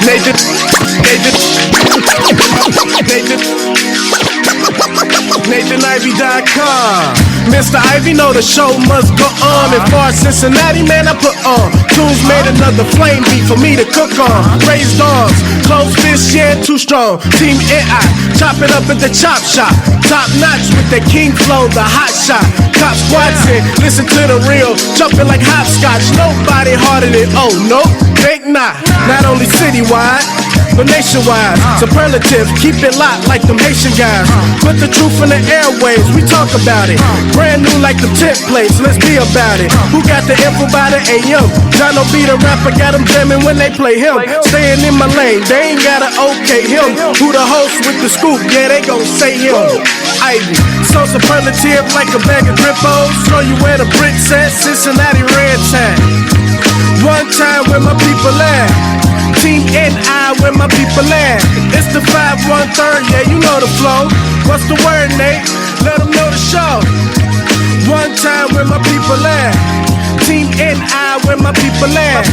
Nathan, NathanIvy.com. Mr. Ivy know the show must go on. And far as Cincinnati, man, I put on. Tunes made another flame beat for me to cook on. Raised dogs, closed fists, yeah, too strong. Team AI, chop it up at the chop shop. Top notch with the king flow, the hot shot. Cop squats in, listen to the real, jumping like hopscotch. Nobody harder than, oh, no, think not. Not only citywide, but nationwide. Superlative, keep it locked like them Haitian guys. Put the truth in the airwaves, we talk about it. Brand new like the templates, let's be about it. Who got the info by the AM? John O. B. the rapper, got them jamming when they play him. Staying in my lane, they ain't gotta okay him. Who the host with the scoop? Yeah, they gon' say him. Ivy, so superlative like a bag of Grippos. Show you where the bricks at, Cincinnati red tag. One time where my people at. Team NI, where my people at. It's the 513, yeah, you know the flow. What's the word, Nate? Let them know the show. One time where my people at. Team NI, where my people at.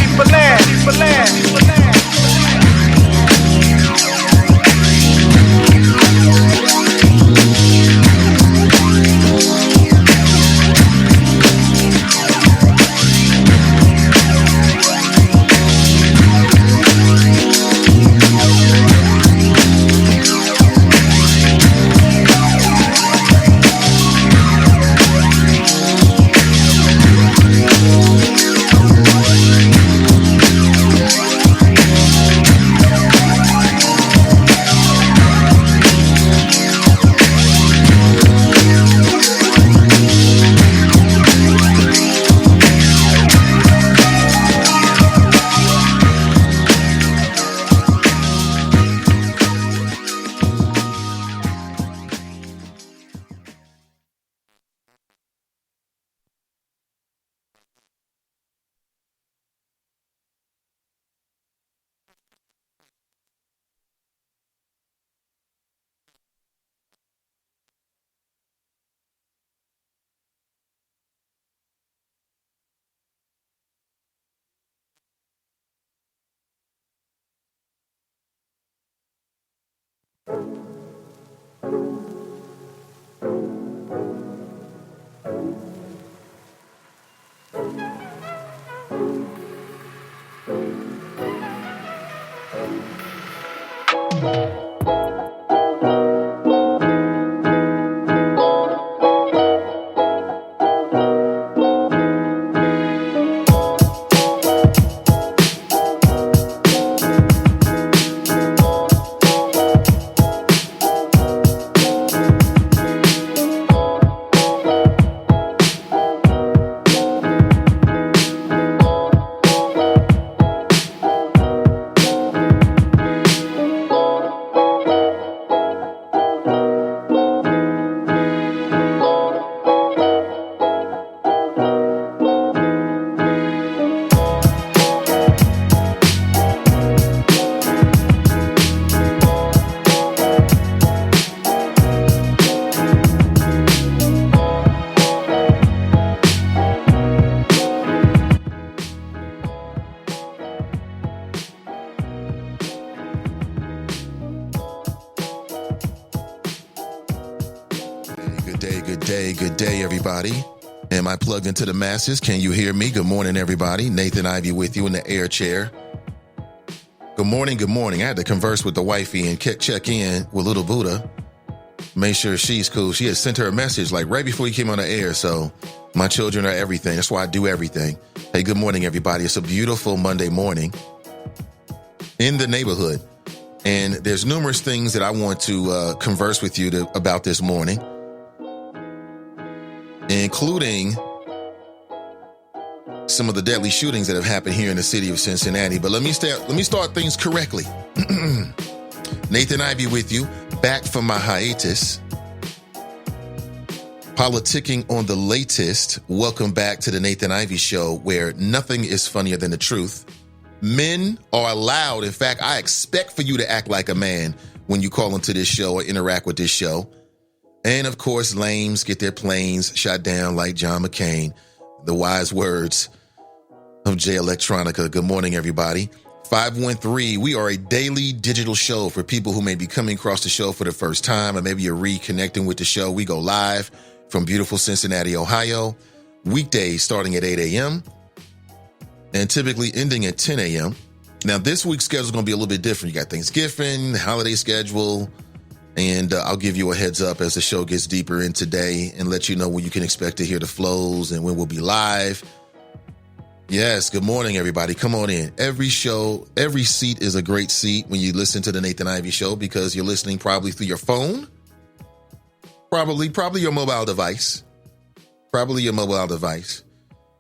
Good day, everybody. Am I plugged into the masses? Can you hear me? Good morning, everybody. Nathan Ivy with you in the air chair. Good morning. I had to converse with the wifey and check in with little Buddha. Make sure she's cool. She had sent her a message like right before you came on the air. So my children are everything. That's why I do everything. Hey, good morning, everybody. It's a beautiful Monday morning in the neighborhood. And there's numerous things that I want to converse with you about this morning, including some of the deadly shootings that have happened here in the city of Cincinnati. But let me start things correctly. Nathan Ivy with you, back from my hiatus. Politicking on the latest. Welcome back to the Nathan Ivy Show, where nothing is funnier than the truth. Men are allowed. In fact, I expect for you to act like a man when you call into this show or interact with this show. And of course, lames get their planes shot down like John McCain. The wise words of Jay Electronica. Good morning, everybody. 513, we are a daily digital show for people who may be coming across the show for the first time, or maybe you're reconnecting with the show. We go live from beautiful Cincinnati, Ohio, weekdays starting at 8 a.m. and typically ending at 10 a.m. Now, this week's schedule is going to be a little bit different. You got Thanksgiving, the holiday schedule, and I'll give you a heads up as the show gets deeper in today and let you know when you can expect to hear the flows and when we'll be live. Yes, good morning, everybody. Come on in. Every seat is a great seat when you listen to the Nathan Ivey Show because you're listening probably through your phone, probably your mobile device, I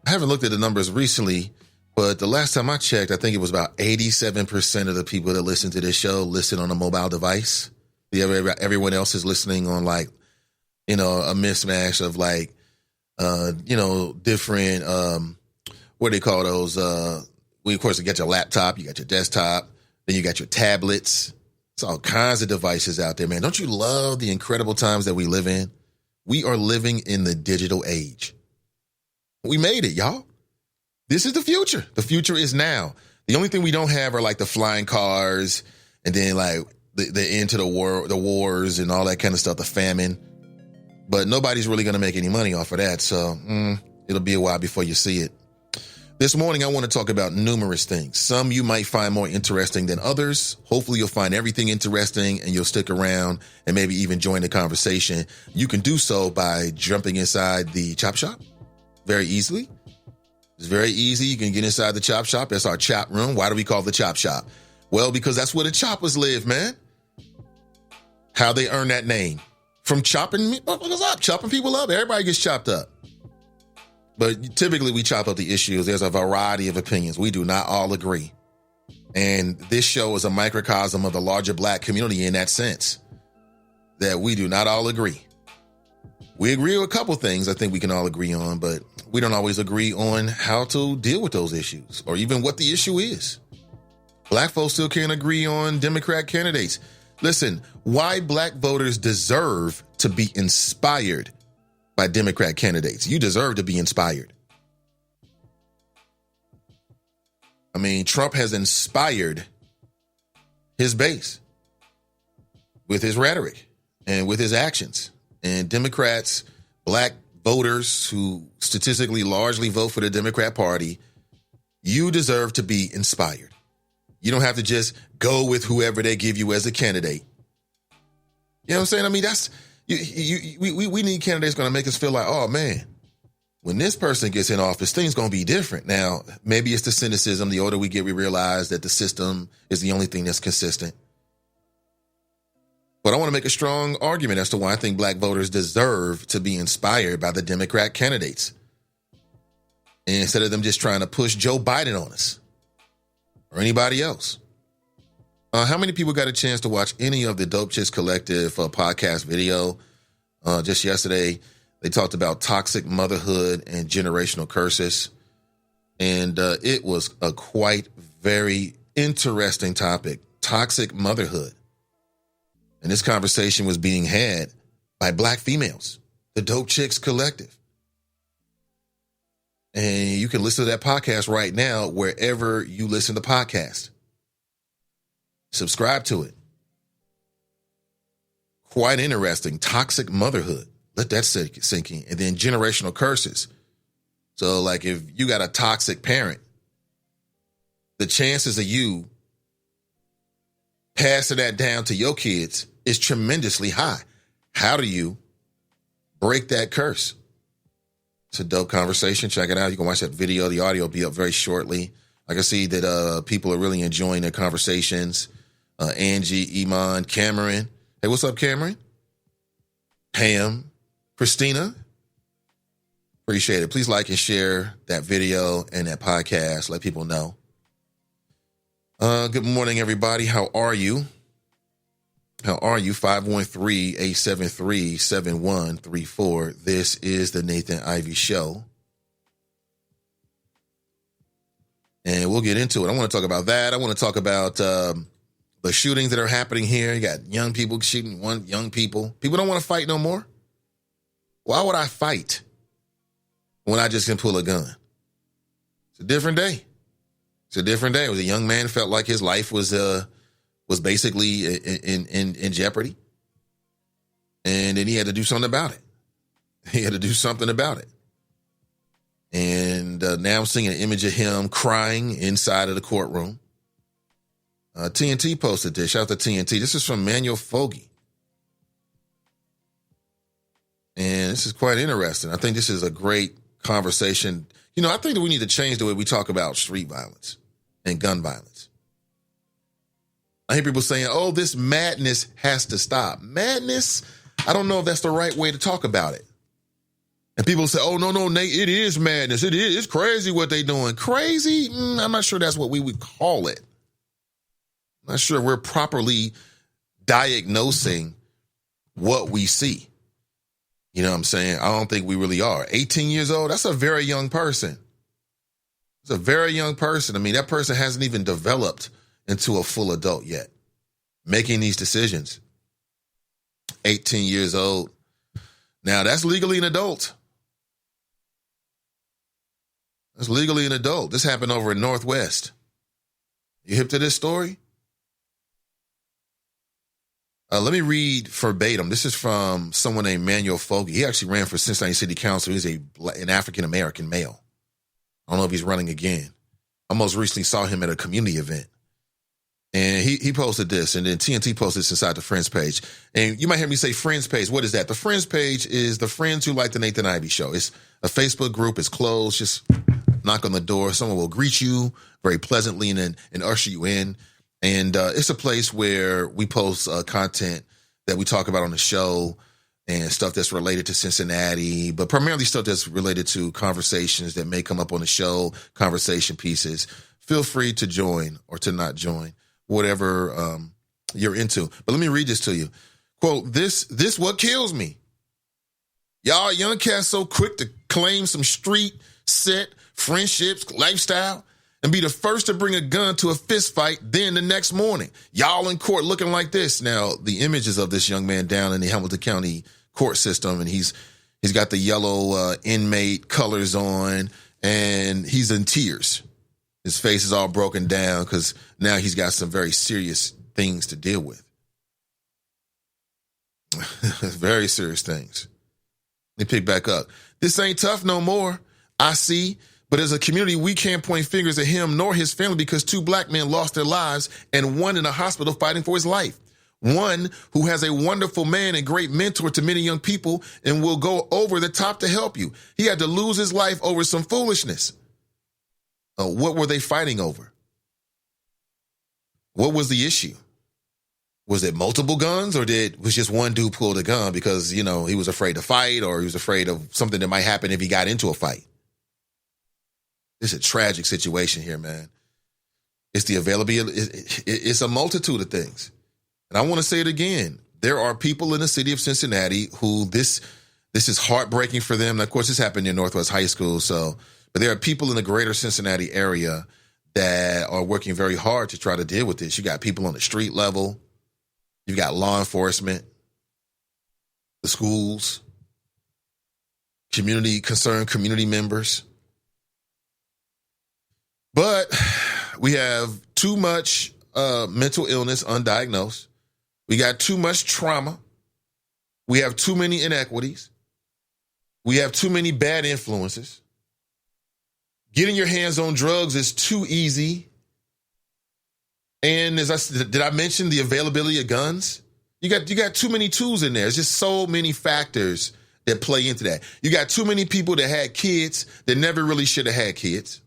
haven't looked at the numbers recently, but the last time I checked, I think it was about 87% of the people that listen to this show listen on a mobile device. Everyone else is listening on a mismatch of different, what do they call those? Of course, you got your laptop, you got your desktop, then you got your tablets. It's all kinds of devices out there, man. Don't you love the incredible times that we live in? We are living in the digital age. We made it, y'all. This is the future. The future is now. The only thing we don't have are the flying cars and then the end to the wars and all that kind of stuff, the famine. But nobody's really going to make any money off of that. So it'll be a while before you see it. This morning, I want to talk about numerous things. Some you might find more interesting than others. Hopefully, you'll find everything interesting and you'll stick around and maybe even join the conversation. You can do so by jumping inside the Chop Shop very easily. It's very easy. You can get inside the Chop Shop. That's our chat room. Why do we call it the Chop Shop? Well, because that's where the choppers live, man. How they earn that name. From chopping people up. Everybody gets chopped up. But typically we chop up the issues. There's a variety of opinions. We do not all agree. And this show is a microcosm of the larger black community in that sense, that we do not all agree. We agree with a couple things I think we can all agree on, but we don't always agree on how to deal with those issues or even what the issue is. Black folks still can't agree on Democrat candidates. Listen, why black voters deserve to be inspired by Democrat candidates. You deserve to be inspired. I mean, Trump has inspired his base with his rhetoric and with his actions. And Democrats, black voters who statistically largely vote for the Democrat Party, you deserve to be inspired. You don't have to just go with whoever they give you as a candidate. You know what I'm saying? I mean, we need candidates going to make us feel like, oh, man, when this person gets in office, things going to be different. Now, maybe it's the cynicism. The older we get, we realize that the system is the only thing that's consistent. But I want to make a strong argument as to why I think black voters deserve to be inspired by the Democrat candidates. And instead of them just trying to push Joe Biden on us or anybody else. How many people got a chance to watch any of the Dope Chicks Collective podcast video? Just yesterday, they talked about toxic motherhood and generational curses. And it was a quite very interesting topic, toxic motherhood. And this conversation was being had by black females, the Dope Chicks Collective. And you can listen to that podcast right now wherever you listen to podcasts. Subscribe to it. Quite interesting. Toxic motherhood. Let that sink in. And then generational curses. So if you got a toxic parent, the chances of you passing that down to your kids is tremendously high. How do you break that curse? It's a dope conversation. Check it out. You can watch that video. The audio will be up very shortly. I can see that people are really enjoying their conversations. Angie, Iman, Cameron. Hey, what's up, Cameron? Pam, Christina. Appreciate it. Please like and share that video and that podcast. Let people know. Good morning, everybody. How are you? 513-873-7134. This is the Nathan Ivey Show. And we'll get into it. I want to talk about that. I want to talk about the shootings that are happening here. You got young people shooting young people. People don't want to fight no more. Why would I fight when I just can pull a gun? It's a different day. It's a different day. It was a young man who felt like his life was basically in jeopardy. And then he had to do something about it. He had to do something about it. And now I'm seeing an image of him crying inside of the courtroom. TNT posted this. Shout out to TNT. This is from Manuel Fogarty. And this is quite interesting. I think this is a great conversation. You know, I think that we need to change the way we talk about street violence and gun violence. I hear people saying, oh, this madness has to stop. Madness? I don't know if that's the right way to talk about it. And people say, oh, no, Nate, it is madness. It is. It's crazy what they doing. Crazy? I'm not sure that's what we would call it. I'm not sure we're properly diagnosing what we see. You know what I'm saying? I don't think we really are. 18 years old, that's a very young person. It's a very young person. I mean, that person hasn't even developed into a full adult yet, making these decisions. 18 years old. Now, that's legally an adult. That's legally an adult. This happened over in Northwest. You hip to this story? Let me read verbatim. This is from someone named Manuel Fogarty. He actually ran for Cincinnati City Council. He's an African-American male. I don't know if he's running again. I most recently saw him at a community event. And he posted this, and then TNT posted this inside the Friends page. And you might hear me say Friends page. What is that? The Friends page is the friends who like the Nathan Ivy Show. It's a Facebook group. It's closed. Just knock on the door. Someone will greet you very pleasantly and usher you in. And it's a place where we post content that we talk about on the show and stuff that's related to Cincinnati, but primarily stuff that's related to conversations that may come up on the show, conversation pieces. Feel free to join or to not join, whatever you're into. But let me read this to you. Quote, this what kills me. Y'all young cats so quick to claim some street set, friendships, lifestyle, and be the first to bring a gun to a fist fight, then the next morning. Y'all in court looking like this. Now, the images of this young man down in the Hamilton County court system, and he's got the yellow inmate colors on, and he's in tears. His face is all broken down because now he's got some very serious things to deal with. Very serious things. Let me pick back up. This ain't tough no more. I see. But as a community, we can't point fingers at him nor his family because 2 black men lost their lives and one in a hospital fighting for his life. One who has a wonderful man and great mentor to many young people and will go over the top to help you. He had to lose his life over some foolishness. What were they fighting over? What was the issue? Was it multiple guns, or was just one dude pull the gun because, you know, he was afraid to fight, or he was afraid of something that might happen if he got into a fight? It's a tragic situation here, man. It's the availability. It's a multitude of things. And I want to say it again. There are people in the city of Cincinnati who this is heartbreaking for them. And of course, this happened in Northwest High School. But there are people in the greater Cincinnati area that are working very hard to try to deal with this. You got people on the street level. You've got law enforcement, the schools, concerned community members. But we have too much mental illness undiagnosed. We got too much trauma. We have too many inequities. We have too many bad influences. Getting your hands on drugs is too easy. And did I mention the availability of guns? You got too many tools in there. There's just so many factors that play into that. You got too many people that had kids that never really should have had kids.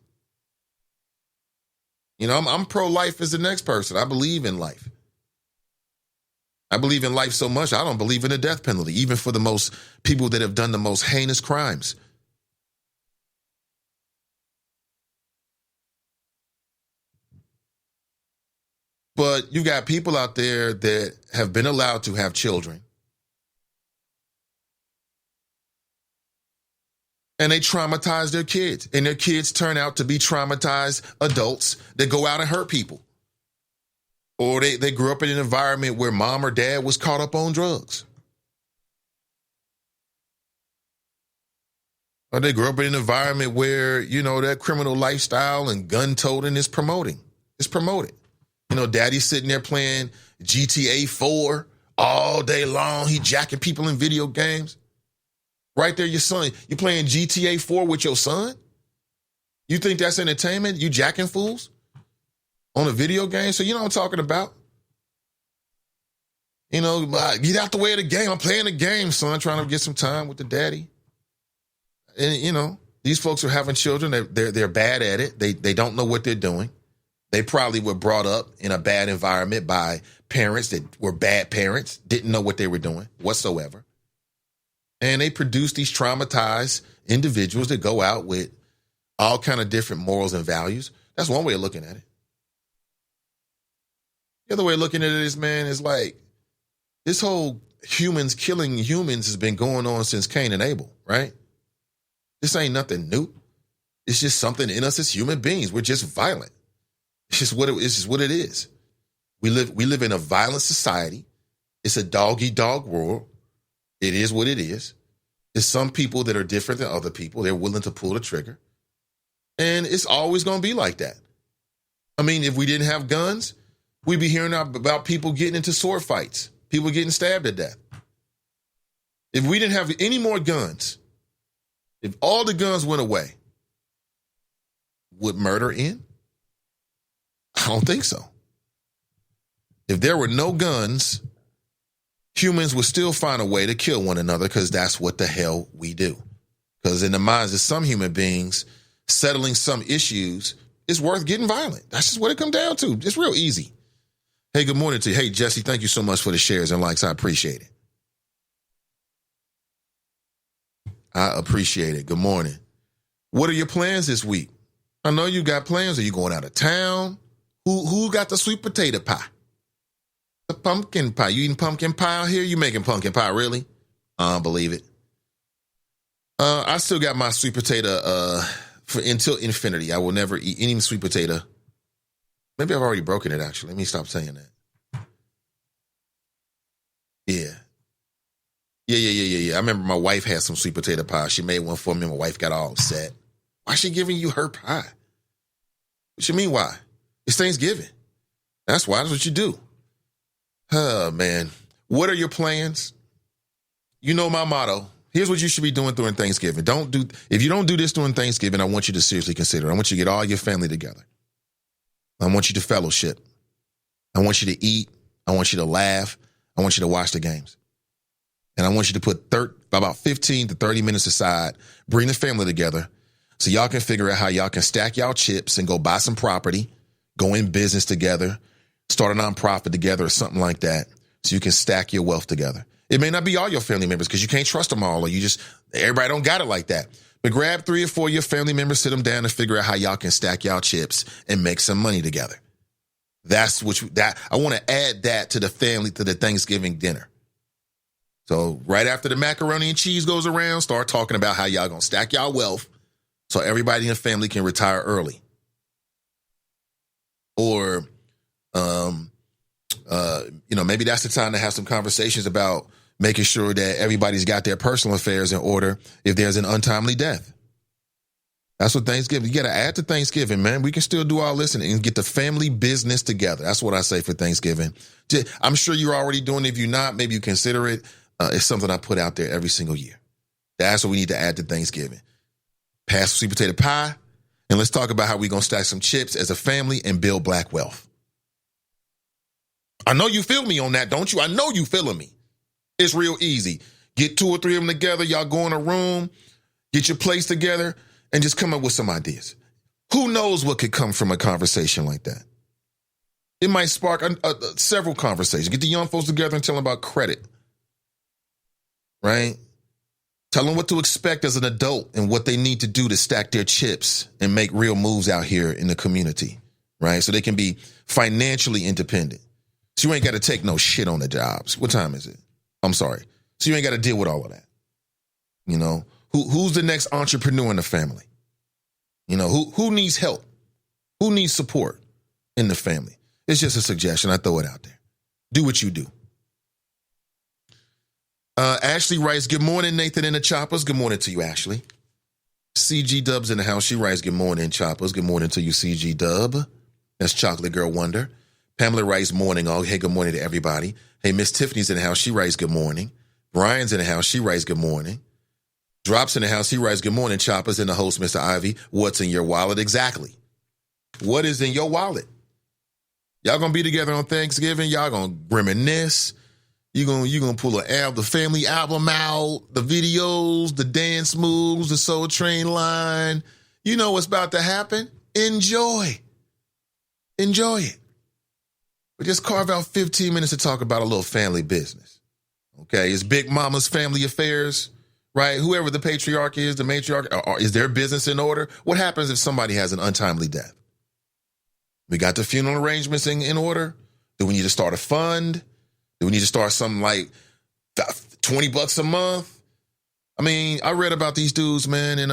You know, I'm pro-life as the next person. I believe in life. I believe in life so much, I don't believe in the death penalty, even for the most people that have done the most heinous crimes. But you got people out there that have been allowed to have children. And they traumatize their kids. And their kids turn out to be traumatized adults that go out and hurt people. Or they grew up in an environment where mom or dad was caught up on drugs. Or they grow up in an environment where, that criminal lifestyle and gun toting is promoted. Daddy's sitting there playing GTA 4 all day long. He jacking people in video games. Right there, your son. You playing GTA 4 with your son? You think that's entertainment? You jacking fools on a video game? So you know what I'm talking about. Get out the way of the game. I'm playing the game, son, trying to get some time with the daddy. And, these folks are having children. They're bad at it. They don't know what they're doing. They probably were brought up in a bad environment by parents that were bad parents, didn't know what they were doing whatsoever. And they produce these traumatized individuals that go out with all kind of different morals and values. That's one way of looking at it. The other way of looking at it is, man, is like this whole humans killing humans has been going on since Cain and Abel, right? This ain't nothing new. It's just something in us as human beings. We're just violent. It's just what it is. We live in a violent society. It's a dog-eat-dog world. It is what it is. There's some people that are different than other people. They're willing to pull the trigger. And it's always going to be like that. I mean, if we didn't have guns, we'd be hearing about people getting into sword fights, people getting stabbed to death. If we didn't have any more guns, if all the guns went away, would murder end? I don't think so. If there were no guns, humans would still find a way to kill one another because that's what the hell we do. Because in the minds of some human beings, settling some issues is worth getting violent. That's just what it comes down to. It's real easy. Hey, good morning to you. Hey, Jesse, thank you so much for the shares and likes. I appreciate it. Good morning. What are your plans this week? I know you got plans. Are you going out of town? Who got the sweet potato pie? The pumpkin pie. You eating pumpkin pie out here? You making pumpkin pie, really? I don't believe it. I still got my sweet potato until infinity. I will never eat any sweet potato. Maybe I've already broken it, actually. Let me stop saying that. Yeah. I remember my wife had some sweet potato pie. She made one for me. My wife got all upset. Why is she giving you her pie? What you mean, why? It's Thanksgiving. That's why. That's what you do. Oh, man. What are your plans? You know my motto. Here's what you should be doing during Thanksgiving. If you don't do this during Thanksgiving, I want you to seriously consider it. I want you to get all your family together. I want you to fellowship. I want you to eat. I want you to laugh. I want you to watch the games. And I want you to put about 15 to 30 minutes aside, bring the family together so y'all can figure out how y'all can stack y'all chips and go buy some property, go in business together, start a nonprofit together or something like that so you can stack your wealth together. It may not be all your family members because you can't trust them all or everybody don't got it like that. But grab 3 or 4 of your family members, sit them down and figure out how y'all can stack y'all chips and make some money together. That's I want to add that to the Thanksgiving dinner. So right after the macaroni and cheese goes around, start talking about how y'all going to stack y'all wealth so everybody in the family can retire early. Or, maybe that's the time to have some conversations about making sure that everybody's got their personal affairs in order if there's an untimely death. That's what Thanksgiving, you got to add to Thanksgiving, man. We can still do all this and get the family business together. That's what I say for Thanksgiving. I'm sure you're already doing it. If you're not, maybe you consider it. It's something I put out there every single year. That's what we need to add to Thanksgiving. Pass sweet potato pie, and let's talk about how we're going to stack some chips as a family and build black wealth. I know you feel me on that, don't you? I know you feeling me. It's real easy. Get 2 or 3 of them together. Y'all go in a room, get your place together, and just come up with some ideas. Who knows what could come from a conversation like that? It might spark several conversations. Get the young folks together and tell them about credit. Right? Tell them what to expect as an adult and what they need to do to stack their chips and make real moves out here in the community, right? So they can be financially independent. So you ain't got to take no shit on the jobs. What time is it? I'm sorry. So you ain't got to deal with all of that. Who's the next entrepreneur in the family? Who needs help? Who needs support in the family? It's just a suggestion. I throw it out there. Do what you do. Ashley writes, good morning, Nathan and the Choppers. Good morning to you, Ashley. CG Dub's in the house. She writes, good morning, Choppers. Good morning to you, CG Dub. That's Chocolate Girl Wonder. Pamela writes, morning all. Hey, good morning to everybody. Hey, Miss Tiffany's in the house. She writes, good morning. Brian's in the house. She writes, good morning. Drops in the house. He writes, good morning, Choppers. And the host, Mr. Ivy. What's in your wallet? Exactly. What is in your wallet? Y'all gonna be together on Thanksgiving. Y'all gonna reminisce. You gonna pull the family album out, the videos, the dance moves, the Soul Train line. You know what's about to happen. Enjoy it. But just carve out 15 minutes to talk about a little family business. Okay, it's Big Mama's family affairs, right? Whoever the patriarch is, the matriarch, is their business in order? What happens if somebody has an untimely death? We got the funeral arrangements in order? Do we need to start a fund? Do we need to start something like $20 a month? I mean, I read about these dudes, man, and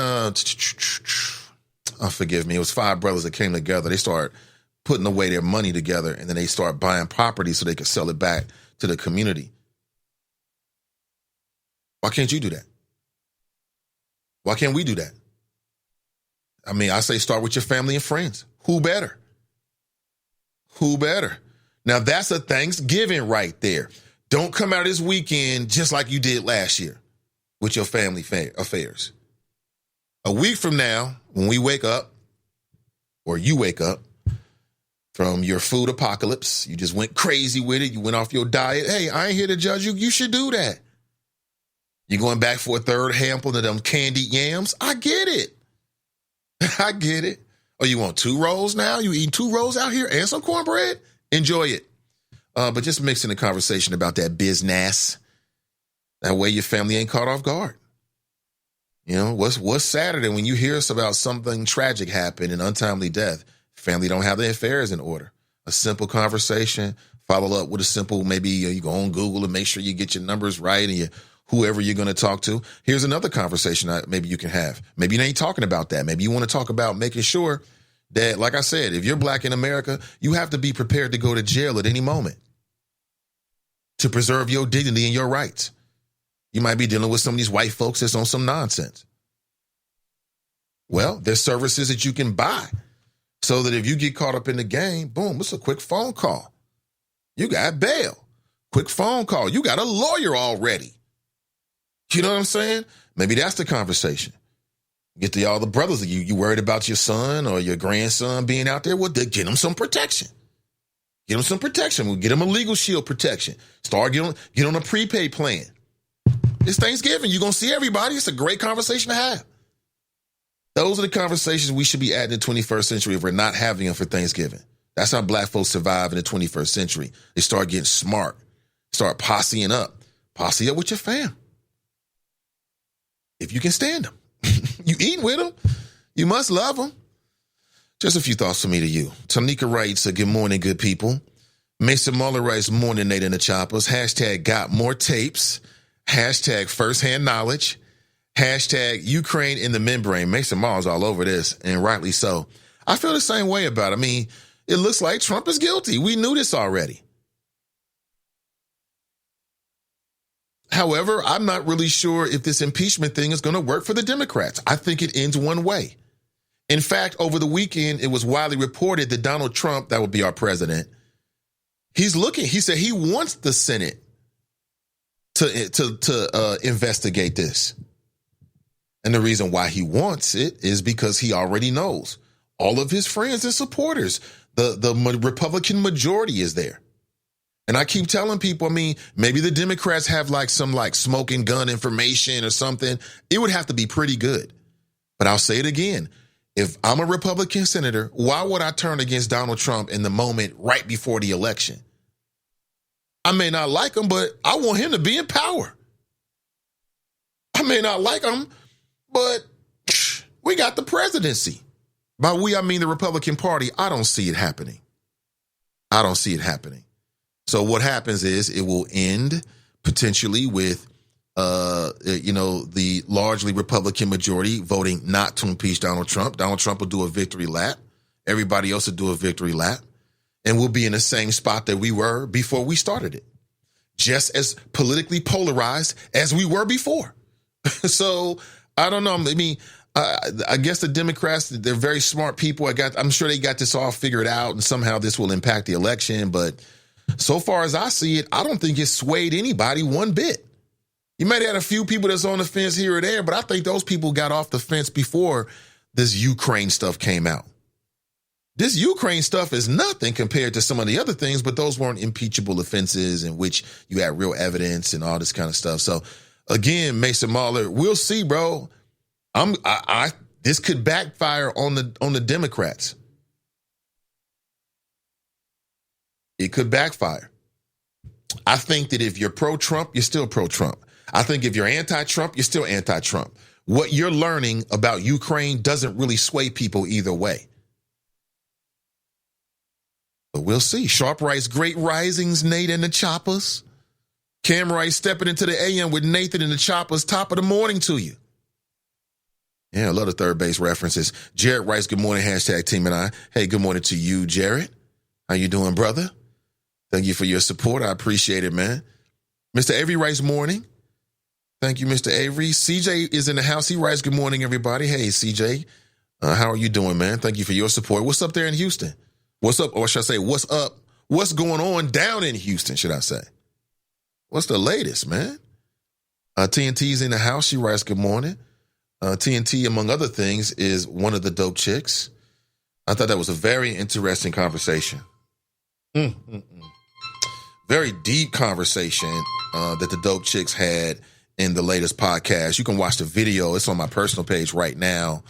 forgive me, it was 5 brothers that came together. They started putting away their money together, and then they start buying property so they could sell it back to the community. Why can't you do that? Why can't we do that? I mean, I say start with your family and friends. Who better? Who better? Now, that's a Thanksgiving right there. Don't come out this weekend just like you did last year with your family affairs. A week from now, when we wake up, or you wake up from your food apocalypse, you just went crazy with it, you went off your diet. Hey, I ain't here to judge you. You should do that. You're going back for a third handful of them candied yams? I get it. I get it. Oh, you want 2 rolls now? You eating 2 rolls out here and some cornbread? Enjoy it. But just mixing the conversation about that business. That way your family ain't caught off guard. You know, what's Saturday when you hear about something tragic happen, an untimely death? Family don't have their affairs in order. A simple conversation, follow up with a simple, maybe you go on Google and make sure you get your numbers right and whoever you're going to talk to. Here's another conversation maybe you can have. Maybe you ain't talking about that. Maybe you want to talk about making sure that, like I said, if you're black in America, you have to be prepared to go to jail at any moment to preserve your dignity and your rights. You might be dealing with some of these white folks that's on some nonsense. Well, there's services that you can buy so that if you get caught up in the game, boom, it's a quick phone call. You got bail. Quick phone call. You got a lawyer already. You know what I'm saying? Maybe that's the conversation. Get to all the brothers. You worried about your son or your grandson being out there? Well, get them some protection. Get them some protection. We'll get them a legal shield protection. Get on a prepaid plan. It's Thanksgiving. You're going to see everybody. It's a great conversation to have. Those are the conversations we should be at in the 21st century if we're not having them for Thanksgiving. That's how black folks survive in the 21st century. They start getting smart. Start posseing up. Posse up with your fam. If you can stand them. You eat with them. You must love them. Just a few thoughts from me to you. Tanika writes, good morning, good people. Mason Muller writes, morning, Nate and the Choppers. Hashtag got more tapes. Hashtag firsthand knowledge. Hashtag Ukraine in the membrane. Mason Muller's all over this, and rightly so. I feel the same way about it. I mean, it looks like Trump is guilty. We knew this already. However, I'm not really sure if this impeachment thing is going to work for the Democrats. I think it ends one way. In fact, over the weekend, it was widely reported that Donald Trump, that would be our president, he said he wants the Senate to investigate this. And the reason why he wants it is because he already knows all of his friends and supporters. The Republican majority is there. And I keep telling people, I mean, maybe the Democrats have some smoking gun information or something. It would have to be pretty good. But I'll say it again. If I'm a Republican senator, why would I turn against Donald Trump in the moment right before the election? I may not like him, but I want him to be in power. I may not like him, but we got the presidency. By we, I mean the Republican Party. I don't see it happening. I don't see it happening. So what happens is it will end potentially with, the largely Republican majority voting not to impeach Donald Trump. Donald Trump will do a victory lap. Everybody else will do a victory lap. And we'll be in the same spot that we were before we started it. Just as politically polarized as we were before. So I don't know. I mean, I guess the Democrats, they're very smart people. I'm sure they got this all figured out, and somehow this will impact the election. But so far as I see it, I don't think it's swayed anybody one bit. You might have had a few people that's on the fence here or there, but I think those people got off the fence before this Ukraine stuff came out. This Ukraine stuff is nothing compared to some of the other things, but those weren't impeachable offenses in which you had real evidence and all this kind of stuff. So again, Mason Mahler, we'll see, bro. This could backfire on the Democrats. It could backfire. I think that if you're pro-Trump, you're still pro-Trump. I think if you're anti-Trump, you're still anti-Trump. What you're learning about Ukraine doesn't really sway people either way. But we'll see. Sharp writes, great risings, Nate and the Choppers. Cam writes, stepping into the AM with Nathan and the Choppers, top of the morning to you. Yeah, I love the third base references. Jared writes, good morning, hashtag Team and I. Hey, good morning to you, Jared. How you doing, brother? Thank you for your support. I appreciate it, man. Mr. Avery writes, morning. Thank you, Mr. Avery. CJ is in the house. He writes, good morning, everybody. Hey, CJ. How are you doing, man? Thank you for your support. What's up there in Houston? What's up? Or should I say, what's up? What's going on down in Houston, should I say? What's the latest, man? TNT's in the house. She writes, good morning. TNT, among other things, is one of the dope chicks. I thought that was a very interesting conversation. Very deep conversation that the dope chicks had in the latest podcast. You can watch the video. It's on my personal page right now.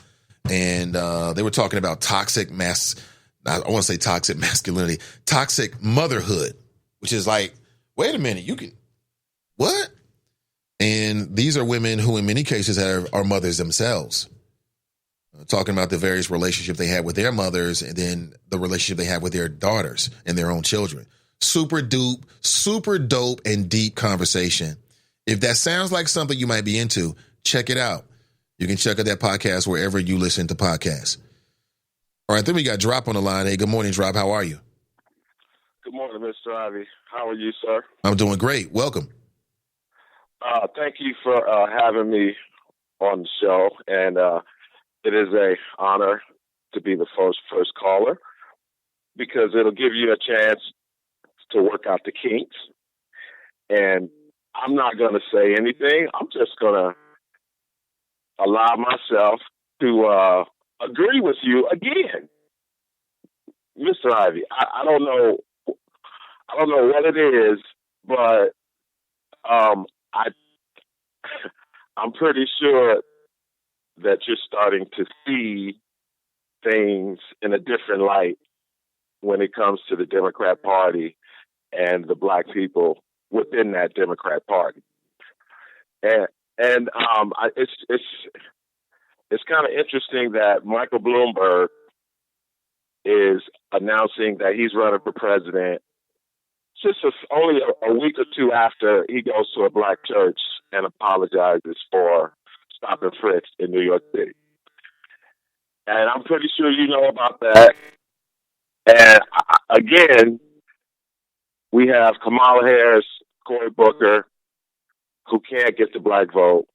And they were talking about toxic masculinity, toxic motherhood, which is like, wait a minute, what? And these are women who in many cases are mothers themselves. Talking about the various relationships they had with their mothers and then the relationship they have with their daughters and their own children. Super dope and deep conversation. If that sounds like something you might be into, check it out. You can check out that podcast wherever you listen to podcasts. All right, then we got Drop on the line. Hey, good morning, Drop. How are you? Good morning, Mr. Ivy. How are you, sir? I'm doing great. Welcome. Thank you for having me on the show, and it is an honor to be the first caller because it'll give you a chance to work out the kinks. And I'm not going to say anything. I'm just going to allow myself to agree with you again, Mr. Ivy. I don't know what it is, but I'm pretty sure that you're starting to see things in a different light when it comes to the Democrat Party and the black people within that Democrat Party. And it's kind of interesting that Michael Bloomberg is announcing that he's running for president just only a week or two after he goes to a black church and apologizes for stop and frisk in New York City. And I'm pretty sure you know about that. And again, we have Kamala Harris, Cory Booker, who can't get the black vote.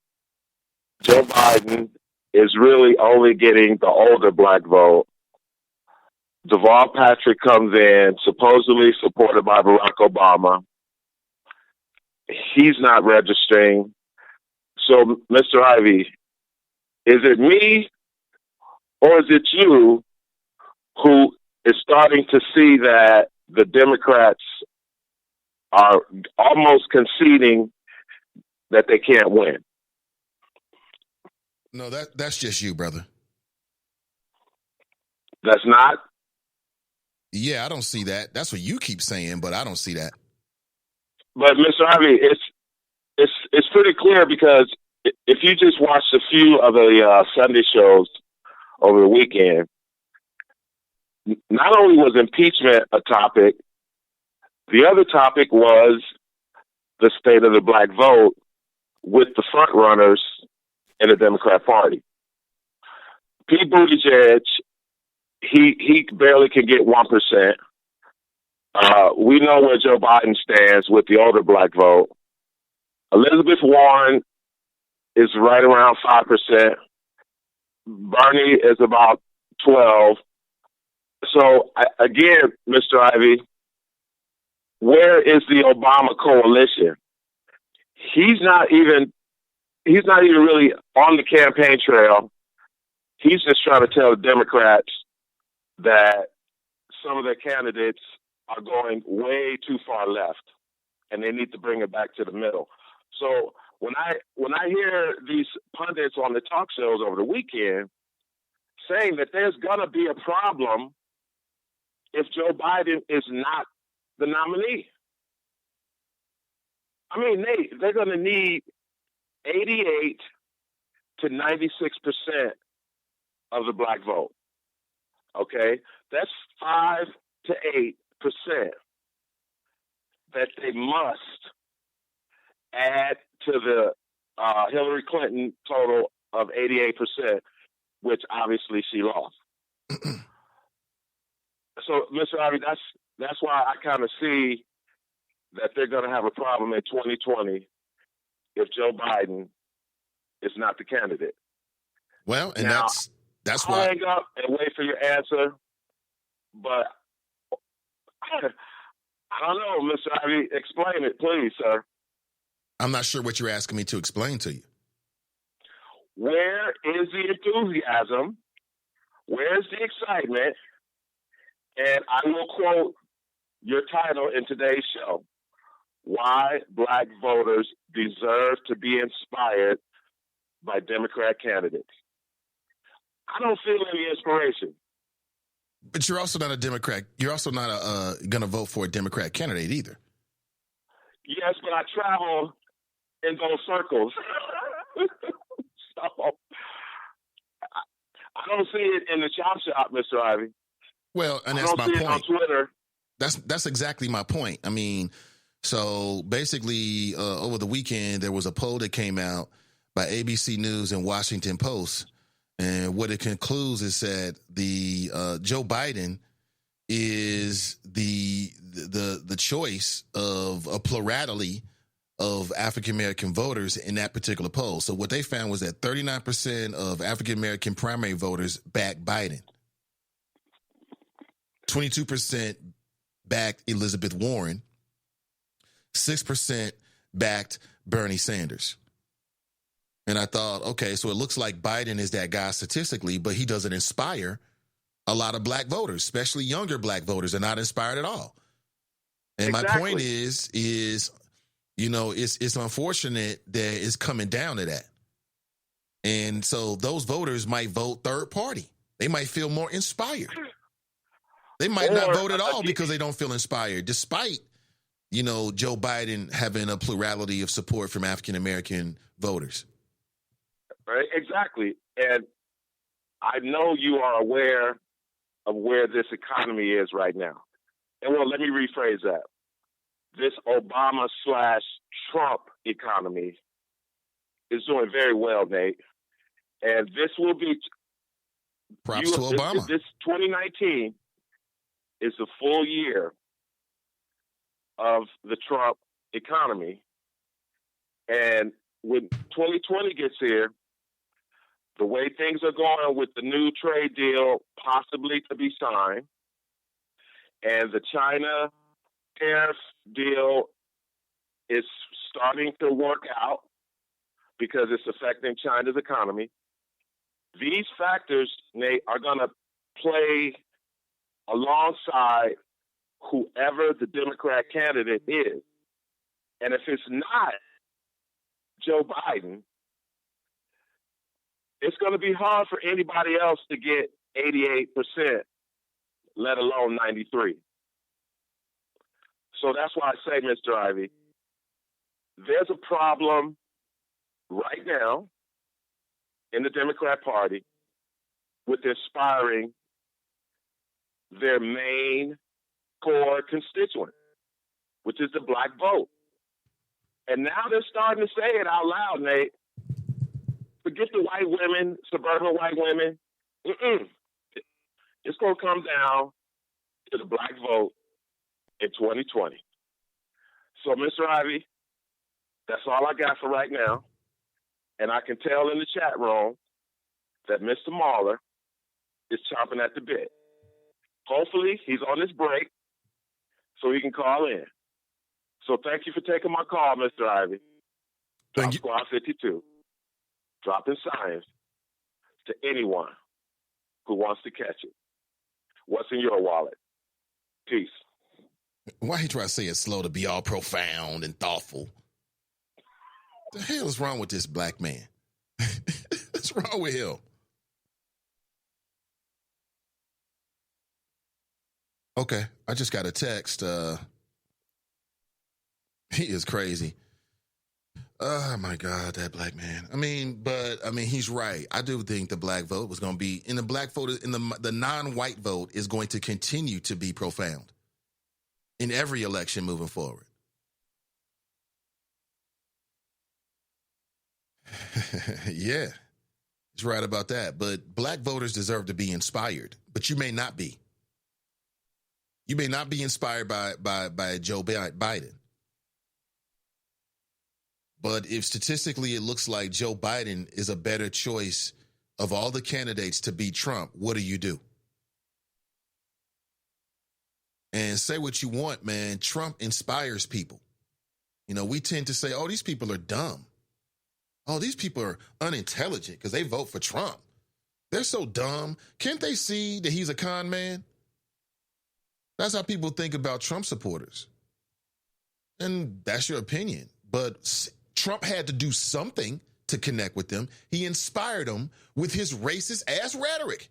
Joe Biden is really only getting the older black vote. Deval Patrick comes in, supposedly supported by Barack Obama. He's not registering. So, Mr. Ivy, is it me or is it you who is starting to see that the Democrats are almost conceding that they can't win? No, that's just you, brother. That's not? Yeah, I don't see that. That's what you keep saying, but I don't see that. But Mr. Ivy, it's pretty clear because if you just watched a few of the Sunday shows over the weekend, not only was impeachment a topic, the other topic was the state of the black vote with the front runners in the Democrat Party. Pete Buttigieg, he barely can get 1%. We know where Joe Biden stands with the older black vote. Elizabeth Warren is right around 5%. Bernie is about 12. So again, Mr. Ivy, where is the Obama coalition? He's not even really on the campaign trail. He's just trying to tell the Democrats that some of their candidates are going way too far left, and they need to bring it back to the middle. So when I hear these pundits on the talk shows over the weekend saying that there's gonna be a problem if Joe Biden is not the nominee, I mean they're gonna need 88 to 96% of the black vote. Okay, that's 5 to 8% that they must add to the Hillary Clinton total of 88%, which obviously she lost. So, Mr. Ivy, that's why I kind of see that they're going to have a problem in 2020 if Joe Biden is not the candidate. Well, and now, that's I'll why. hang up and wait for your answer, but I don't know, Mr. Ivy. Explain it, please, sir. I'm not sure what you're asking me to explain to you. Where is the enthusiasm? Where's the excitement? And I will quote your title in today's show: Why Black Voters Deserve to Be Inspired by Democrat Candidates. I don't feel any inspiration. But you're also not a Democrat. You're also not going to vote for a Democrat candidate either. Yes, but I travel in those circles. So I don't see it in the chop shop, Mr. Ivy. Well, and that's my point. It on Twitter. That's exactly my point. I mean, so basically, over the weekend there was a poll that came out by ABC News and Washington Post, and what it concludes is that the Joe Biden is the choice of a plurality of African American voters in that particular poll. So what they found was that 39% of African American primary voters backed Biden. 22% backed Elizabeth Warren. 6% backed Bernie Sanders. And I thought, okay, so it looks like Biden is that guy statistically, but he doesn't inspire a lot of black voters, especially younger black voters are not inspired at all. And my point is, you know, it's unfortunate that it's coming down to that. And so those voters might vote third party. They might feel more inspired. They might not vote at all because they don't feel inspired, despite, you know, Joe Biden having a plurality of support from African American voters. Right, exactly. And I know you are aware of where this economy is right now. And well, let me rephrase that. This Obama/Trump economy is doing very well, Nate. And this will be props to Obama. This 2019 is the full year of the Trump economy. And when 2020 gets here, the way things are going with the new trade deal possibly to be signed, and the China tariff deal is starting to work out because it's affecting China's economy. These factors, Nate, are going to play alongside whoever the Democrat candidate is. And if it's not Joe Biden, it's going to be hard for anybody else to get 88%, let alone 93%. So that's why I say, Mr. Ivy, there's a problem right now in the Democrat Party with inspiring their main core constituent, which is the black vote. And now they're starting to say it out loud, Nate. Forget the white women, suburban white women. It's going to come down to the black vote in 2020. So, Mr. Ivy, that's all I got for right now. And I can tell in the chat room that that Mr. Mahler is chomping at the bit. Hopefully, he's on his break so he can call in. So thank you for taking my call, Mr. Ivy. Drop Squad 52. Dropping science to anyone who wants to catch it. What's in your wallet? Peace. Why he try to say it slow to be all profound and thoughtful? The hell is wrong with this black man? What's wrong with him? Okay, I just got a text. He is crazy. Oh my God, that black man. He's right. I do think the black vote was going to be in the black vote. In the non-white vote is going to continue to be profound in every election moving forward. Yeah, he's right about that. But black voters deserve to be inspired, but you may not be. You may not be inspired by Joe Biden. But if statistically it looks like Joe Biden is a better choice of all the candidates to beat Trump, what do? And say what you want, man. Trump inspires people. You know, we tend to say, oh, these people are dumb. Oh, these people are unintelligent because they vote for Trump. They're so dumb. Can't they see that he's a con man? That's how people think about Trump supporters. And that's your opinion. But Trump had to do something to connect with them. He inspired them with his racist ass rhetoric.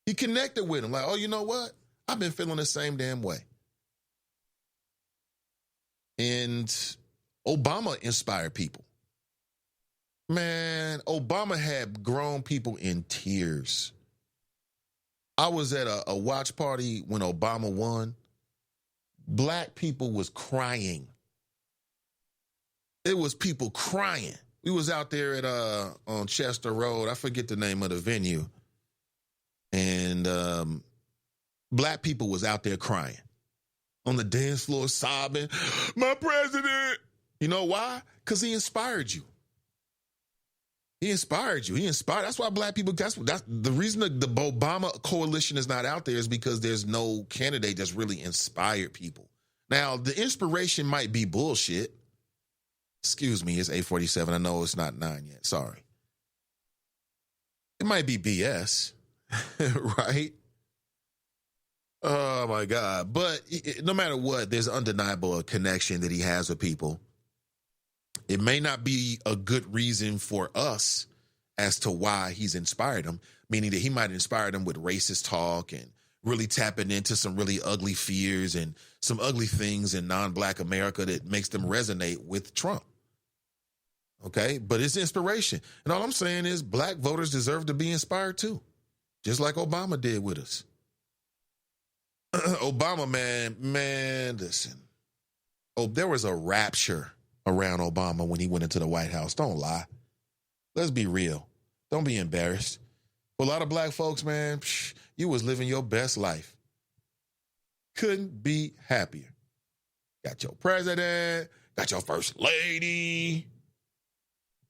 He connected with them like, oh, you know what? I've been feeling the same damn way. And Obama inspired people. Man, Obama had grown people in tears. I was at a watch party when Obama won. Black people was crying. It was people crying. We was out there at on Chester Road. I forget the name of the venue. And black people was out there crying. On the dance floor sobbing, my president. You know why? Because he inspired you. He inspired you. That's why black people, that's the reason the Obama coalition is not out there is because there's no candidate that's really inspired people. Now, the inspiration might be bullshit. Excuse me, it's 8:47. I know it's not 9 yet. Sorry. It might be BS, right? Oh, my God. But no matter what, there's undeniable connection that he has with people. It may not be a good reason for us as to why he's inspired them, meaning that he might inspire them with racist talk and really tapping into some really ugly fears and some ugly things in non-black America that makes them resonate with Trump. Okay, but it's inspiration. And all I'm saying is black voters deserve to be inspired too, just like Obama did with us. Obama, man, listen. Oh, there was a rapture around Obama when he went into the White House. Don't lie. Let's be real. Don't be embarrassed. For a lot of black folks, man, you was living your best life. Couldn't be happier. Got your president, got your first lady.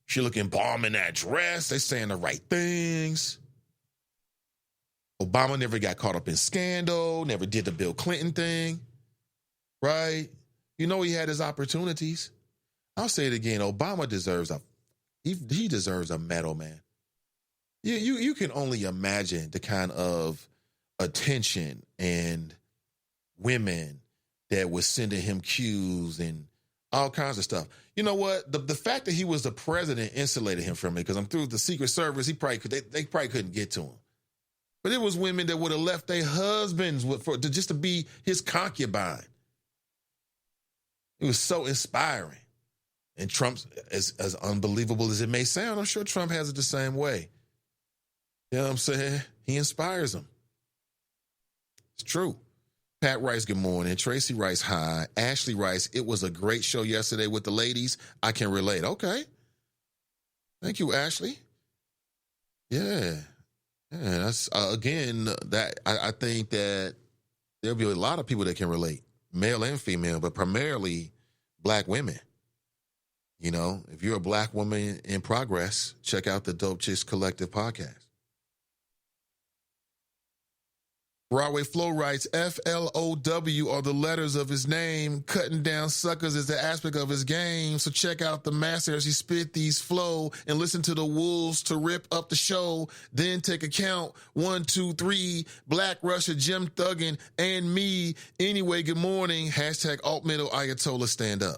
She looking bomb in that dress. They saying the right things. Obama never got caught up in scandal, never did the Bill Clinton thing, right? You know he had his opportunities. I'll say it again. Obama deserves he deserves a medal, man. You can only imagine the kind of attention and women that was sending him cues and all kinds of stuff. You know what? The fact that he was the president insulated him from it because I'm through the Secret Service. They probably couldn't get to him. But it was women that would have left their husbands just to be his concubine. It was so inspiring. And Trump's, as unbelievable as it may sound, I'm sure Trump has it the same way. You know what I'm saying? He inspires them. It's true. Pat Rice, good morning. Tracy Rice, hi. Ashley Rice, it was a great show yesterday with the ladies. I can relate. Okay. Thank you, Ashley. Yeah. That's, again, that I think that there'll be a lot of people that can relate, male and female, but primarily black women. You know, if you're a black woman in progress, check out the Dope Chicks Collective podcast. Broadway Flow writes, FLOW are the letters of his name. Cutting down suckers is the aspect of his game. So check out the master as he spit these flow and listen to the wolves to rip up the show. Then take a count. 1, 2, 3. Black Russia, Jim Thuggin, and me. Anyway, good morning. Hashtag alt middle Ayatollah stand up.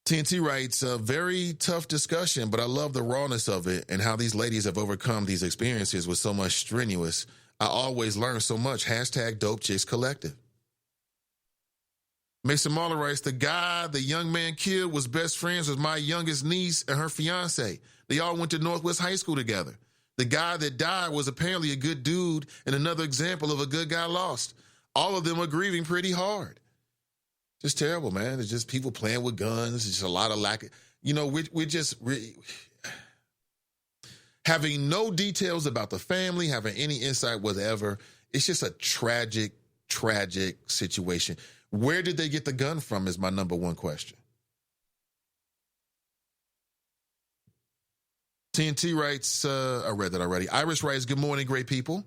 TNT writes, a very tough discussion, but I love the rawness of it and how these ladies have overcome these experiences with so much strenuous. I always learn so much. Hashtag Dope Chicks Collective. Mason Marler writes, the guy the young man killed was best friends with my youngest niece and her fiance. They all went to Northwest High School together. The guy that died was apparently a good dude and another example of a good guy lost. All of them are grieving pretty hard. Just terrible, man. It's just people playing with guns. It's just a lot of lack of, we're having no details about the family, having any insight whatever. It's just a tragic, tragic situation. Where did they get the gun from is my number one question. TNT writes, I read that already. Irish writes, good morning, great people.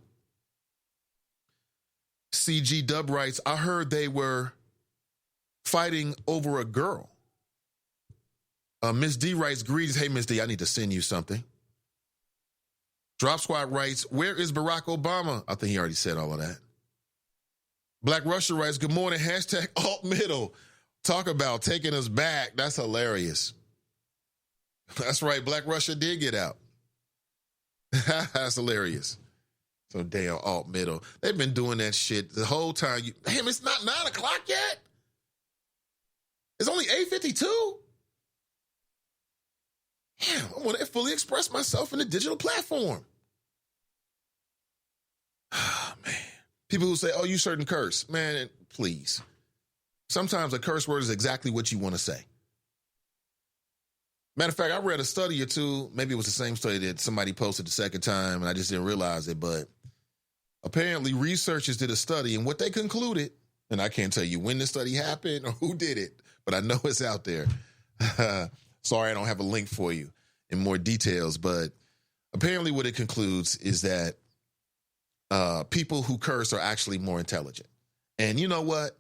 CG Dub writes, I heard they were fighting over a girl. Miss D writes, greetings. Hey, Miss D, I need to send you something. Drop Squad writes, where is Barack Obama? I think he already said all of that. Black Russia writes, good morning. Hashtag alt middle. Talk about taking us back. That's hilarious. That's right. Black Russia did get out. That's hilarious. So damn alt middle. They've been doing that shit the whole time. Damn, it's not 9 o'clock yet. It's only 8:52. Damn, I want to fully express myself in the digital platform. Oh, man. People who say, oh, you certain curse. Man, please. Sometimes a curse word is exactly what you want to say. Matter of fact, I read a study or two. Maybe it was the same study that somebody posted the second time, and I just didn't realize it. But apparently researchers did a study, and what they concluded, and I can't tell you when the study happened or who did it, but I know it's out there. Sorry, I don't have a link for you in more details, but apparently what it concludes is that people who curse are actually more intelligent. And you know what?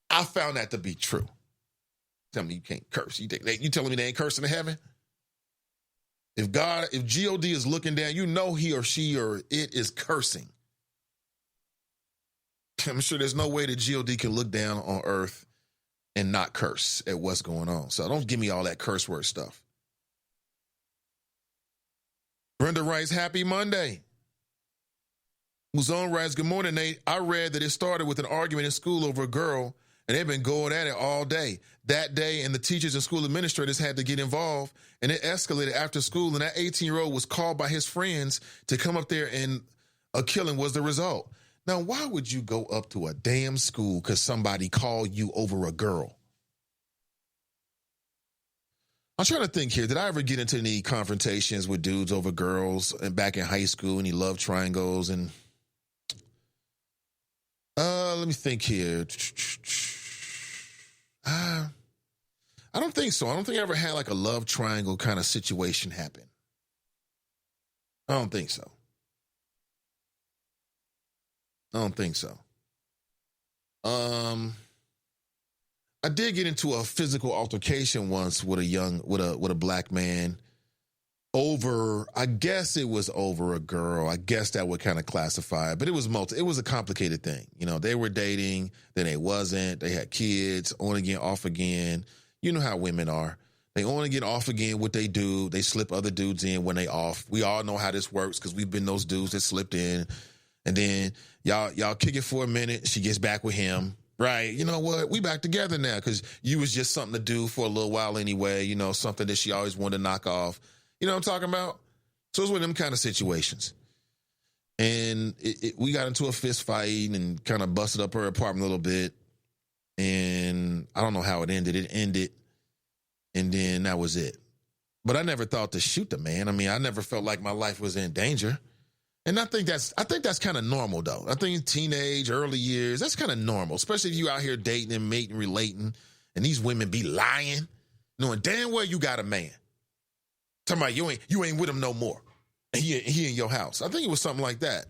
I found that to be true. Tell me you can't curse. You telling me they ain't cursing in heaven? If God is looking down, you know he or she or it is cursing. I'm sure there's no way that God can look down on earth and not curse at what's going on. So don't give me all that curse word stuff. Brenda writes, happy Monday. Muzon writes, good morning, Nate. I read that it started with an argument in school over a girl, and they've been going at it all day. That day, and the teachers and school administrators had to get involved, and it escalated after school, and that 18-year-old was called by his friends to come up there, and a killing was the result. Now, why would you go up to a damn school because somebody called you over a girl? I'm trying to think here. Did I ever get into any confrontations with dudes over girls and back in high school, any love triangles? And let me think here. I don't think so. I don't think I ever had like a love triangle kind of situation happen. I don't think so. I did get into a physical altercation once with a black man over, I guess it was over a girl. I guess that would kind of classify it, but it was a complicated thing. You know, they were dating, then they wasn't, they had kids, on again, off again. You know how women are. They on again, off again, what they do, they slip other dudes in when they off. We all know how this works because we've been those dudes that slipped in. And then y'all kick it for a minute. She gets back with him. Right. You know what? We back together now because you was just something to do for a little while anyway. You know, something that she always wanted to knock off. You know what I'm talking about? So it's one of them kind of situations. And we got into a fist fight and kind of busted up her apartment a little bit. And I don't know how it ended. It ended. And then that was it. But I never thought to shoot the man. I mean, I never felt like my life was in danger. And I think that's kind of normal though. I think teenage, early years, that's kind of normal, especially if you out here dating and mating, relating, and these women be lying, knowing damn well you got a man. Talking about you ain't with him no more. And he in your house. I think it was something like that.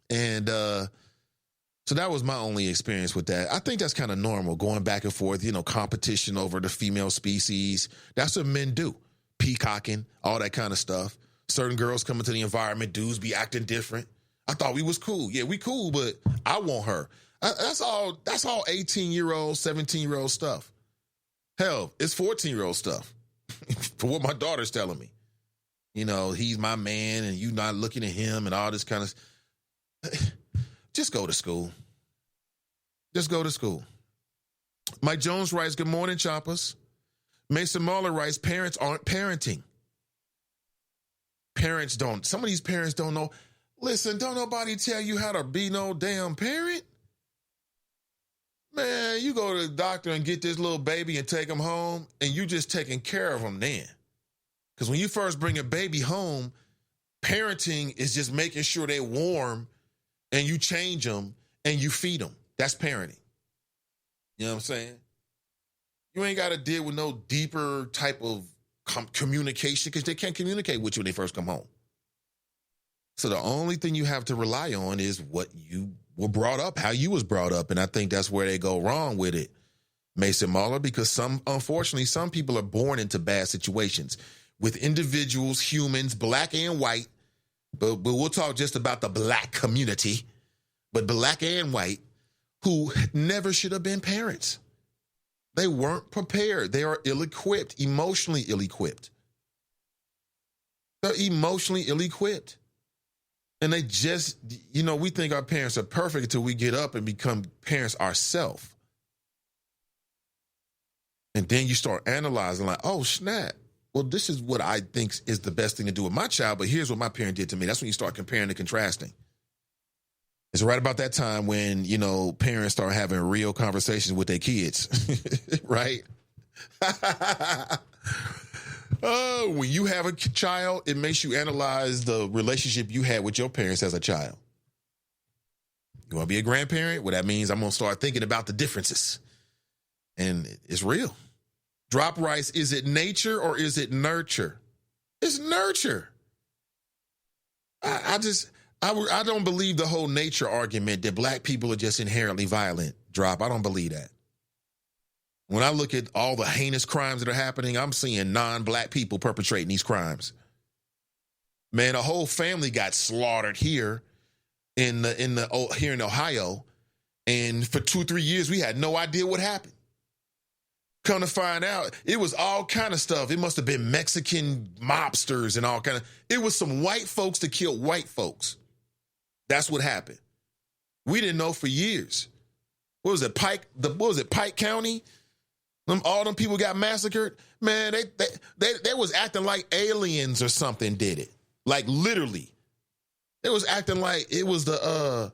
And so that was my only experience with that. I think that's kind of normal, going back and forth, competition over the female species. That's what men do. Peacocking, all that kind of stuff. Certain girls come into the environment, dudes be acting different. I thought we was cool. Yeah, we cool, but I want her. That's all 18-year-old, 17-year-old stuff. Hell, it's 14-year-old stuff. For what my daughter's telling me. He's my man and you not looking at him and all this kind of... Just go to school. Just go to school. Mike Jones writes, good morning, choppers. Mason Mahler writes, parents aren't parenting. Some of these parents don't know. Listen, don't nobody tell you how to be no damn parent. Man, you go to the doctor and get this little baby and take him home, and you just taking care of him then. Because when you first bring a baby home, parenting is just making sure they're warm, and you change them, and you feed them. That's parenting. You know what I'm saying? You ain't got to deal with no deeper type of communication because they can't communicate with you when they first come home. So the only thing you have to rely on is what you were brought up, how you was brought up. And I think that's where they go wrong with it, Mason Mahler, because unfortunately, some people are born into bad situations with individuals, humans, black and white. But we'll talk just about the black community, but black and white, who never should have been parents. They weren't prepared. They are ill-equipped, emotionally ill-equipped. They're emotionally ill-equipped. And they just, we think our parents are perfect until we get up and become parents ourselves. And then you start analyzing like, oh, snap. Well, this is what I think is the best thing to do with my child, but here's what my parent did to me. That's when you start comparing and contrasting. It's right about that time when, parents start having real conversations with their kids, right? When you have a child, it makes you analyze the relationship you had with your parents as a child. You want to be a grandparent? Well, that means I'm going to start thinking about the differences. And it's real. Drop Rice, is it nature or is it nurture? It's nurture. I don't believe the whole nature argument that black people are just inherently violent. Drop, I don't believe that. When I look at all the heinous crimes that are happening, I'm seeing non-black people perpetrating these crimes. Man, a whole family got slaughtered here in Ohio, and for 2-3 years we had no idea what happened. Come to find out, it was all kind of stuff. It must have been Mexican mobsters and all kind of. It was some white folks that killed white folks. That's what happened. We didn't know for years. What was it, Pike County? All them people got massacred. Man, they was acting like aliens or something did it. Like literally. They was acting like it was the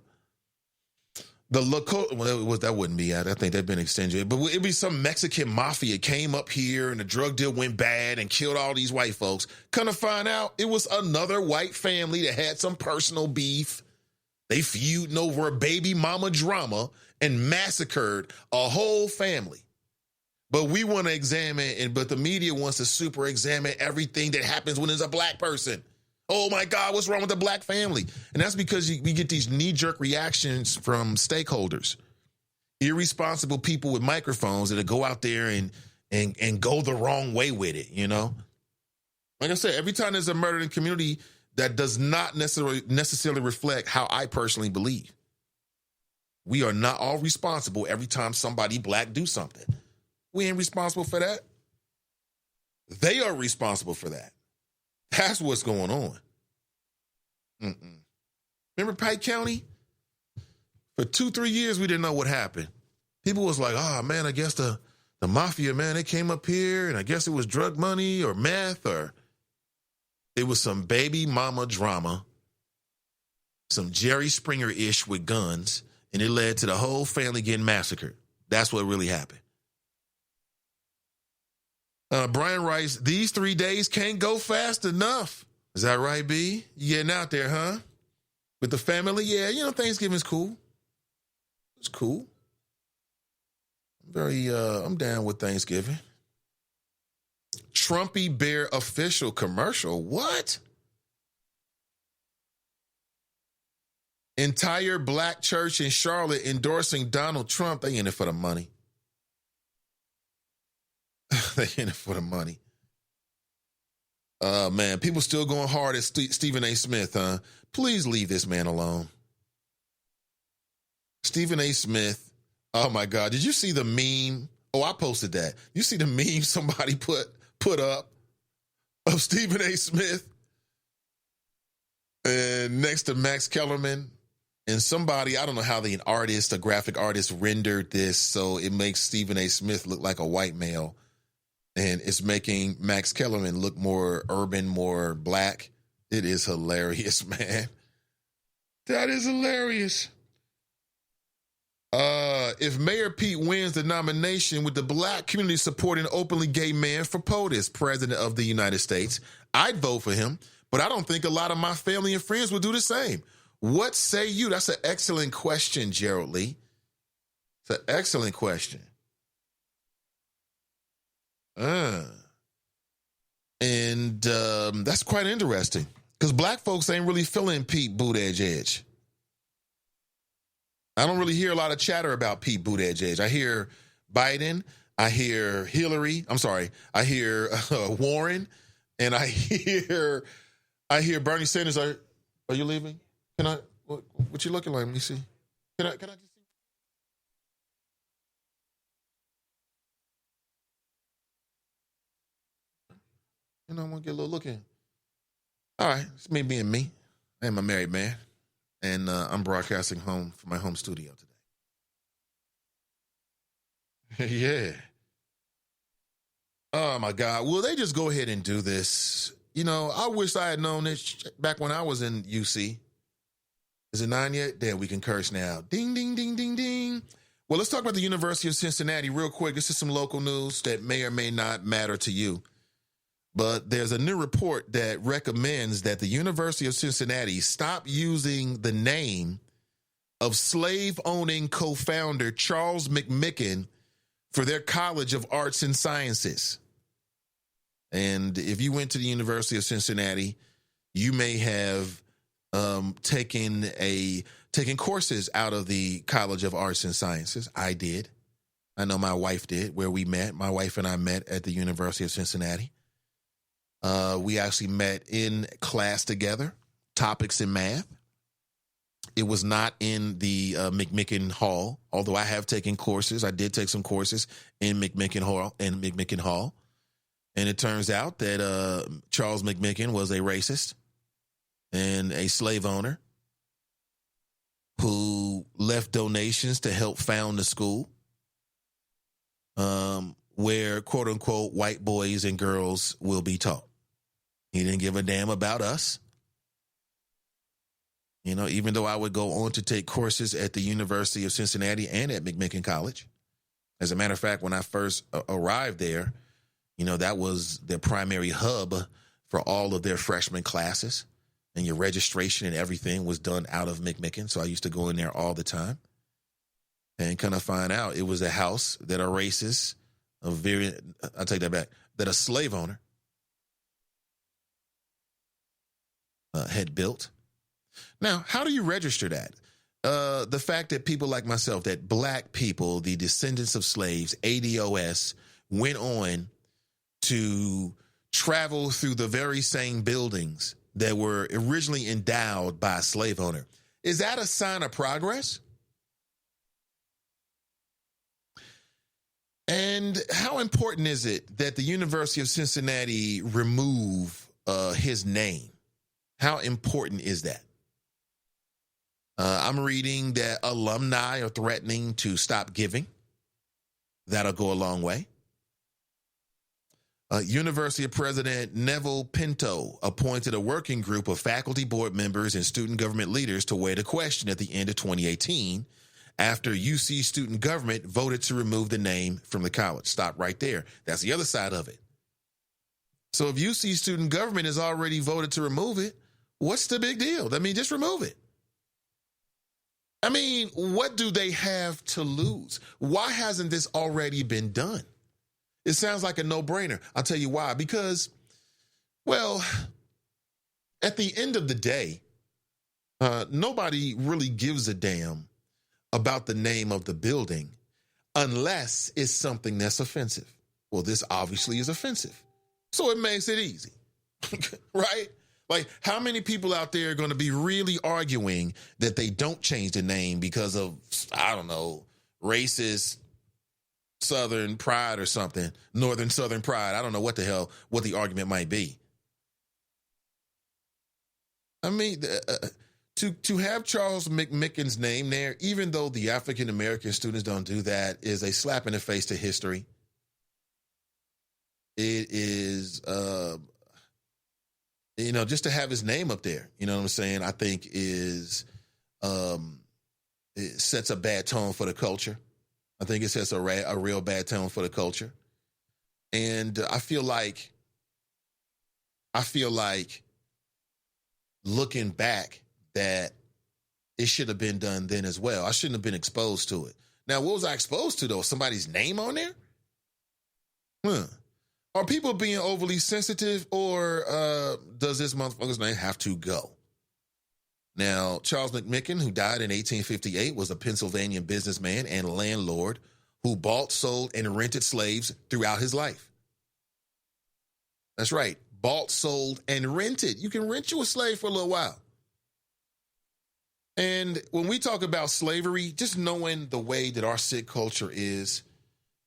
local. Well, that wouldn't be. I think they've been extended. But it'd be some Mexican mafia came up here and the drug deal went bad and killed all these white folks. Come to find out, it was another white family that had some personal beef. They feuding over a baby mama drama and massacred a whole family. But we want to examine, but the media wants to super examine everything that happens when there's a black person. Oh my God, what's wrong with the black family? And that's because we get these knee-jerk reactions from stakeholders. Irresponsible people with microphones that go out there and go the wrong way with it, Like I said, every time there's a murder in the community, that does not necessarily reflect how I personally believe. We are not all responsible every time somebody black do something. We ain't responsible for that. They are responsible for that. That's what's going on. Remember Pike County? For 2-3 years, we didn't know what happened. People was like, oh, man, I guess the mafia, man, they came up here, and I guess it was drug money or meth, or it was some baby mama drama, some Jerry Springer-ish with guns, and it led to the whole family getting massacred. That's what really happened. Brian writes, these 3 days can't go fast enough. Is that right, B? You getting out there, huh? With the family? Yeah, Thanksgiving's cool. It's cool. I'm down with Thanksgiving. Trumpy Bear official commercial. What? Entire black church in Charlotte endorsing Donald Trump. They in it for the money. They in it for the money. Man, people still going hard at Stephen A. Smith, huh? Please leave this man alone. Stephen A. Smith. Oh my God. Did you see the meme? Oh, I posted that. You see the meme somebody put up of Stephen A. Smith and next to Max Kellerman and somebody, I don't know how a graphic artist rendered this so it makes Stephen A. Smith look like a white male. And it's making Max Kellerman look more urban, more black. It is hilarious, man. That is hilarious. If Mayor Pete wins the nomination with the black community supporting openly gay man for POTUS, President of the United States, I'd vote for him, but I don't think a lot of my family and friends would do the same. What say you? That's an excellent question, Gerald Lee. It's an excellent question. And that's quite interesting because black folks ain't really feeling Pete Buttigieg. I don't really hear a lot of chatter about Pete Buttigieg. I hear Biden, I hear Hillary. I hear Warren, and I hear Bernie Sanders. Are you leaving? Can I? What you looking like? Let me see. Can I just see? I want to get a little look in. All right, it's me being me. I am a married man, and I'm broadcasting home from my home studio today. Yeah. Oh, my God. Will they just go ahead and do this? I wish I had known this back when I was in UC. Is it 9 yet? There, we can curse now. Ding, ding, ding, ding, ding. Well, let's talk about the University of Cincinnati real quick. This is some local news that may or may not matter to you. But there's a new report that recommends that the University of Cincinnati stop using the name of slave-owning co-founder Charles McMicken for their College of Arts and Sciences. And if you went to the University of Cincinnati, you may have taken courses out of the College of Arts and Sciences. I did. I know my wife did, where we met. My wife and I met at the University of Cincinnati. We actually met in class together, topics in math. It was not in the McMicken Hall, although I have taken courses. I did take some courses in McMicken Hall. And it turns out that Charles McMicken was a racist and a slave owner who left donations to help found the school where, quote unquote, white boys and girls will be taught. He didn't give a damn about us. Even though I would go on to take courses at the University of Cincinnati and at McMicken College. As a matter of fact, when I first arrived there, that was their primary hub for all of their freshman classes. And your registration and everything was done out of McMicken. So I used to go in there all the time. And kind of find out it was a house that a racist, I'll take that back, that a slave owner had built. Now, how do you register that? The fact that people like myself, that black people, the descendants of slaves, ADOS, went on to travel through the very same buildings that were originally endowed by a slave owner. Is that a sign of progress? And how important is it that the University of Cincinnati remove his name? How important is that? I'm reading that alumni are threatening to stop giving. That'll go a long way. University President Neville Pinto appointed a working group of faculty board members and student government leaders to weigh the question at the end of 2018 after UC student government voted to remove the name from the college. Stop right there. That's the other side of it. So if UC student government has already voted to remove it, what's the big deal? I mean, just remove it. I mean, what do they have to lose? Why hasn't this already been done? It sounds like a no-brainer. I'll tell you why. Because, well, at the end of the day, nobody really gives a damn about the name of the building unless it's something that's offensive. Well, this obviously is offensive. So it makes it easy, right? Like, how many people out there are going to be really arguing that they don't change the name because of, I don't know, racist Southern pride or something, Northern Southern pride? I don't know what the argument might be. I mean, to have Charles McMicken's name there, even though the African-American students don't do that, is a slap in the face to history. It is, just to have his name up there, you know what I'm saying, I think is, it sets a bad tone for the culture. I think it sets a real bad tone for the culture. And I feel like looking back that it should have been done then as well. I shouldn't have been exposed to it. Now, what was I exposed to, though? Somebody's name on there? Are people being overly sensitive, or does this motherfucker's name have to go? Now, Charles McMicken, who died in 1858, was a Pennsylvania businessman and landlord who bought, sold, and rented slaves throughout his life. That's right. Bought, sold, and rented. You can rent you a slave for a little while. And when we talk about slavery, just knowing the way that our sick culture is,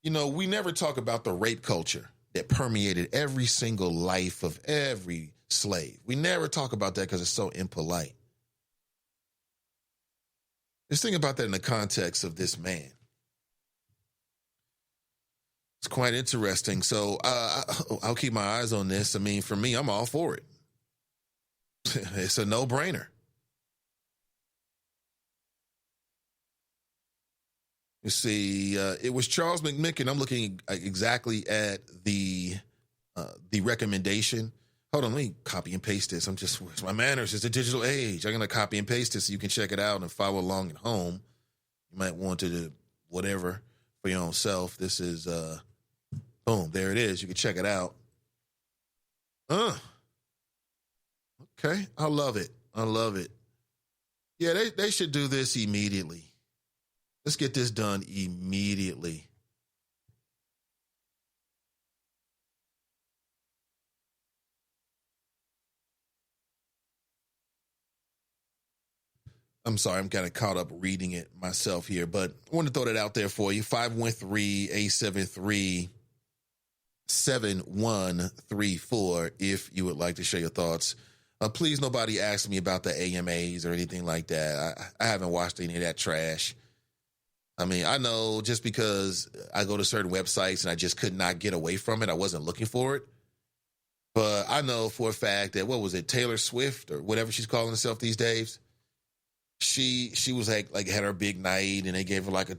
we never talk about the rape culture that permeated every single life of every slave. We never talk about that because it's so impolite. Just think about that in the context of this man. It's quite interesting. So I'll keep my eyes on this. I mean, for me, I'm all for it. It's a no-brainer. You see, it was Charles McMicken. I'm looking exactly at the recommendation. Hold on, let me copy and paste this. It's my manners. It's the digital age. I'm going to copy and paste this so you can check it out and follow along at home. You might want to do whatever for your own self. This is, boom, there it is. You can check it out. Okay, I love it. Yeah, they should do this immediately. Let's get this done immediately. I'm sorry, I'm kind of caught up reading it myself here, but I want to throw that out there for you. 513-873-7134 if you would like to share your thoughts. Please, nobody ask me about the AMAs or anything like that. I haven't watched any of that trash. I mean, I know just because I go to certain websites and I just could not get away from it, I wasn't looking for it. But I know for a fact that, what was it, Taylor Swift or whatever she's calling herself these days? She was like had her big night and they gave her like a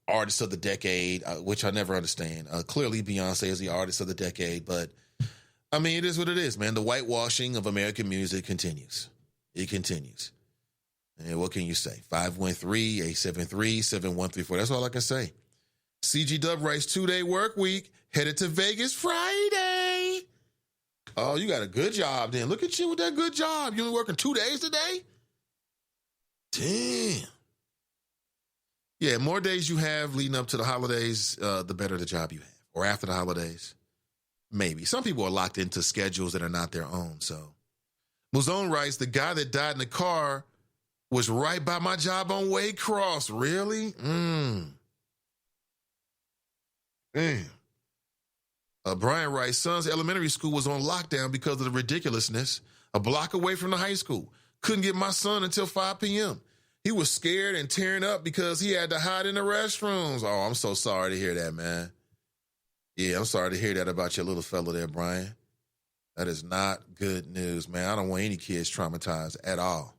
artist of the decade, which I never understand. Clearly Beyonce is the artist of the decade, but I mean, it is what it is, man. The whitewashing of American music continues. It continues. And what can you say? 513-873-7134. That's all I can say. CG Dub writes 2-day work week, headed to Vegas Friday. Oh, you got a good job then. Look at you with that good job. You only working 2 days today? Damn. Yeah, more days you have leading up to the holidays, the better the job you have. Or after the holidays. Maybe. Some people are locked into schedules that are not their own, so. Muzone writes, the guy that died in the car was right by my job on Waycross. Really? Damn. Brian writes, son's elementary school was on lockdown because of the ridiculousness. A block away from the high school. Couldn't get my son until 5 p.m. He was scared and tearing up because he had to hide in the restrooms. Oh, I'm so sorry to hear that, man. Yeah, I'm sorry to hear that about your little fella there, Brian. That is not good news, man. I don't want any kids traumatized at all.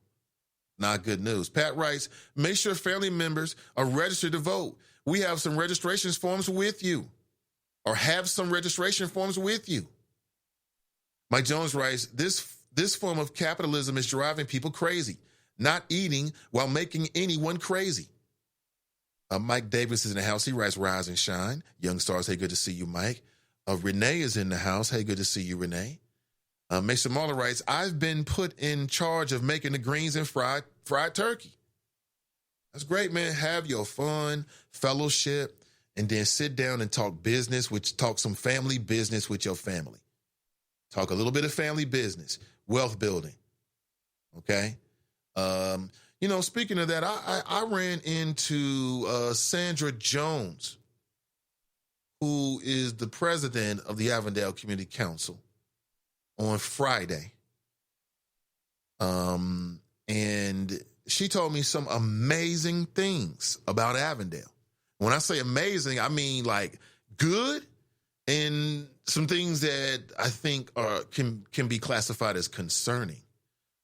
Not good news. Pat writes, make sure family members are registered to vote. We have some registration forms with you. Or have some registration forms with you. Mike Jones writes, this form of capitalism is driving people crazy, not eating while making anyone crazy. Mike Davis is in the house. He writes, rise and shine. Young stars, hey, good to see you, Mike. Renee is in the house. Hey, good to see you, Renee. Mason Marler writes, I've been put in charge of making the greens and fried turkey. That's great, man. Have your fun, fellowship, and then sit down and talk talk some family business with your family. Talk a little bit of family business, wealth building. Okay? Speaking of that, I ran into Sandra Jones, who is the president of the Avondale Community Council, on Friday. And she told me some amazing things about Avondale. When I say amazing, I mean like good, and some things that I think can be classified as concerning.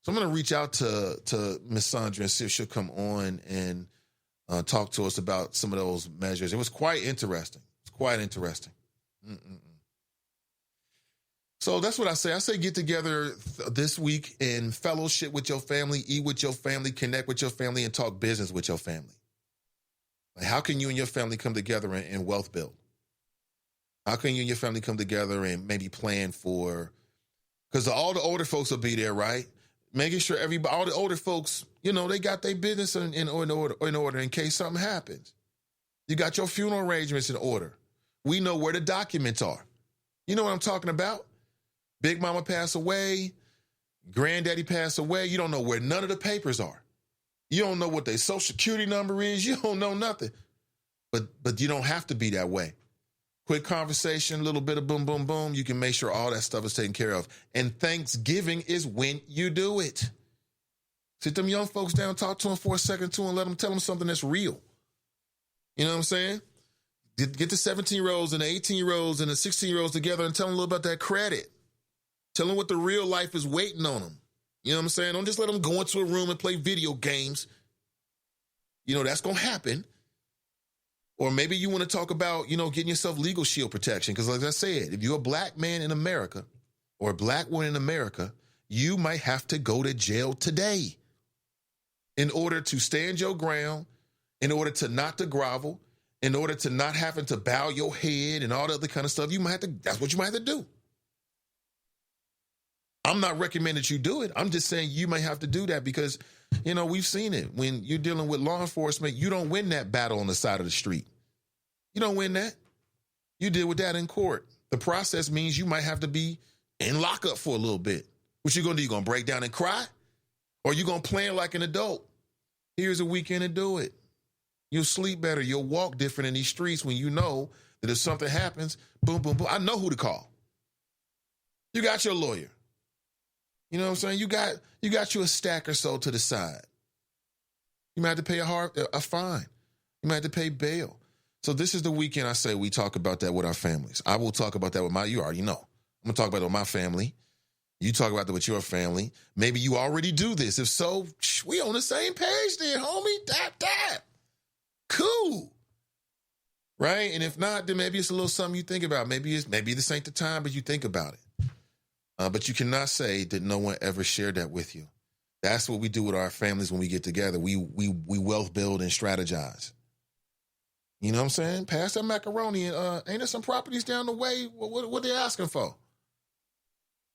So I'm going to reach out to Miss Sandra and see if she'll come on and talk to us about some of those measures. It was quite interesting. So that's what I say. I say get together this week and fellowship with your family, eat with your family, connect with your family, and talk business with your family. Like, how can you and your family come together and wealth build? How can you and your family come together and maybe plan for, because all the older folks will be there, right? Making sure all the older folks, they got their business in order in case something happens. You got your funeral arrangements in order. We know where the documents are. You know what I'm talking about? Big mama passed away, granddaddy passed away. You don't know where none of the papers are. You don't know what their social security number is. You don't know nothing. But you don't have to be that way. Quick conversation, a little bit of boom, boom, boom. You can make sure all that stuff is taken care of. And Thanksgiving is when you do it. Sit them young folks down, talk to them for a second too, and tell them something that's real. You know what I'm saying? Get the 17-year-olds and the 18-year-olds and the 16-year-olds together and tell them a little about that credit. Tell them what the real life is waiting on them. You know what I'm saying? Don't just let them go into a room and play video games. That's going to happen. Or maybe you want to talk about, getting yourself legal shield protection. Because like I said, if you're a black man in America or a black woman in America, you might have to go to jail today in order to stand your ground, in order to not to grovel, in order to not having to bow your head and all the other kind of stuff. That's what you might have to do. I'm not recommending that you do it. I'm just saying you might have to do that because, we've seen it. When you're dealing with law enforcement, you don't win that battle on the side of the street. You don't win that. You deal with that in court. The process means you might have to be in lockup for a little bit. What you going to do? You going to break down and cry? Or you going to plan like an adult? Here's a weekend to do it. You'll sleep better. You'll walk different in these streets when you know that if something happens, boom, boom, boom. I know who to call. You got your lawyer. You know what I'm saying? You got you a stack or so to the side. You might have to pay a fine. You might have to pay bail. So this is the weekend I say we talk about that with our families. I will talk about that with you already know. I'm going to talk about it with my family. You talk about that with your family. Maybe you already do this. If so, we on the same page there, homie. Dap. Cool. Right? And if not, then maybe it's a little something you think about. Maybe this ain't the time, but you think about it. But you cannot say that no one ever shared that with you. That's what we do with our families when we get together. We wealth build and strategize. You know what I'm saying? Pass that macaroni and ain't there some properties down the way? What they asking for?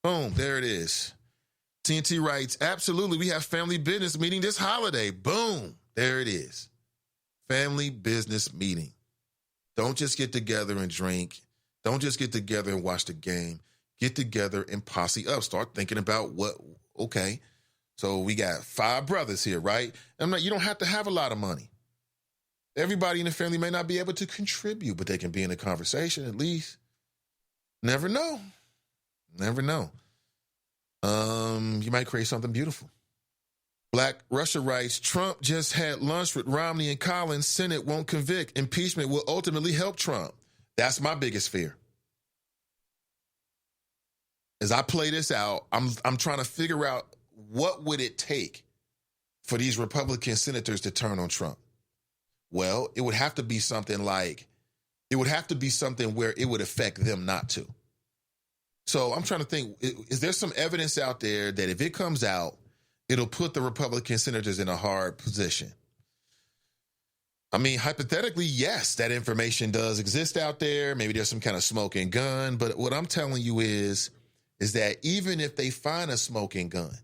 Boom, there it is. TNT writes, absolutely, we have family business meeting this holiday. Boom, there it is. Family business meeting. Don't just get together and drink. Don't just get together and watch the game. Get together and posse up. Start thinking about okay. So we got 5 brothers here, right? You don't have to have a lot of money. Everybody in the family may not be able to contribute, but they can be in a conversation at least. Never know. You might create something beautiful. Black Russia writes, Trump just had lunch with Romney and Collins. Senate won't convict. Impeachment will ultimately help Trump. That's my biggest fear. As I play this out, I'm trying to figure out what would it take for these Republican senators to turn on Trump. Well, it would have to be something where it would affect them not to. So I'm trying to think, is there some evidence out there that if it comes out, it'll put the Republican senators in a hard position? I mean, hypothetically, yes, that information does exist out there. Maybe there's some kind of smoking gun. But what I'm telling you is that even if they find a smoking gun,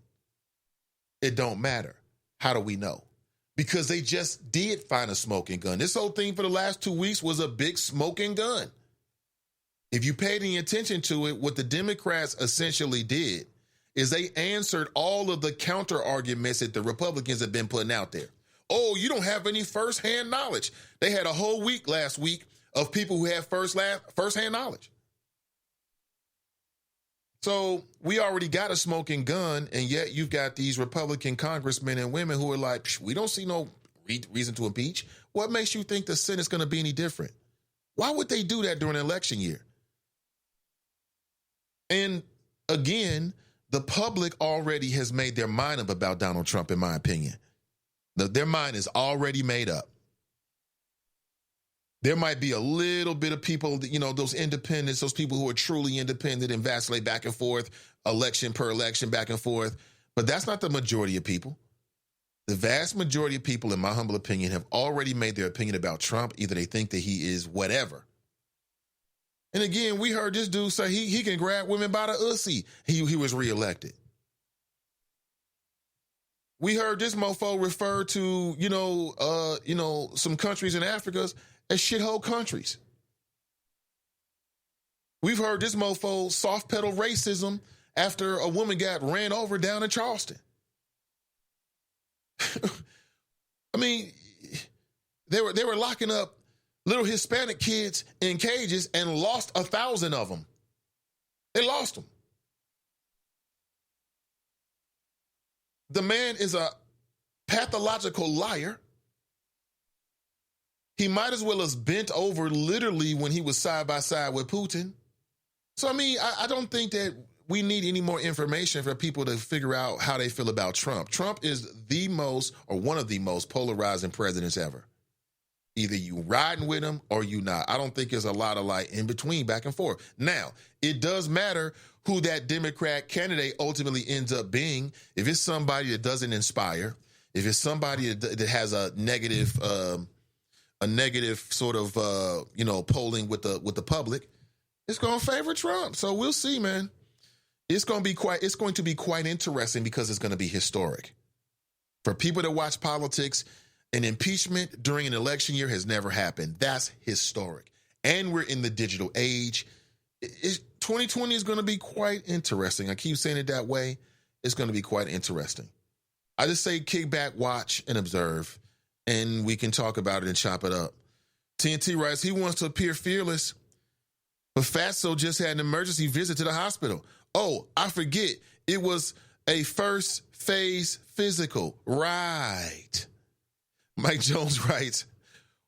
it don't matter. How do we know? Because they just did find a smoking gun. This whole thing for the last 2 weeks was a big smoking gun. If you paid any attention to it, what the Democrats essentially did is they answered all of the counter arguments that the Republicans have been putting out there. Oh, you don't have any firsthand knowledge. They had a whole week last week of people who had firsthand knowledge. So we already got a smoking gun, and yet you've got these Republican congressmen and women who are like, we don't see no reason to impeach. What makes you think the Senate's going to be any different? Why would they do that during an election year? And again, the public already has made their mind up about Donald Trump, in my opinion. Their mind is already made up. There might be a little bit of people, those independents, those people who are truly independent and vacillate back and forth, election per election, back and forth. But that's not the majority of people. The vast majority of people, in my humble opinion, have already made their opinion about Trump. Either they think that he is whatever. And again, we heard this dude say he can grab women by the ussy. He was reelected. We heard this mofo refer to, some countries in Africa as shithole countries. We've heard this mofo soft pedal racism after a woman got ran over down in Charleston. I mean, they were locking up little Hispanic kids in cages and lost 1,000 of them. They lost them. The man is a pathological liar. He might as well have bent over literally when he was side by side with Putin. So, I mean, I don't think that we need any more information for people to figure out how they feel about Trump. Trump is the most, or one of the most polarizing presidents ever. Either you riding with him or you not. I don't think there's a lot of in between, back and forth. Now, it does matter who that Democrat candidate ultimately ends up being. If it's somebody that doesn't inspire, if it's somebody that has a negative sort of polling with the public, it's going to favor Trump. So we'll see, man. It's going to be quite interesting because it's going to be historic. For people that watch politics, an impeachment during an election year has never happened. That's historic. And we're in the digital age. 2020 is going to be quite interesting. I keep saying it that way. It's going to be quite interesting. I just say kick back, watch, and observe, and we can talk about it and chop it up. TNT writes, he wants to appear fearless, but Fatso just had an emergency visit to the hospital. Oh, I forget. It was a first phase physical. Right. Mike Jones writes,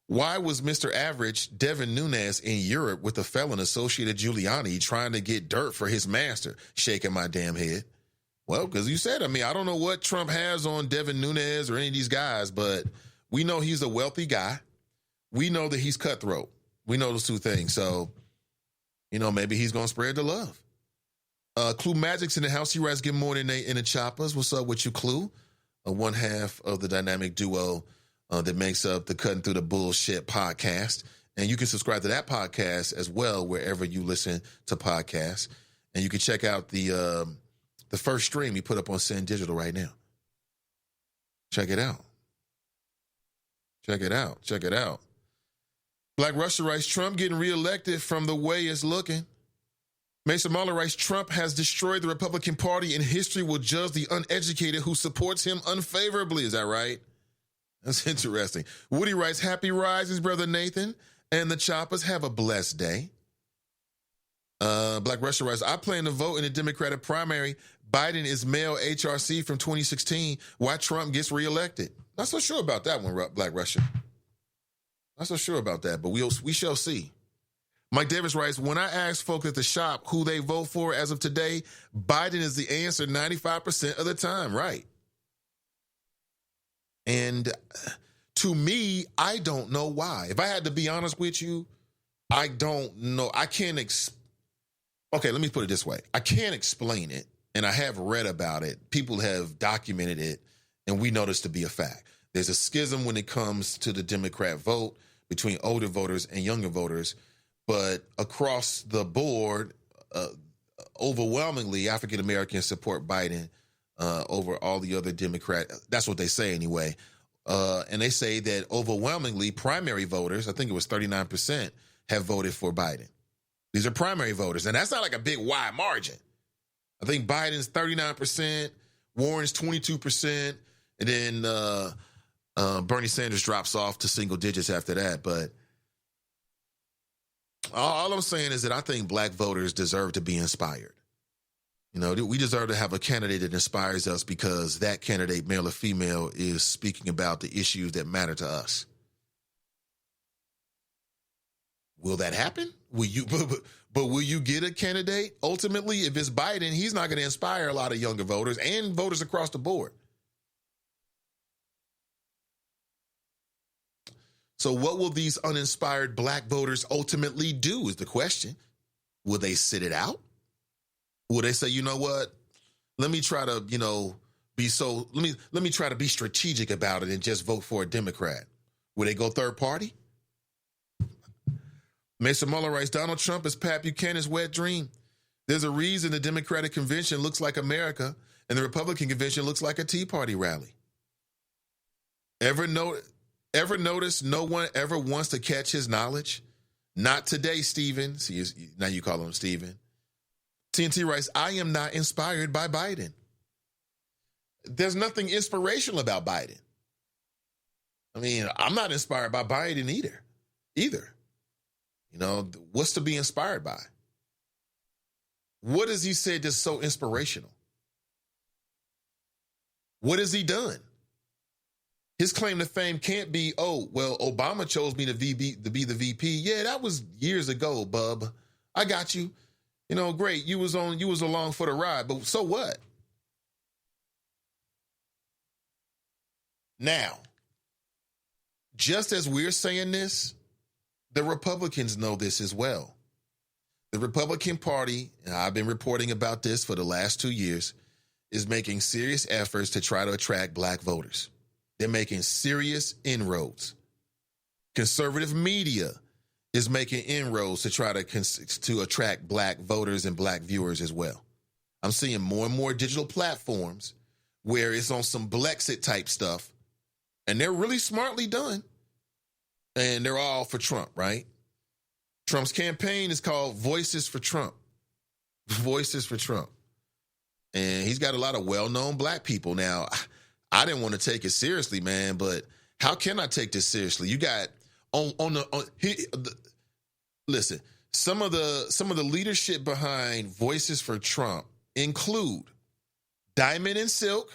why was Mr. Average Devin Nunes in Europe with the felon associated Giuliani trying to get dirt for his master? Shaking my damn head. Well, because you said, I don't know what Trump has on Devin Nunes or any of these guys, but we know he's a wealthy guy. We know that he's cutthroat. We know those two things. So, maybe he's going to spread the love. Clue Magic's in the house. He writes, good morning, Nate and the Choppers. What's up with you, Clue? One half of the dynamic duo that makes up the Cutting Through the Bullshit podcast. And you can subscribe to that podcast as well wherever you listen to podcasts. And you can check out the first stream we put up on Sin Digital right now. Check it out. Check it out. Check it out. Black Russia writes, Trump getting reelected from the way it's looking. Mason Mahler writes, Trump has destroyed the Republican Party and history will judge the uneducated who supports him unfavorably. Is that right? That's interesting. Woody writes, happy risings, brother Nathan, and the Choppers. Have a blessed day. Black Russia writes, I plan to vote in the Democratic primary. Biden is male HRC from 2016. Why Trump gets reelected? Not so sure about that one, Black Russia. Not so sure about that, but we shall see. Mike Davis writes, when I ask folks at the shop who they vote for as of today, Biden is the answer 95% of the time, right? And to me, I don't know why. If I had to be honest with you, I don't know. I can't okay, let me put it this way. I can't explain it, and I have read about it. People have documented it, and we know this to be a fact. There's a schism when it comes to the Democrat vote between older voters and younger voters, but across the board, overwhelmingly, African Americans support Biden over all the other Democrats. That's what they say anyway. And they say that overwhelmingly primary voters, I think it was 39%, have voted for Biden. These are primary voters, and that's not like a big wide margin. I think Biden's 39%, Warren's 22%, and then Bernie Sanders drops off to single digits after that. But all I'm saying is that I think black voters deserve to be inspired. You know, we deserve to have a candidate that inspires us because that candidate, male or female, is speaking about the issues that matter to us. Will that happen? Will you? But will you get a candidate? Ultimately, if it's Biden, he's not going to inspire a lot of younger voters and voters across the board. So what will these uninspired black voters ultimately do is the question. Will they sit it out? Will they say, you know what? Let me try to, let me try to be strategic about it and just vote for a Democrat. Will they go third party? Mason Muller writes, Donald Trump is Pat Buchanan's wet dream. There's a reason the Democratic convention looks like America and the Republican convention looks like a Tea Party rally. Ever notice no one ever wants to catch his knowledge? Not today, Stephen. See, now you call him Stephen. TNT writes, I am not inspired by Biden. There's nothing inspirational about Biden. I mean, I'm not inspired by Biden either. You know, what's to be inspired by? What has he said that's so inspirational? What has he done? His claim to fame can't be, oh, well, Obama chose me to be the VP. Yeah, that was years ago, bub. I got you. You know, great. You was along for the ride, but so what? Now, just as we're saying this, the Republicans know this as well. The Republican Party, and I've been reporting about this for the last 2 years, is making serious efforts to try to attract black voters. They're making serious inroads. Conservative media is making inroads to try to attract black voters and black viewers as well. I'm seeing more and more digital platforms where it's on some Blexit type stuff, and they're really smartly done. And they're all for Trump, right? Trump's campaign is called Voices for Trump. Voices for Trump. And he's got a lot of well-known black people. Now, I didn't want to take it seriously, man, but how can I take this seriously? You got listen, some of the leadership behind Voices for Trump include Diamond and Silk.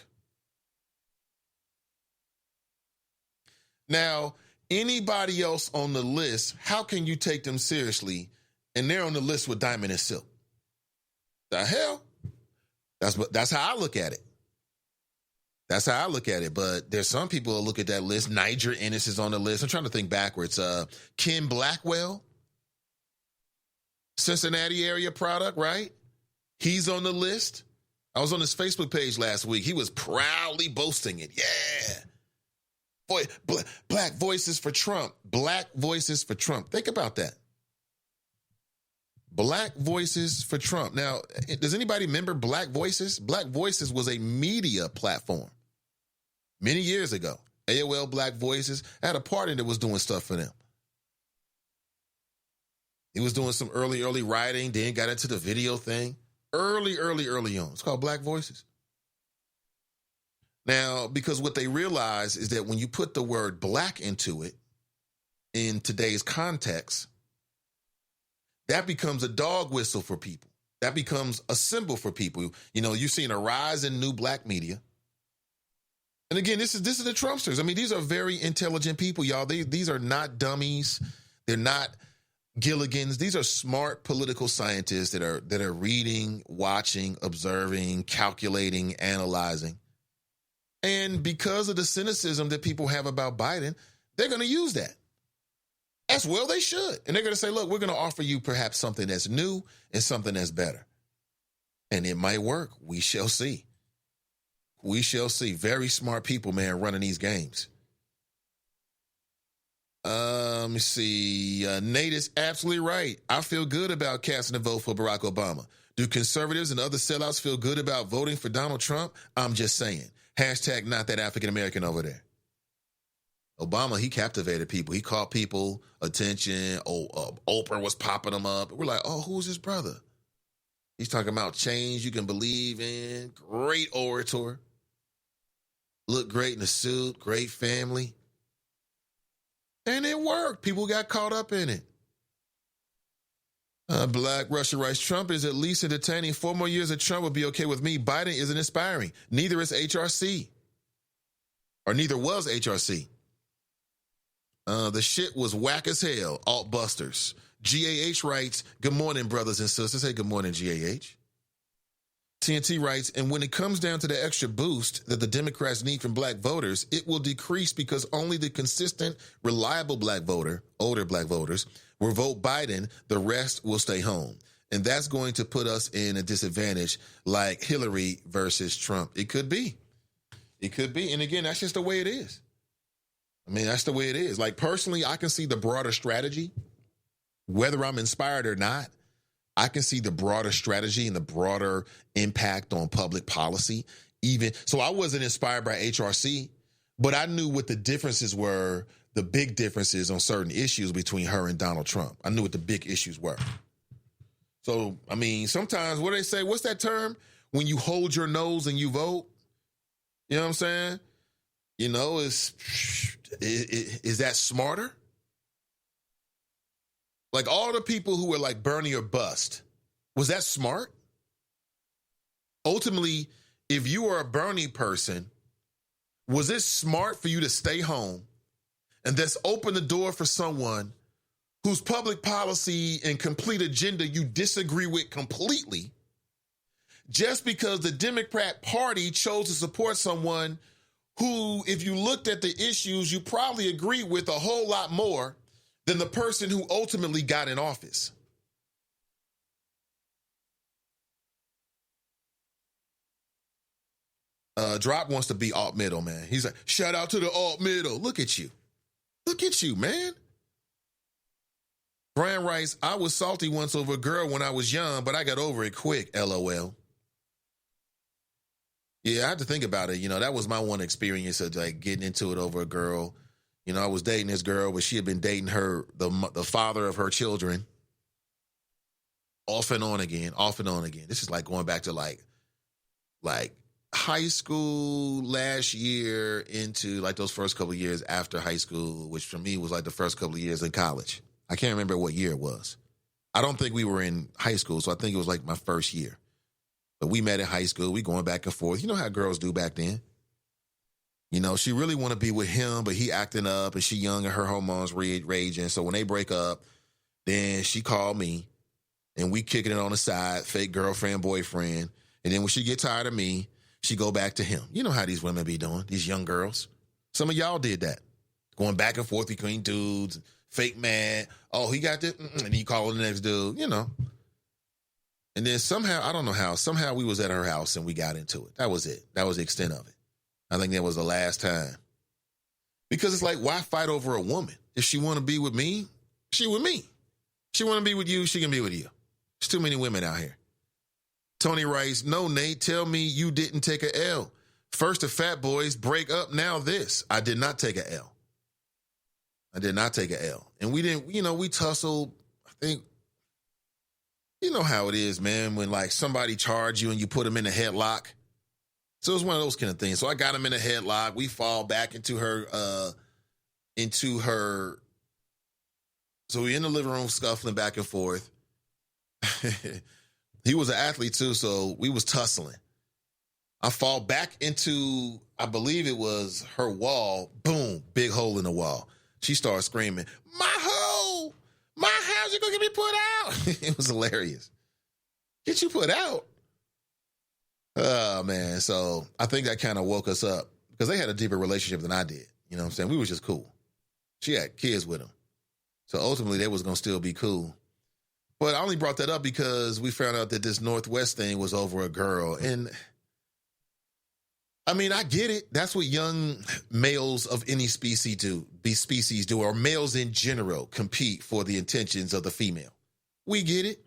Now, anybody else on the list, how can you take them seriously? And they're on the list with Diamond and Silk. The hell? That's how I look at it. That's how I look at it. But there's some people who look at that list. Niger Ennis is on the list. I'm trying to think backwards. Ken Blackwell, Cincinnati area product, right? He's on the list. I was on his Facebook page last week. He was proudly boasting it. Yeah. Boy, black voices for Trump. Black voices for Trump. Think about that. Black Voices for Trump. Now, does anybody remember Black Voices? Black Voices was a media platform many years ago. AOL Black Voices. I had a partner that was doing stuff for them. He was doing some early writing, then got into the video thing. Early on. It's called Black Voices. Now, because what they realize is that when you put the word black into it, in today's context, that becomes a dog whistle for people. That becomes a symbol for people. You know, you've seen a rise in new black media. And again, this is the Trumpsters. I mean, these are very intelligent people, y'all. These are not dummies. They're not Gilligans. These are smart political scientists that are reading, watching, observing, calculating, analyzing. And because of the cynicism that people have about Biden, they're going to use that. As well they should. And they're going to say, look, we're going to offer you perhaps something that's new and something that's better. And it might work. We shall see. We shall see. Very smart people, man, running these games. Let me see. Nate is absolutely right. I feel good about casting a vote for Barack Obama. Do conservatives and other sellouts feel good about voting for Donald Trump? I'm just saying. Hashtag not that African American over there. Obama, he captivated people. He caught people attention. Oprah was popping them up. We're like, oh, who's his brother? He's talking about change you can believe in. Great orator. Looked great in a suit. Great family. And it worked. People got caught up in it. Black Russia writes, Trump is at least entertaining. 4 more years of Trump would be okay with me. Biden isn't inspiring. Neither is HRC. Or neither was HRC. The shit was whack as hell. Alt busters. GAH writes, good morning, brothers and sisters. Hey, good morning, GAH. TNT writes, and when it comes down to the extra boost that the Democrats need from black voters, it will decrease because only the consistent, reliable black voter, older black voters, will vote Biden. The rest will stay home. And that's going to put us in a disadvantage like Hillary versus Trump. It could be. It could be. And again, that's just the way it is. I mean, that's the way it is. Like, personally, I can see the broader strategy, whether I'm inspired or not. I can see the broader strategy and the broader impact on public policy. So I wasn't inspired by HRC, but I knew what the differences were, the big differences on certain issues between her and Donald Trump. I knew what the big issues were. So, I mean, sometimes what do they say? What's that term? When you hold your nose and you vote? You know what I'm saying? You know, is that smarter? Like all the people who were like Bernie or bust, was that smart? Ultimately, if you were a Bernie person, was it smart for you to stay home and thus open the door for someone whose public policy and complete agenda you disagree with completely, just because the Democrat Party chose to support someone who, if you looked at the issues, you probably agree with a whole lot more than the person who ultimately got in office? Drop wants to be alt middle, man. He's like, shout out to the alt middle. Look at you. Look at you, man. Brian writes, I was salty once over a girl when I was young, but I got over it quick, LOL. Yeah, I had to think about it. You know, that was my one experience of like getting into it over a girl. You know, I was dating this girl, but she had been dating the father of her children off and on again. This is like going back to like high school last year into like those first couple of years after high school, which for me was like the first couple of years in college. I can't remember what year it was. I don't think we were in high school, so I think it was like my first year. But we met in high school. We going back and forth. You know how girls do back then. You know, she really want to be with him, but he acting up and she young and her hormones raging. So when they break up, then she called me and we kicking it on the side, fake girlfriend, boyfriend. And then when she get tired of me, she go back to him. You know how these women be doing, these young girls. Some of y'all did that. Going back and forth between dudes, fake mad. Oh, he got this. And then you call the next dude, you know. And then somehow, I don't know how, somehow we was at her house and we got into it. That was it. That was the extent of it. I think that was the last time. Because it's like, why fight over a woman? If she want to be with me, she with me. She want to be with you, she can be with you. There's too many women out here. Tony writes, no, Nate, tell me you didn't take a L. First the fat boys break up, now this. I did not take a L. I did not take a L. And we didn't, you know, we tussled. I think, you know how it is, man, when like somebody charge you and you put them in a headlock. So it was one of those kind of things. So I got him in a headlock. We fall back into her. So we in the living room scuffling back and forth. He was an athlete too, so we was tussling. I fall back into, I believe it was her wall. Boom, big hole in the wall. She started screaming, my hole, my house, you gonna get me put out? It was hilarious. Get you put out? Oh, man. So I think that kind of woke us up because they had a deeper relationship than I did. You know what I'm saying? We was just cool. She had kids with him. So ultimately, they was going to still be cool. But I only brought that up because we found out that this Northwest thing was over a girl. And I mean, I get it. That's what young males of any species do, or males in general compete for the attentions of the female. We get it.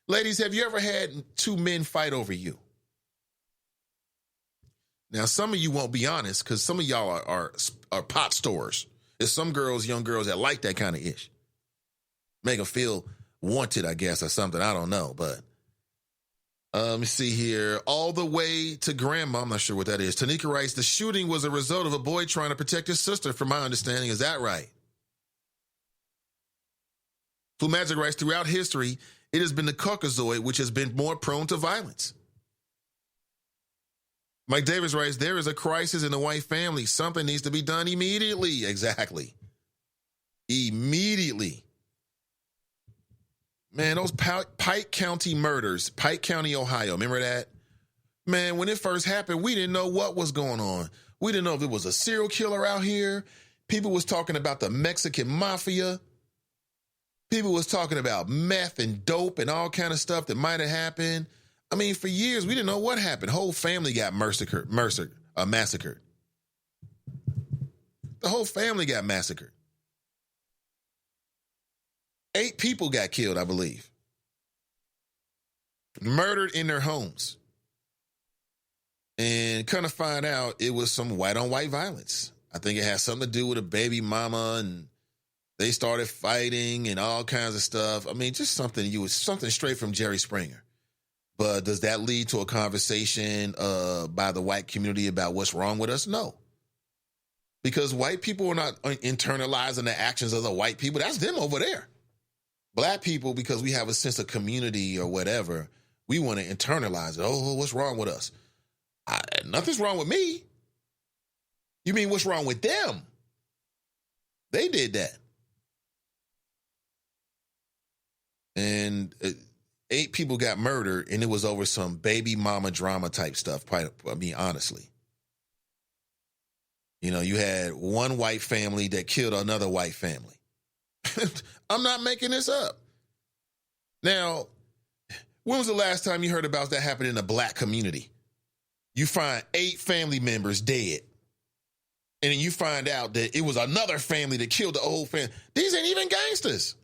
Ladies, have you ever had two men fight over you? Now, some of you won't be honest because some of y'all are pot stores. There's some girls, young girls that like that kind of ish. Make them feel wanted, I guess, or something. I don't know, but let me see here. All the way to grandma. I'm not sure what that is. Tanika writes, the shooting was a result of a boy trying to protect his sister, from my understanding. Is that right? Blue Magic writes, throughout history, it has been the Caucasoid which has been more prone to violence. Mike Davis writes, there is a crisis in the white family. Something needs to be done immediately. Exactly. Immediately. Man, those Pike County murders, Pike County, Ohio, remember that? Man, when it first happened, we didn't know what was going on. We didn't know if it was a serial killer out here. People was talking about the Mexican mafia. People was talking about meth and dope and all kind of stuff that might have happened. I mean, for years, we didn't know what happened. Whole family got massacred. The whole family got massacred. 8 people got killed, I believe. Murdered in their homes. And kind of find out it was some white-on-white violence. I think it had something to do with a baby mama, and they started fighting and all kinds of stuff. I mean, just something straight from Jerry Springer. But does that lead to a conversation by the white community about what's wrong with us? No. Because white people are not internalizing the actions of the white people. That's them over there. Black people, because we have a sense of community or whatever, we want to internalize it. Oh, what's wrong with us? Nothing's wrong with me. You mean what's wrong with them? They did that. And 8 people got murdered, and it was over some baby mama drama type stuff, honestly. You know, you had one white family that killed another white family. I'm not making this up. Now, when was the last time you heard about that happening in a black community? You find 8 family members dead. And then you find out that it was another family that killed the whole family. These ain't even gangsters.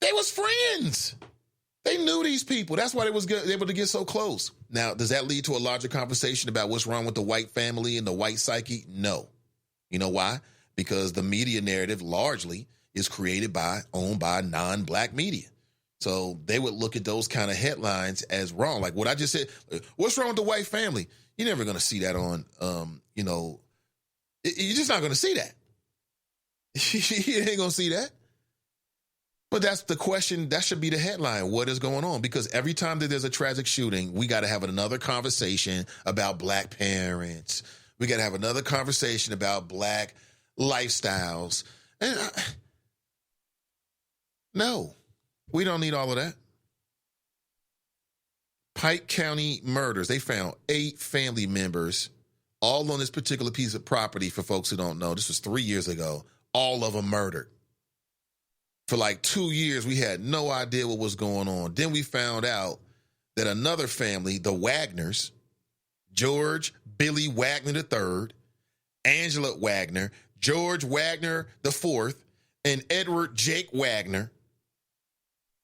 They was friends. They knew these people. That's why they was able to get so close. Now, does that lead to a larger conversation about what's wrong with the white family and the white psyche? No. You know why? Because the media narrative largely is owned by non-black media. So they would look at those kind of headlines as wrong. Like what I just said, what's wrong with the white family? You're never going to see that on, you're just not going to see that. You ain't going to see that. But that's the question. That should be the headline. What is going on? Because every time that there's a tragic shooting, we got to have another conversation about black parents. We got to have another conversation about black lifestyles. And no, we don't need all of that. Pike County murders. They found 8 family members, all on this particular piece of property. For folks who don't know, this was 3 years ago. All of them murdered. For like 2 years, we had no idea what was going on. Then we found out that another family, the Wagners, George Billy Wagner III, Angela Wagner, George Wagner IV, and Edward Jake Wagner,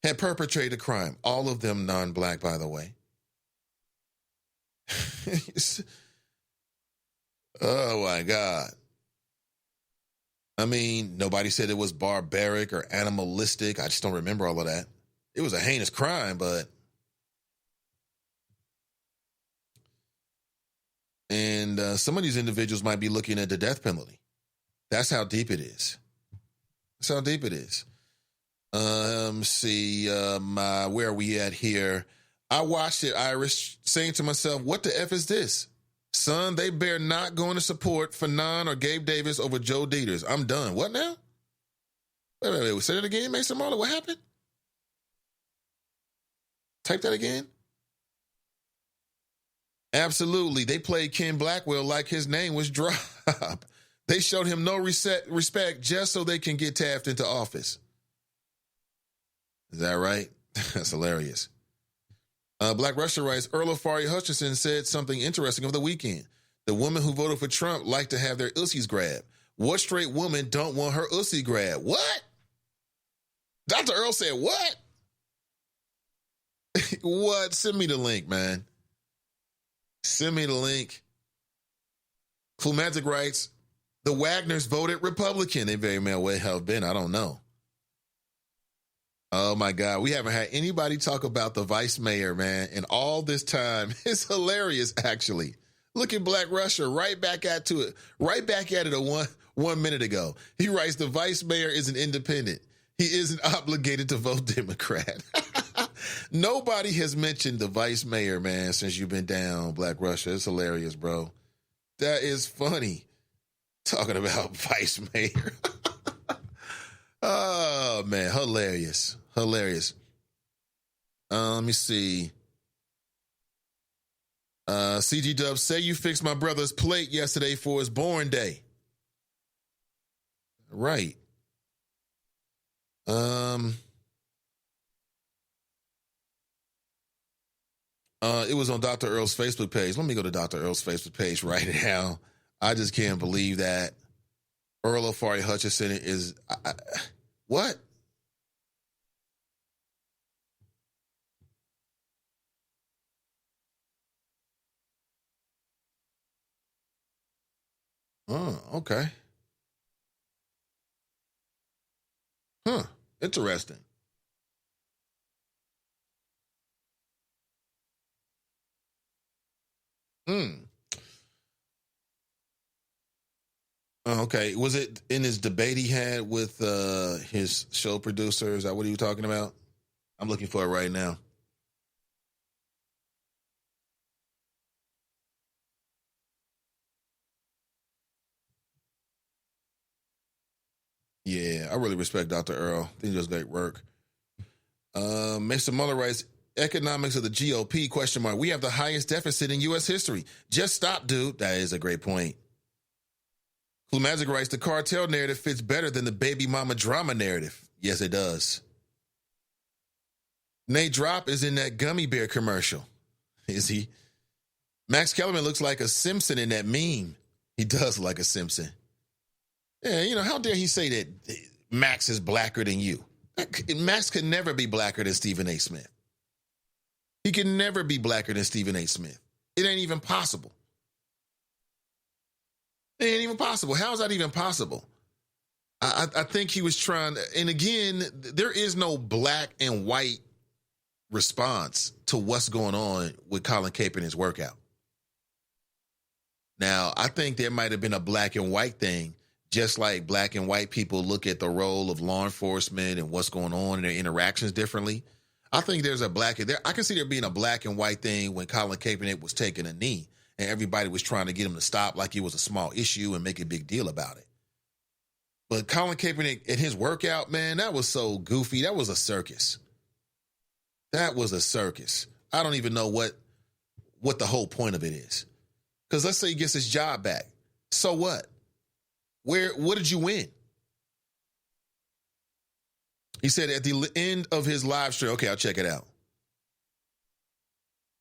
had perpetrated a crime. All of them non-black, by the way. Oh, my God. I mean, nobody said it was barbaric or animalistic. I just don't remember all of that. It was a heinous crime, but... And some of these individuals might be looking at the death penalty. That's how deep it is. That's how deep it is. Where are we at here? I watched it, Irish, saying to myself, what the F is this? Son, they bear not going to support Fanon or Gabe Davis over Joe Dieters. I'm done. What now? Wait. Say that again, Mason Marley. What happened? Type that again. Absolutely. They played Ken Blackwell like his name was Drop. They showed him no respect just so they can get tapped into office. Is that right? That's hilarious. Black Russia writes, Earl of Fari Hutchinson said something interesting over the weekend. The women who voted for Trump like to have their ussies grabbed. What straight woman don't want her ussie grabbed? What? Dr. Earl said what? What? Send me the link, man. Send me the link. Flumatic writes, the Wagners voted Republican. They very may have been. I don't know. Oh, my God. We haven't had anybody talk about the vice mayor, man, in all this time. It's hilarious, actually. Look at Black Russia right back at it one minute ago. He writes, the vice mayor is an independent. He isn't obligated to vote Democrat. Nobody has mentioned the vice mayor, man, since you've been down, Black Russia. It's hilarious, bro. That is funny. Talking about vice mayor. Oh, man, hilarious. Hilarious. Let me see. CG Dub, say you fixed my brother's plate yesterday for his born day. Right. It was on Dr. Earl's Facebook page. Let me go to Dr. Earl's Facebook page right now. I just can't believe that Earl of Fari Hutchinson is... what? Oh, okay. Huh. Interesting. Oh, okay. Was it in his debate he had with his show producer? Is that what he was talking about? I'm looking for it right now. Yeah, I really respect Dr. Earl. I think he does great work. Mr. Mueller writes, economics of the GOP, question mark. We have the highest deficit in U.S. history. Just stop, dude. That is a great point. Flumagic writes, the cartel narrative fits better than the baby mama drama narrative. Yes, it does. Nate Drop is in that gummy bear commercial. Is he? Max Kellerman looks like a Simpson in that meme. He does look like a Simpson. Yeah, how dare he say that Max is blacker than you? Max could never be blacker than Stephen A. Smith. He can never be blacker than Stephen A. Smith. It ain't even possible. It ain't even possible. How is that even possible? I think he was trying to, and again, there is no black and white response to what's going on with Colin Kaepernick's workout. Now, I think there might have been a black and white thing, just like black and white people look at the role of law enforcement and what's going on in their interactions differently. I think there's a black, I can see there being a black and white thing when Colin Kaepernick was taking a knee and everybody was trying to get him to stop like it was a small issue and make a big deal about it. But Colin Kaepernick and his workout, man, that was so goofy. That was a circus. That was a circus. I don't even know what the whole point of it is. Because let's say he gets his job back. So what? What did you win? He said at the end of his live stream, okay, I'll check it out.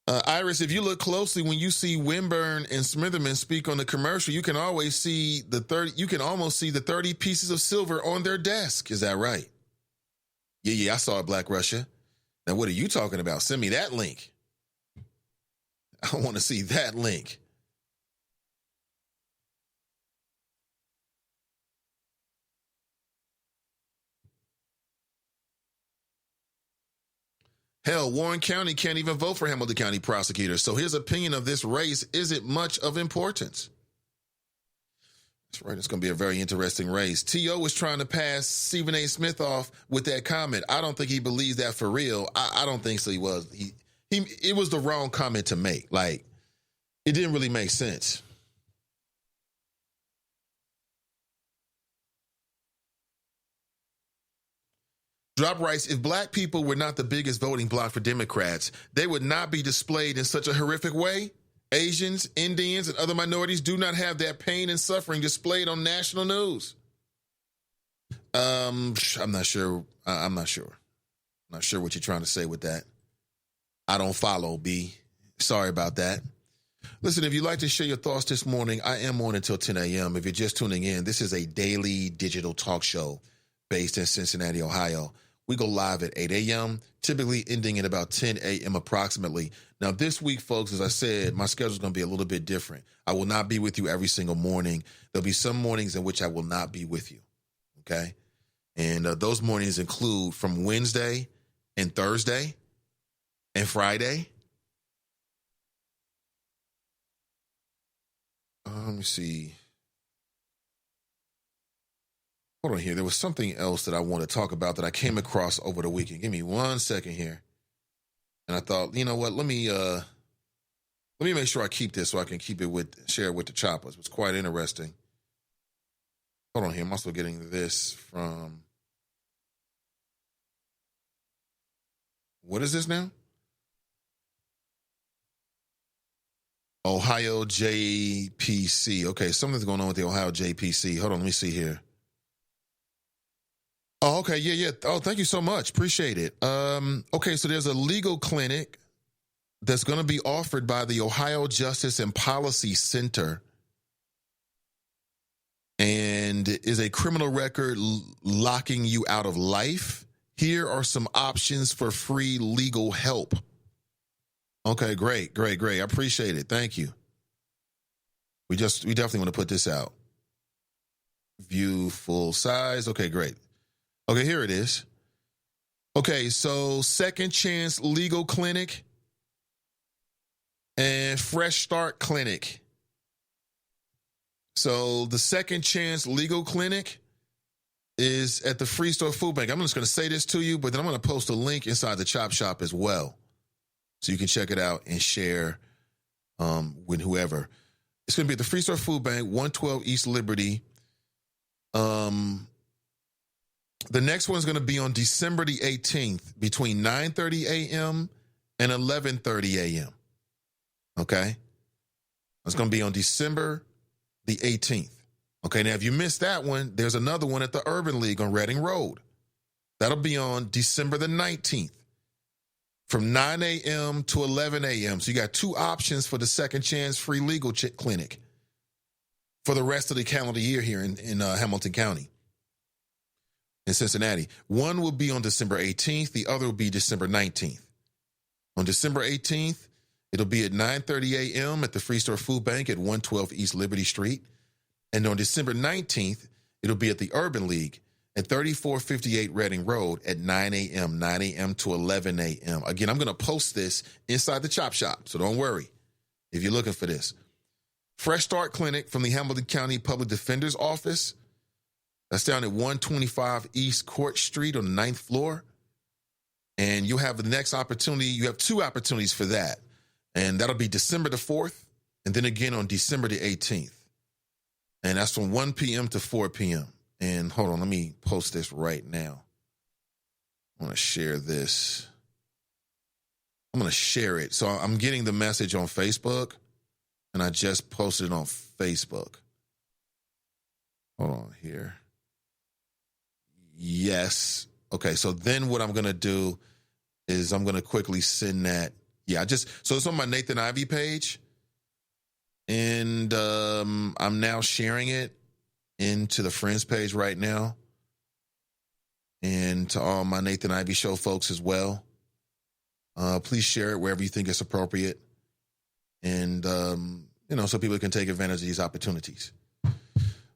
Iris, if you look closely, when you see Wimburn and Smitherman speak on the commercial, you can almost see the 30 pieces of silver on their desk. Is that right? Yeah, I saw it, Black Russia. Now, what are you talking about? Send me that link. I want to see that link. Hell, Warren County can't even vote for Hamilton County prosecutors, so his opinion of this race isn't much of importance. That's right. It's going to be a very interesting race. T.O. was trying to pass Stephen A. Smith off with that comment. I don't think he believes that for real. I don't think so. He was. It was the wrong comment to make. Like, it didn't really make sense. Drop writes, if black people were not the biggest voting bloc for Democrats, they would not be displayed in such a horrific way Asians, Indians, and other minorities do not have that pain and suffering displayed on national news. I'm not sure. I'm not sure. I'm not sure what you're trying to say with that. I don't follow, B. Sorry about that. Listen, if you'd like to share your thoughts this morning, I am on until 10 a.m. If you're just tuning in, this is a daily digital talk show based in Cincinnati, Ohio. We go live at 8 a.m., typically ending at about 10 a.m. approximately. Now, this week, folks, as I said, my schedule is going to be a little bit different. I will not be with you every single morning. There'll be some mornings in which I will not be with you, okay? And those mornings include from Wednesday and Thursday and Friday. Let me see. Hold on here. There was something else that I want to talk about that I came across over the weekend. Give me 1 second here. And I thought, you know what? Let me make sure I keep this so I can share it with the choppers. It was quite interesting. Hold on here. I'm also getting this from, what is this now? Ohio JPC. Okay, something's going on with the Ohio JPC. Hold on, let me see here. Oh, okay, yeah. Oh, thank you so much. Appreciate it. Okay, so there's a legal clinic that's going to be offered by the Ohio Justice and Policy Center, and is a criminal record locking you out of life? Here are some options for free legal help. Okay, great. I appreciate it. Thank you. We definitely want to put this out. View full size. Okay, great. Okay, here it is. Okay, so Second Chance Legal Clinic and Fresh Start Clinic. So the Second Chance Legal Clinic is at the Free Store Food Bank. I'm just going to say this to you, but then I'm going to post a link inside the Chop Shop as well, so you can check it out and share with whoever. It's going to be at the Free Store Food Bank, 112 East Liberty. The next one's going to be on December the 18th between 9:30 a.m. and 11:30 a.m. Okay? It's going to be on December the 18th. Okay, now if you missed that one, there's another one at the Urban League on Reading Road. That'll be on December the 19th from 9 a.m. to 11 a.m. So you got two options for the Second Chance Free Legal Clinic for the rest of the calendar year here in Hamilton County, in Cincinnati. One will be on December 18th. The other will be December 19th. On December 18th, it'll be at 9:30 a.m. at the Free Store Food Bank at 112 East Liberty Street. And on December 19th, it'll be at the Urban League at 3458 Reading Road at 9 a.m. to 11 a.m. Again, I'm going to post this inside the Chop Shop, so don't worry if you're looking for this. Fresh Start Clinic from the Hamilton County Public Defender's Office. That's down at 125 East Court Street on the 9th floor. And you'll have the next opportunity. You have two opportunities for that. And that'll be December the 4th and then again on December the 18th. And that's from 1 p.m. to 4 p.m. And hold on, let me post this right now. I want to share this. I'm going to share it. So I'm getting the message on Facebook, and I just posted it on Facebook. Hold on here. Yes. Okay, so then what I'm going to do is I'm going to quickly send that. Yeah, so it's on my Nathan Ivy page. And I'm now sharing it into the Friends page right now. And to all my Nathan Ivy Show folks as well. Please share it wherever you think it's appropriate. And, so people can take advantage of these opportunities.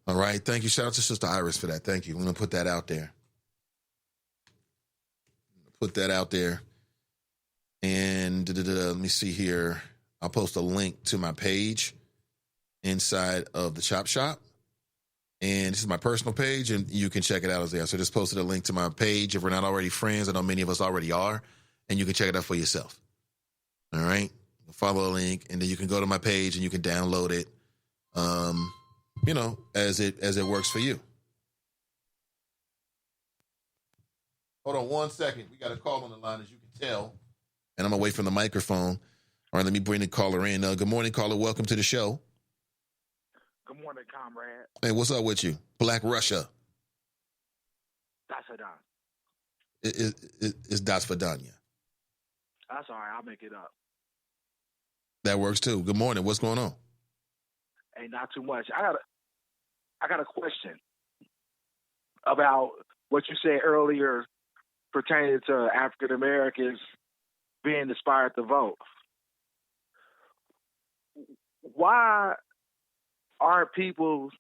All right. Thank you. Shout out to Sister Iris for that. Thank you. I'm going to put that out there. And let me see here. I'll post a link to my page inside of the Chop Shop. And this is my personal page, and you can check it out as there. So I just posted a link to my page. If we're not already friends, I know many of us already are, and you can check it out for yourself. All right? Follow a link, and then you can go to my page, and you can download it, as it works for you. Hold on 1 second. We got a call on the line, as you can tell, and I'm away from the microphone. All right, let me bring the caller in. Good morning, caller. Welcome to the show. Good morning, comrade. Hey, what's up with you? Black Russia. That's it. It's Das Vidania. That's all right. I'll make it up. That works too. Good morning. What's going on? Hey, not too much. I got a question about what you said earlier pertaining to African Americans being inspired to vote. Why aren't people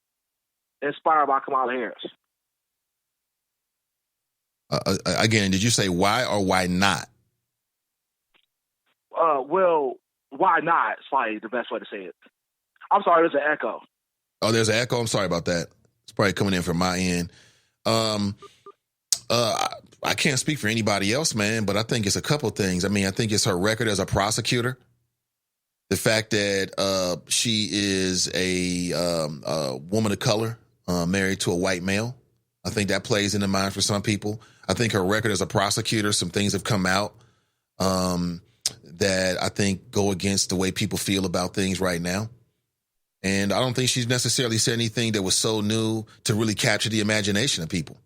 inspired by Kamala Harris? Again, did you say why or why not? Well, why not? It's probably the best way to say it. I'm sorry, there's an echo. Oh, there's an echo? I'm sorry about that. It's probably coming in from my end. I can't speak for anybody else, man, but I think it's a couple things. I mean, I think it's her record as a prosecutor. The fact that she is a woman of color married to a white male. I think that plays in the mind for some people. I think her record as a prosecutor, some things have come out that I think go against the way people feel about things right now. And I don't think she's necessarily said anything that was so new to really capture the imagination of people.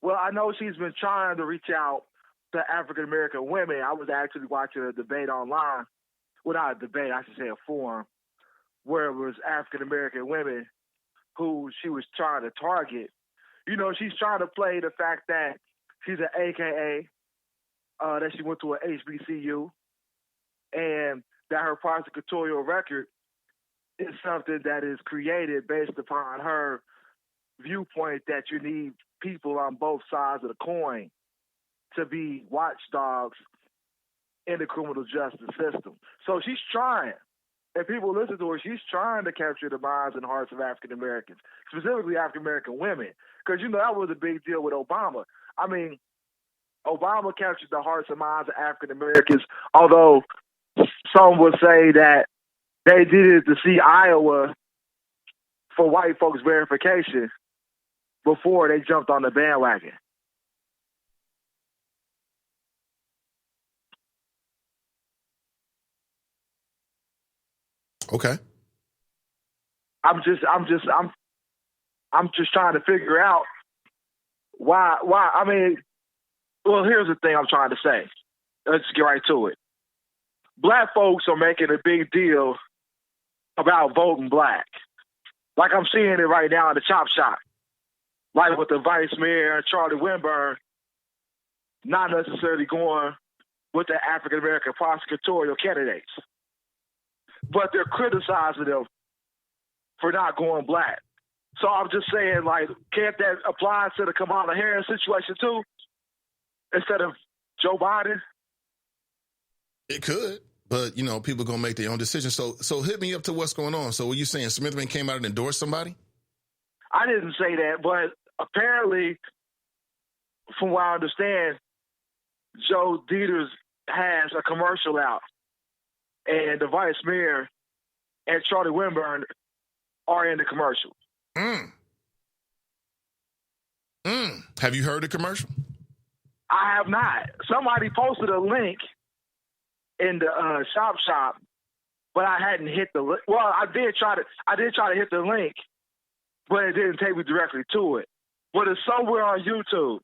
Well, I know she's been trying to reach out to African-American women. I was actually watching a debate online. Well, not a debate, I should say a forum, where it was African-American women who she was trying to target. You know, she's trying to play the fact that she's an AKA, that she went to an HBCU, and that her prosecutorial record is something that is created based upon her viewpoint that you need people on both sides of the coin to be watchdogs in the criminal justice system. So she's trying. If people listen to her, she's trying to capture the minds and hearts of African Americans, specifically African American women. Because, you know, that was a big deal with Obama. I mean, Obama captured the hearts and minds of African Americans, although some would say that they did it to see Iowa for white folks verification before they jumped on the bandwagon. Okay. I'm just trying to figure out why. I mean, well, here's the thing I'm trying to say. Let's get right to it. Black folks are making a big deal about voting black. Like I'm seeing it right now in the chop shop. Like with the vice mayor, Charlie Winburn, not necessarily going with the African-American prosecutorial candidates. But they're criticizing them for not going black. So I'm just saying, like, can't that apply to the Kamala Harris situation too, instead of Joe Biden? It could, but, you know, people are going to make their own decisions. So hit me up to what's going on. So were you saying Smithman came out and endorsed somebody? I didn't say that, but apparently, from what I understand, Joe Dieters has a commercial out, and the vice mayor and Charlie Winburn are in the commercial. Have you heard the commercial? I have not. Somebody posted a link in the shop, but I hadn't hit the link. Well, I did try to hit the link, but it didn't take me directly to it. But it's somewhere on YouTube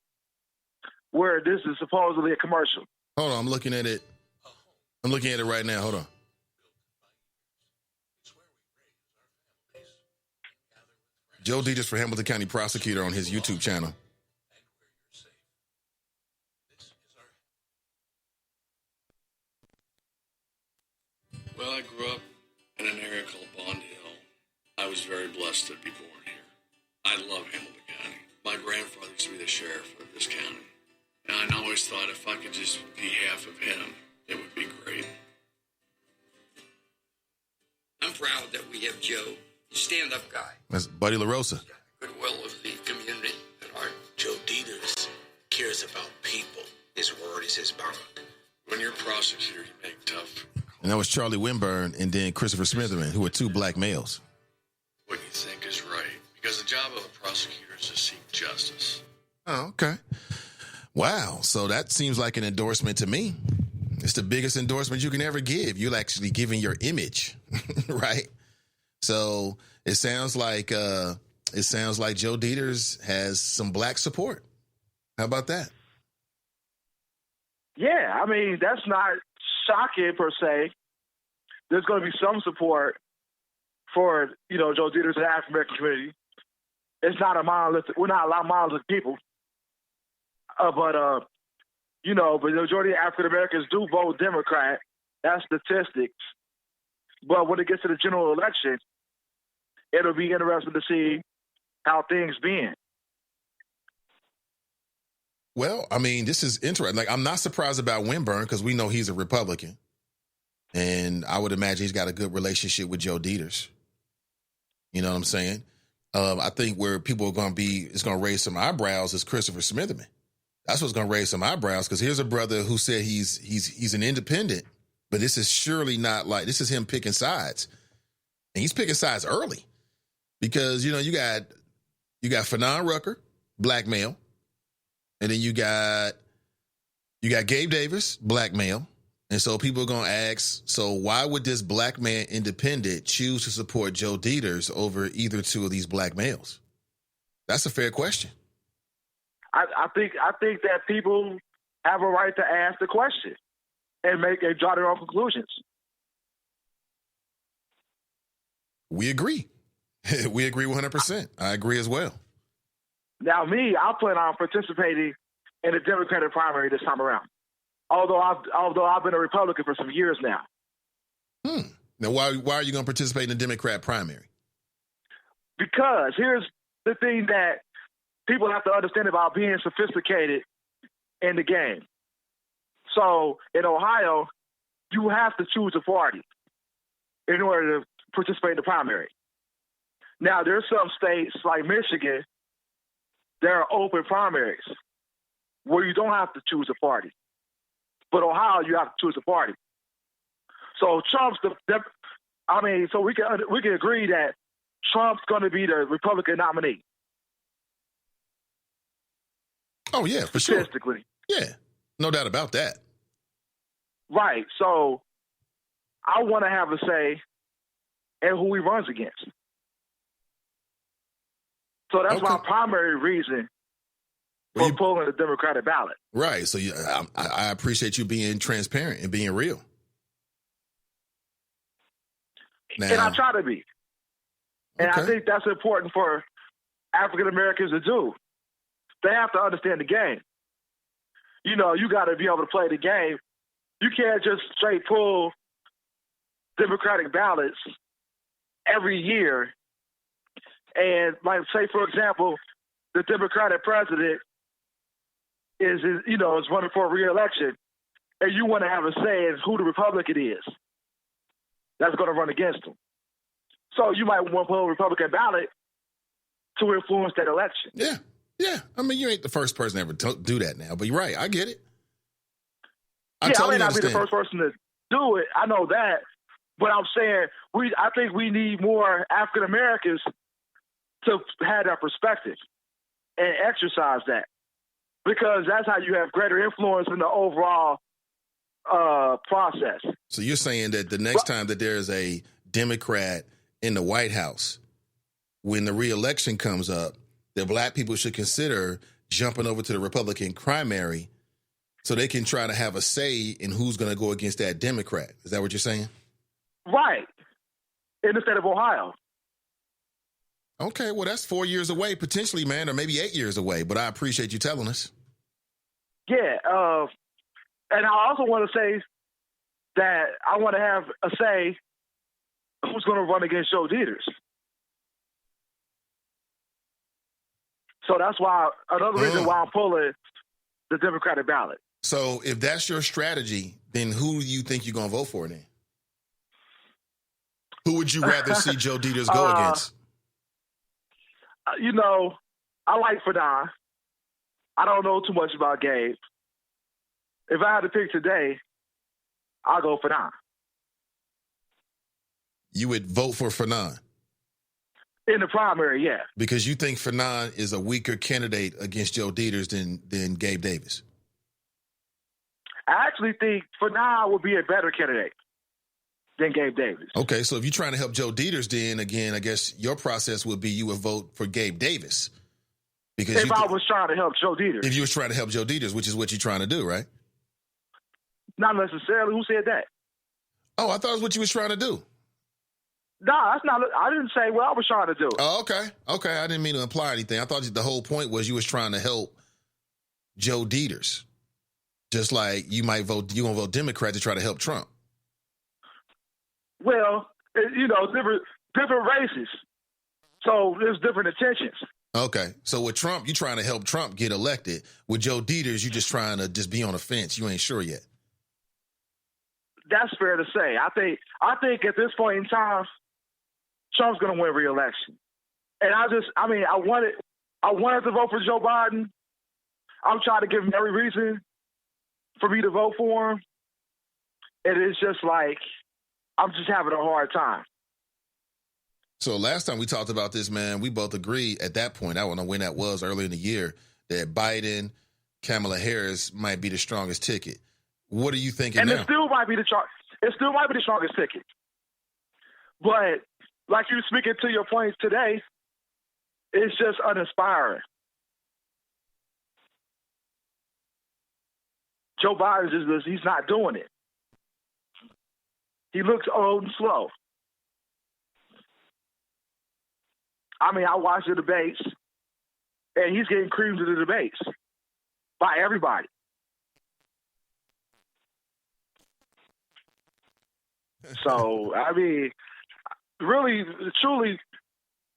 where this is supposedly a commercial. Hold on, I'm looking at it. I'm looking at it right now. Hold on. Joe Dieters for Hamilton County Prosecutor on his YouTube channel. Well, I grew up in an area called Bond Hill. I was very blessed to be born here. I love Hamilton County. My grandfather used to be the sheriff of this county. And I always thought if I could just be half of him, it would be great. I'm proud that we have Joe. He's a stand-up guy. That's Buddy LaRosa. Goodwill of the community. And our Joe Dieters cares about people. His word is his bond. When you're a prosecutor, you make tough. And that was Charlie Winburn and then Christopher Smitherman, who were two black males. What you think is right. Because the job of a prosecutor is to seek justice. Oh, okay. Wow. So that seems like an endorsement to me. It's the biggest endorsement you can ever give. You're actually giving your image, right? So it sounds like Joe Dieters has some black support. How about that? Yeah, I mean, that's not shocking per se. There's going to be some support for, Joe Dieters and the African American community. It's not a monolithic. We're not a lot of monolithic people. But the majority of African Americans do vote Democrat. That's statistics. But when it gets to the general election, it'll be interesting to see how things been. Well, I mean, this is interesting. Like, I'm not surprised about Winburn because we know he's a Republican. And I would imagine he's got a good relationship with Joe Dieters. You know what I'm saying? I think where people are going to it's going to raise some eyebrows is Christopher Smitherman. That's what's going to raise some eyebrows because here's a brother who said he's an independent, but this is surely not like, this is him picking sides. And he's picking sides early because, you got Fanon Rucker, black male. And then you got Gabe Davis, black male. And so people are going to ask, so why would this black man independent choose to support Joe Dieters over either two of these black males? That's a fair question. I think that people have a right to ask the question and draw their own conclusions. We agree. We agree 100%. I agree as well. Now, I plan on participating in the Democratic primary this time around. Although I've been a Republican for some years now. Now, why are you going to participate in the Democrat primary? Because here's the thing that people have to understand about being sophisticated in the game. So in Ohio, you have to choose a party in order to participate in the primary. Now, there's some states like Michigan, there are open primaries where you don't have to choose a party. But Ohio, you have to choose a party. So so we can agree that Trump's going to be the Republican nominee. Oh, yeah, for sure. Statistically. Yeah, no doubt about that. Right. So I want to have a say in who he runs against. So that's my primary reason for pulling the Democratic ballot. Right. So I appreciate you being transparent and being real. Now, and I try to be. And I think that's important for African Americans to do. They have to understand the game. You got to be able to play the game. You can't just straight pull Democratic ballots every year. And, like, say, for example, the Democratic president is running for re-election, and you want to have a say in who the Republican is that's going to run against him. So you might want to pull a Republican ballot to influence that election. Yeah. Yeah. I mean, you ain't the first person to ever do that now, but you're right. I get it. I may not be the first person to do it. I know that. But I'm saying I think we need more African Americans to have that perspective and exercise that. Because that's how you have greater influence in the overall process. So you're saying that the next time that there's a Democrat in the White House, when the re-election comes up, that black people should consider jumping over to the Republican primary so they can try to have a say in who's going to go against that Democrat. Is that what you're saying? Right. In the state of Ohio. Okay, well, that's 4 years away, potentially, man, or maybe 8 years away. But I appreciate you telling us. Yeah. And I also want to say that I want to have a say who's going to run against Joe Dieters. So that's why another reason why I'm pulling the Democratic ballot. So if that's your strategy, then who do you think you're going to vote for then? Who would you rather see Joe Dieters go against? I like Fanon. I don't know too much about Gabe. If I had to pick today, I'll go Fanon. You would vote for Fanon? In the primary, yeah. Because you think Fanon is a weaker candidate against Joe Dieters than Gabe Davis? I actually think Fanon would be a better candidate than Gabe Davis. Okay, so if you're trying to help Joe Dieters, then again, I guess your process would be you would vote for Gabe Davis. Because if I was trying to help Joe Dieters. If you was trying to help Joe Dieters, which is what you're trying to do, right? Not necessarily. Who said that? Oh, I thought it was what you was trying to do. No, that's not. I didn't say what I was trying to do. Oh, okay. Okay, I didn't mean to imply anything. I thought the whole point was you was trying to help Joe Dieters. Just like you gonna vote Democrat to try to help Trump. Well, different races. So there's different intentions. Okay. So with Trump, you're trying to help Trump get elected. With Joe Dieters, you're just trying to just be on the fence. You ain't sure yet. That's fair to say. I think at this point in time, Trump's going to win re-election. And I wanted to vote for Joe Biden. I'm trying to give him every reason for me to vote for him. And it's just like, I'm just having a hard time. So last time we talked about this, man, we both agreed at that point, I don't know when that was, early in the year, that Biden, Kamala Harris might be the strongest ticket. What are you thinking now? It still might be the strongest ticket. But like you speaking to your points today, it's just uninspiring. Joe Biden he's not doing it. He looks old and slow. I mean, I watch the debates, and he's getting creamed to the debates by everybody. So, I mean, really, truly,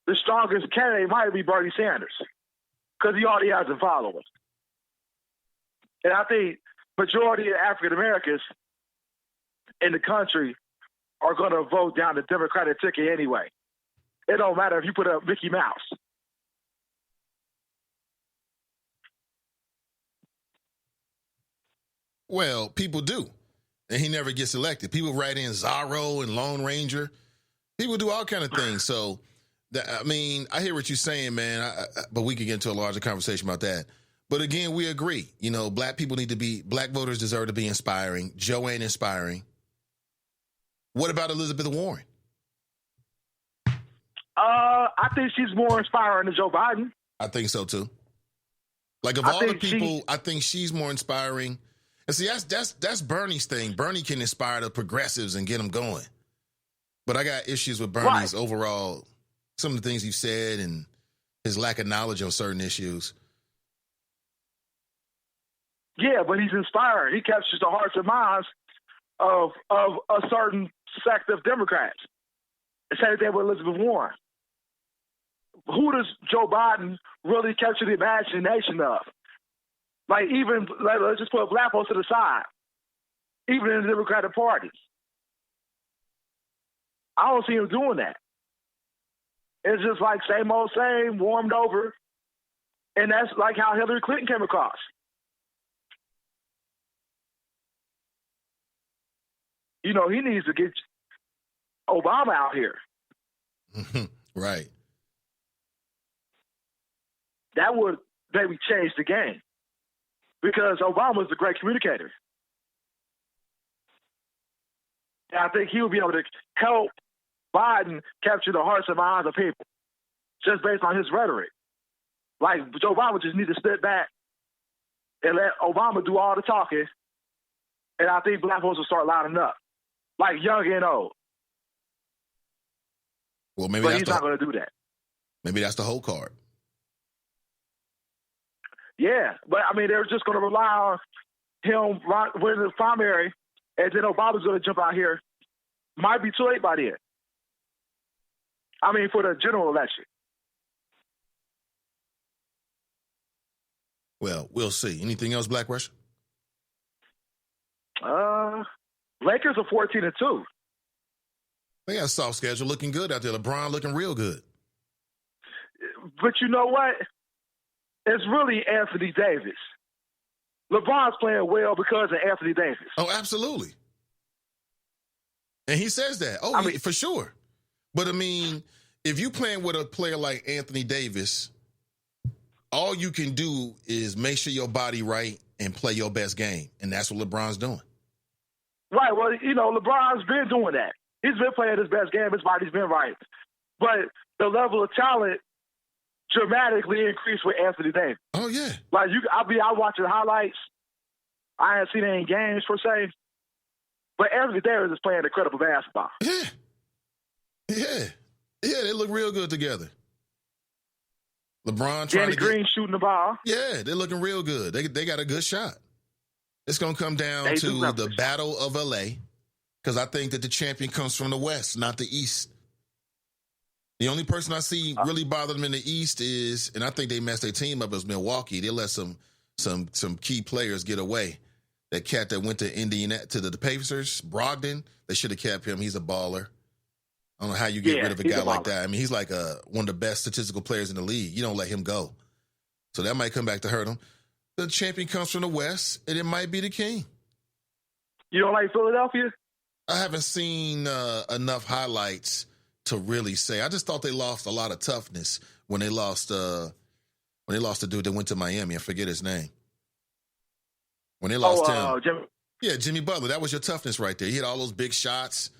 the strongest candidate might be Bernie Sanders because he already has a following. And I think majority of African Americans in the country are going to vote down the Democratic ticket anyway. It don't matter if you put up Mickey Mouse. Well, people do. And he never gets elected. People write in Zorro and Lone Ranger. People do all kind of things. So, I hear what you're saying, man, but we could get into a larger conversation about that. But again, we agree. Black voters deserve to be inspiring. Joe ain't inspiring. What about Elizabeth Warren? I think she's more inspiring than Joe Biden. I think so too. Like of all the people, I think she's more inspiring. And see, that's Bernie's thing. Bernie can inspire the progressives and get them going. But I got issues with Bernie's overall, some of the things he said and his lack of knowledge on certain issues. Yeah, but he's inspiring. He captures the hearts and minds of a certain sect of Democrats. The same thing with Elizabeth Warren. Who does Joe Biden really capture the imagination of? Let's just put black folks to the side, even in the Democratic Party. I don't see him doing that. It's just like same old same, warmed over, and that's like how Hillary Clinton came across. He needs to get Obama out here. Right. That would maybe change the game because Obama's a great communicator. And I think he would be able to help Biden capture the hearts and minds of people just based on his rhetoric. Like, Joe Biden just need to step back and let Obama do all the talking, and I think black folks will start lining up, like young and old. Well, maybe but he's not going to do that. Maybe that's the whole card. Yeah, but they're just going to rely on him winning the primary, and then Obama's going to jump out here. Might be too late by then. For the general election. Well, we'll see. Anything else, Black Russia? Lakers are 14-2. They got a soft schedule, looking good out there. LeBron looking real good. But you know what? It's really Anthony Davis. LeBron's playing well because of Anthony Davis. Oh, absolutely. And he says that. Oh, for sure. But, if you playing with a player like Anthony Davis, all you can do is make sure your body right and play your best game. And that's what LeBron's doing. Right. Well, LeBron's been doing that. He's been playing his best game. His body's been right. But the level of talent dramatically increased with Anthony Davis. Oh, yeah. Like, I watching highlights. I haven't seen any games, per se. But Anthony Davis is playing incredible basketball. Yeah. Yeah. Yeah, they look real good together. LeBron trying Danny Green shooting the ball. Yeah, they're looking real good. They got a good shot. It's going to come down to the Battle of L.A. because I think that the champion comes from the West, not the East. The only person I see really bother them in the East is, and I think they messed their team up, is Milwaukee. They let some key players get away. That cat that went to Indiana to the Pacers, Brogdon, they should have kept him. He's a baller. I don't know how you get rid of a guy like that. I mean, he's like one of the best statistical players in the league. You don't let him go. So that might come back to hurt him. The champion comes from the West, and it might be the King. You don't like Philadelphia? I haven't seen enough highlights to really say. I just thought they lost a lot of toughness when they lost the dude that went to Miami. I forget his name. When they lost him. Jimmy Butler. That was your toughness right there. He had all those big shots.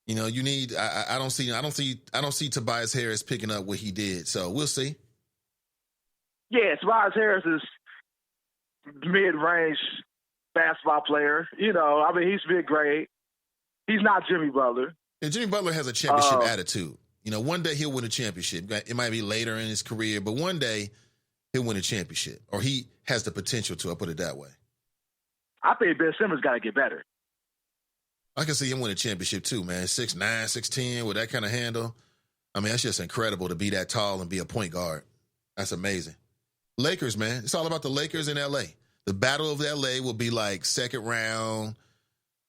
You know, you need. I don't see Tobias Harris picking up what he did. So we'll see. Yeah, Tobias Harris is mid-range basketball player. You know, I mean, he's mid-grade. He's not Jimmy Butler. And Jimmy Butler has a championship attitude. You know, one day he'll win a championship. It might be later in his career, but one day he'll win a championship, or he has the potential to. I'll put it that way. I think Ben Simmons got to get better. I can see him win a championship too, man. 6'9", 6'10", with that kind of handle. I mean, that's just incredible to be that tall and be a point guard. That's amazing. Lakers, man. It's all about the Lakers in L.A. The Battle of L.A. will be like second round,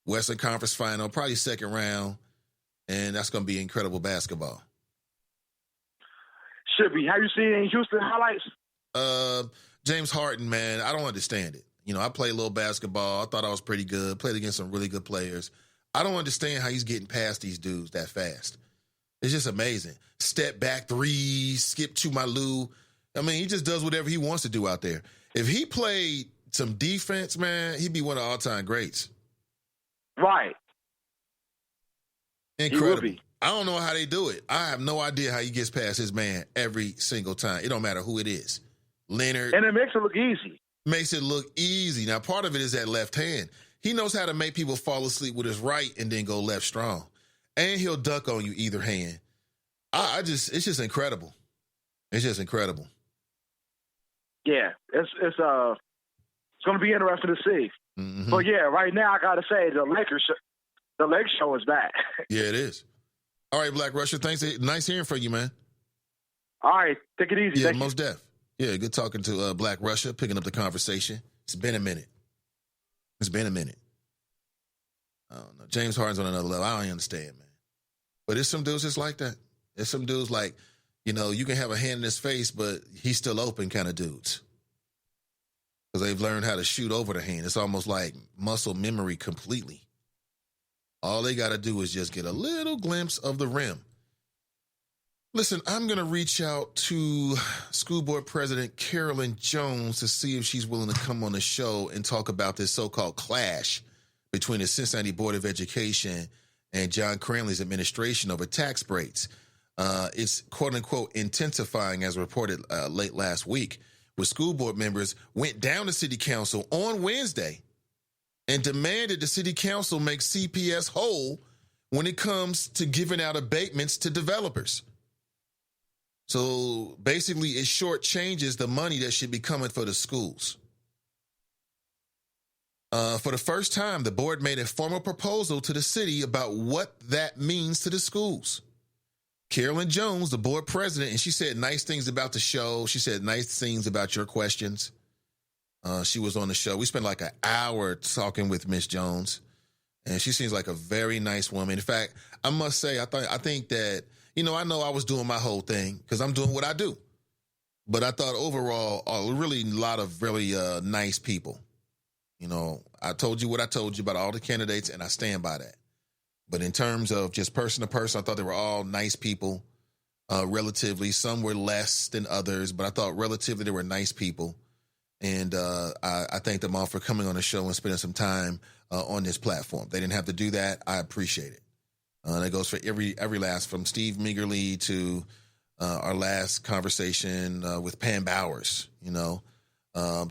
Western Conference Final, probably second round, and that's going to be incredible basketball. Should be. Have you seen any Houston highlights? James Harden, man, I don't understand it. You know, I played a little basketball. I thought I was pretty good. Played against some really good players. I don't understand how he's getting past these dudes that fast. It's just amazing. Step back three, skip to my Lou. I mean, he just does whatever he wants to do out there. If he played some defense, man, he'd be one of all-time greats. Right. Incredible. I don't know how they do it. I have no idea how he gets past his man every single time. It don't matter who it is. Leonard. And it makes it look easy. Makes it look easy. Now, part of it is that left hand. He knows how to make people fall asleep with his right and then go left strong. And he'll duck on you either hand. It's just incredible. It's just incredible. Yeah, it's going to be interesting to see. Mm-hmm. But yeah, right now I got to say the Lakers show is back. Yeah, it is. All right, Black Russia. Thanks. Nice hearing from you, man. All right, take it easy. Yeah, most def. Yeah, good talking to Black Russia, picking up the conversation. It's been a minute. I don't know. James Harden's on another level. I don't understand, man. But there's some dudes just like that. There's some dudes like, you know, you can have a hand in his face, but he's still open kind of dudes. Because they've learned how to shoot over the hand. It's almost like muscle memory completely. All they got to do is just get a little glimpse of the rim. Listen, I'm going to reach out to School Board President Carolyn Jones to see if she's willing to come on the show and talk about this so-called clash between the Cincinnati Board of Education and John Cranley's administration over tax breaks. It's quote-unquote intensifying as reported late last week, where school board members went down to city council on Wednesday and demanded the city council make CPS whole when it comes to giving out abatements to developers. So basically, it shortchanges the money that should be coming for the schools. For the first time, the board made a formal proposal to the city about what that means to the schools. Carolyn Jones, the board president, and she said nice things about the show. She said nice things about your questions. She was on the show. We spent like an hour talking with Miss Jones, and she seems like a very nice woman. In fact, I must say, I think that, you know I was doing my whole thing because I'm doing what I do. But I thought overall, a lot of really nice people. You know, I told you what I told you about all the candidates, and I stand by that. But in terms of just person to person, I thought they were all nice people, relatively. Some were less than others, but I thought relatively they were nice people. And I thank them all for coming on the show and spending some time on this platform. They didn't have to do that. I appreciate it. That goes for every last, from Steve Meagerly to our last conversation with Pam Bowers, to all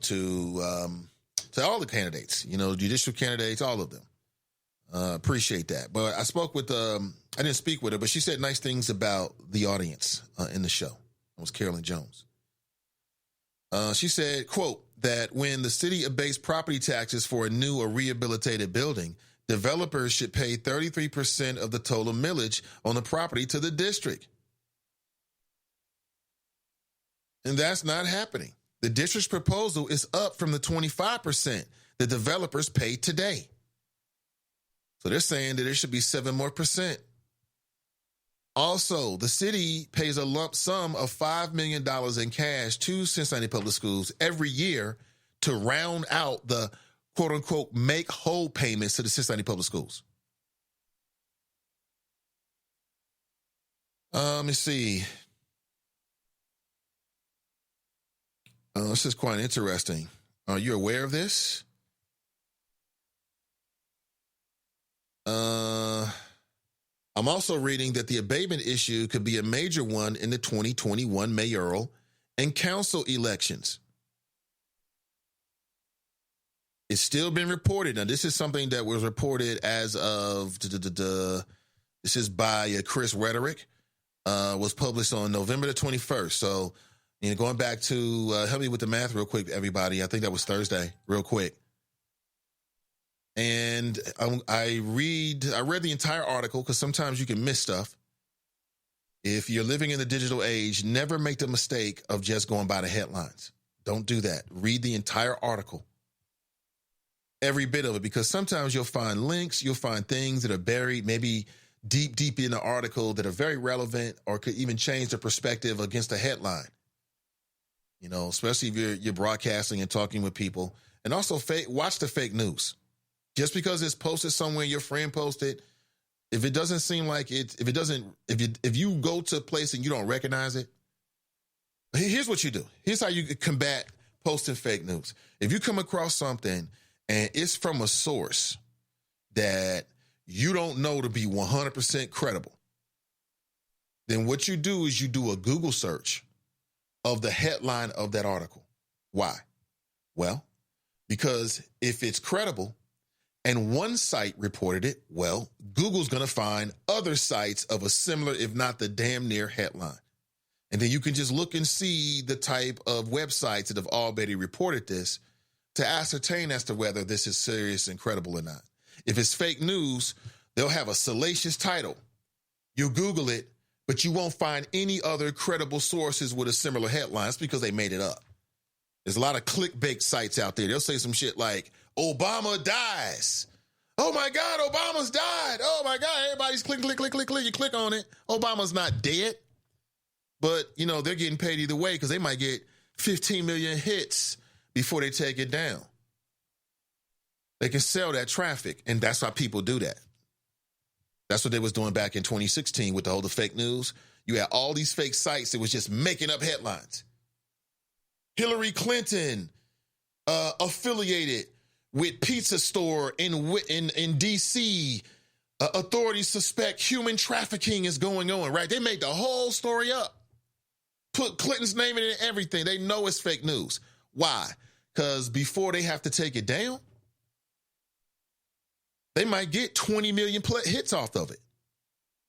the candidates, judicial candidates, all of them. Appreciate that. But I spoke with, I didn't speak with her, but she said nice things about the audience in the show. It was Carolyn Jones. She said, quote, that when the city abates property taxes for a new or rehabilitated building, developers should pay 33% of the total millage on the property to the district. And that's not happening. The district's proposal is up from the 25% the developers pay today. So they're saying that there should be 7% more. Also, the city pays a lump sum of $5 million in cash to Cincinnati Public Schools every year to round out the quote-unquote make whole payments to the Cincinnati Public Schools. Let me see. This is quite interesting. Are you aware of this? I'm also reading that the abatement issue could be a major one in the 2021 mayoral and council elections. It's still been reported. Now, this is something that was reported as of, this is by Chris Rhetoric, was published on November the 21st. So, going back to, help me with the math real quick, everybody. I think that was Thursday, real quick. And I read the entire article because sometimes you can miss stuff. If you're living in the digital age, never make the mistake of just going by the headlines. Don't do that. Read the entire article. Every bit of it, because sometimes you'll find links, you'll find things that are buried, maybe deep in the article that are very relevant or could even change the perspective against the headline. Especially if you're broadcasting and talking with people. And also watch the fake news. Just because it's posted somewhere, your friend posted, if it doesn't seem like it, if you go to a place and you don't recognize it, here's what you do. Here's how you combat posting fake news. If you come across something and it's from a source that you don't know to be 100% credible, then what you do is you do a Google search of the headline of that article. Why? Well, because if it's credible, and one site reported it, well, Google's going to find other sites of a similar, if not the damn near headline. And then you can just look and see the type of websites that have already reported this to ascertain as to whether this is serious and credible or not. If it's fake news, they'll have a salacious title. You'll Google it, but you won't find any other credible sources with a similar headline. It's because they made it up. There's a lot of clickbait sites out there. They'll say some shit like, Obama dies. Oh my God, Obama's died. Oh my God, everybody's click. You click on it. Obama's not dead. But, they're getting paid either way because they might get 15 million hits before they take it down. They can sell that traffic, and that's why people do that. That's what they was doing back in 2016 with the fake news. You had all these fake sites that was just making up headlines. Hillary Clinton affiliated with pizza store in D.C. Authorities suspect human trafficking is going on, right? They made the whole story up. Put Clinton's name in it and everything. They know it's fake news. Why? Because before they have to take it down, they might get 20 million hits off of it.